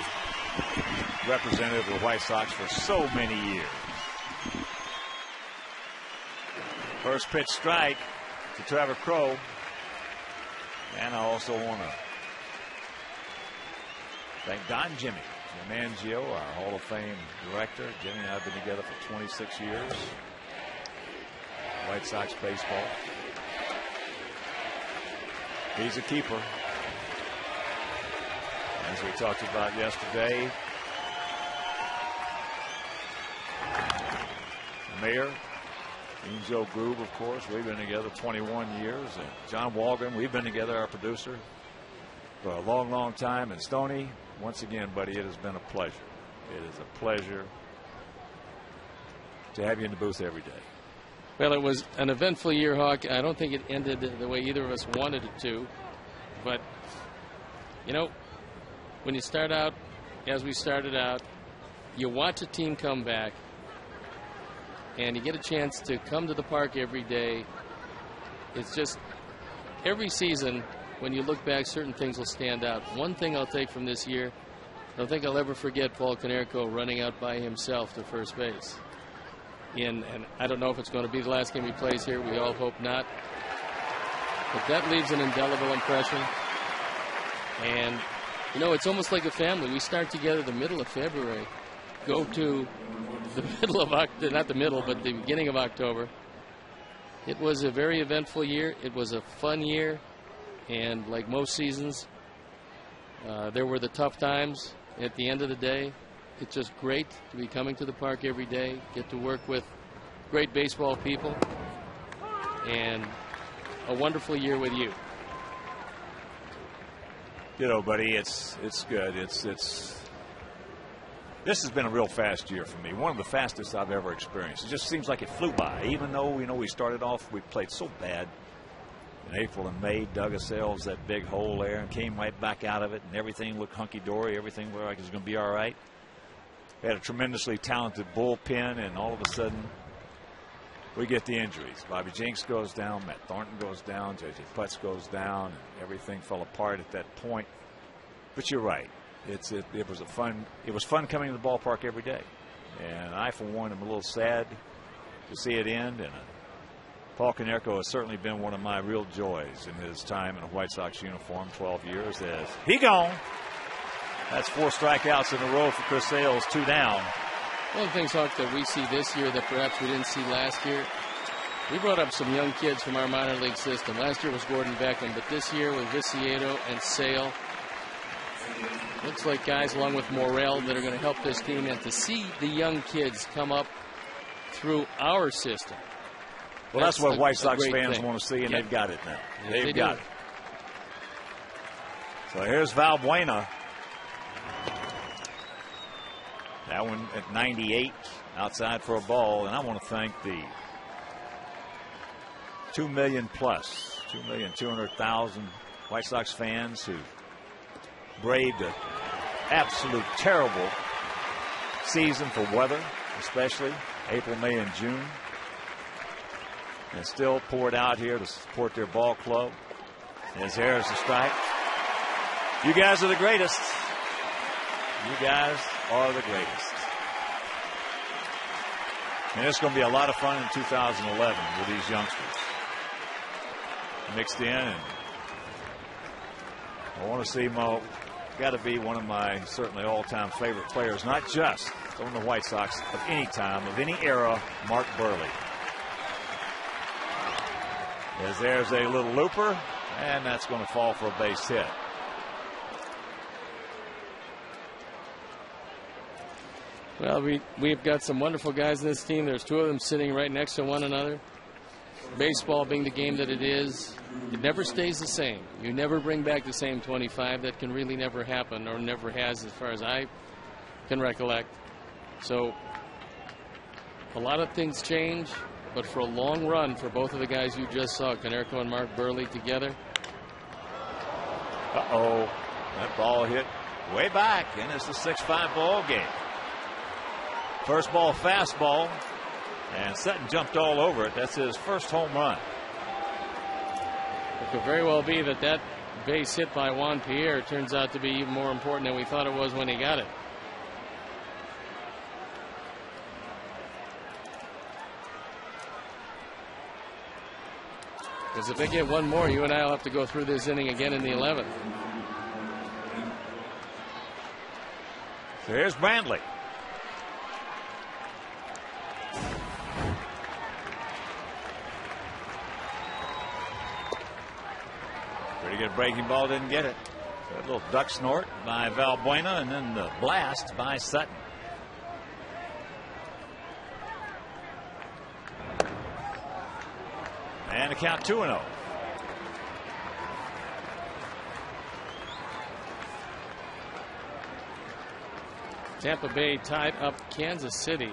S1: representative of the White Sox for so many years. First pitch strike to Trevor Crowe. And I also want to thank Don Jimmy Mangio, our Hall of Fame director. Jimmy and I have been together for 26 years. White Sox baseball. He's a keeper. As we talked about yesterday, Mayor, and Joe Groob, of course, we've been together 21 years. And John Walgren, we've been together, our producer, for a long, long time. And Stoney, once again, buddy, it has been a pleasure. It is a pleasure to have you in the booth every day.
S2: Well, it was an eventful year, Hawk. I don't think it ended the way either of us wanted it to. But, you know, when you start out, as we started out, you watch a team come back, and you get a chance to come to the park every day. It's just, every season, when you look back, certain things will stand out. One thing I'll take from this year, I don't think I'll ever forget Paul Konerko running out by himself to first base. And I don't know if it's going to be the last game he plays here. We all hope not. But that leaves an indelible impression. And, you know, it's almost like a family. We start together the middle of February, go to the middle of October, not the middle, but the beginning of October. It was a very eventful year. It was a fun year. And like most seasons, there were the tough times. At the end of the day, it's just great to be coming to the park every day, get to work with great baseball people, and a wonderful year with you.
S1: You know, buddy, it's good. This has been a real fast year for me. One of the fastest I've ever experienced. It just seems like it flew by. Even though, you know, we started off, we played so bad in April and May, dug ourselves that big hole there and came right back out of it, and everything looked hunky-dory. Everything looked like it was going to be all right. We had a tremendously talented bullpen, and all of a sudden we get the injuries. Bobby Jenks goes down, Matt Thornton goes down, J.J. Putz goes down, and everything fell apart at that point. But you're right. It was fun coming to the ballpark every day. And I, for one, am a little sad to see it end. And Paul Konerko has certainly been one of my real joys in his time in a White Sox uniform, 12 years. As he gone. That's 4 strikeouts in a row for Chris Sales, 2 down.
S2: One of the things, Hawk, that we see this year that perhaps we didn't see last year, we brought up some young kids from our minor league system. Last year was Gordon Beckham, but this year with Viciedo and Sale, looks like guys along with Morrell that are going to help this team, and to see the young kids come up through our system.
S1: Well, that's what White Sox fans want to see, and they've got it now. They've got it. So here's Valbuena. That one at 98, outside for a ball. And I want to thank the 2,200,000 White Sox fans who braved an absolute terrible season for weather, especially April, May, and June, and still poured out here to support their ball club. As there's the strike. You guys are the greatest. You guys are the greatest. And it's going to be a lot of fun in 2011 with these youngsters mixed in. And I want to see Mo. Got to be one of my certainly all-time favorite players, not just on the White Sox, of any time, of any era, Mark Burley. As there's a little looper, and that's going to fall for a base hit.
S2: Well, we've got some wonderful guys in this team. There's 2 of them sitting right next to one another. Baseball being the game that it is, it never stays the same. You never bring back the same 25. That can really never happen, or never has as far as I can recollect. So a lot of things change, but for a long run for both of the guys you just saw, Konerko and Mark Burley together.
S1: Uh-oh. That ball hit way back, and it's a 6-5 ball game. First ball fastball, and Sutton jumped all over it. That's his first home run.
S2: It could very well be that base hit by Juan Pierre turns out to be even more important than we thought it was when he got it. Because if they get one more, you and I will have to go through this inning again in the 11th.
S1: So here's Brantley. get a breaking ball, didn't get it. So a little duck snort by Valbuena, and then the blast by Sutton. And a count 2-0.
S2: Tampa Bay tied up Kansas City.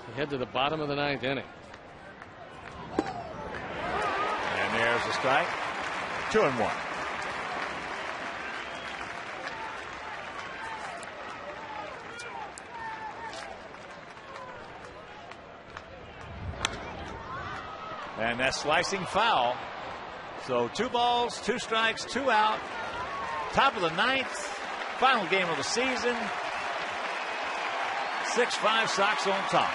S2: They head to the bottom of the 9th inning.
S1: And there's a strike. 2-1. And that's slicing foul. So 2 balls, 2 strikes, 2 out. Top of the 9th. Final game of the season. 6-5 Sox on top.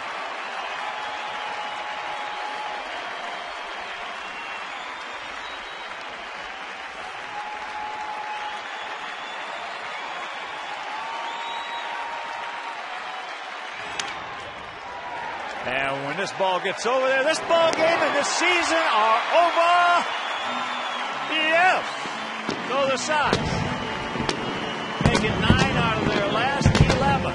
S1: And when this ball gets over there, this ball game and this season are over. Yes. So the Sox making 9 out of their last 11.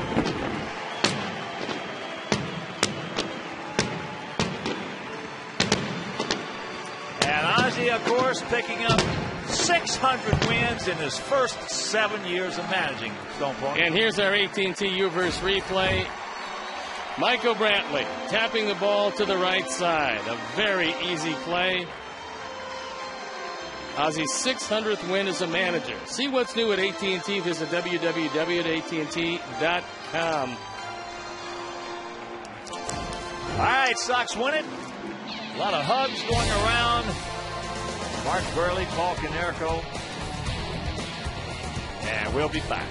S1: And Ozzie, of course, picking up 600 wins in his first 7 years of managing Stone Point.
S2: And here's our AT&T Uverse replay. Michael Brantley tapping the ball to the right side. A very easy play. Ozzie's 600th win as a manager. See what's new at AT&T. Visit www.att.com.
S1: All right, Sox win it. A lot of hugs going around. Mark Burley, Paul Konerko. And we'll be back.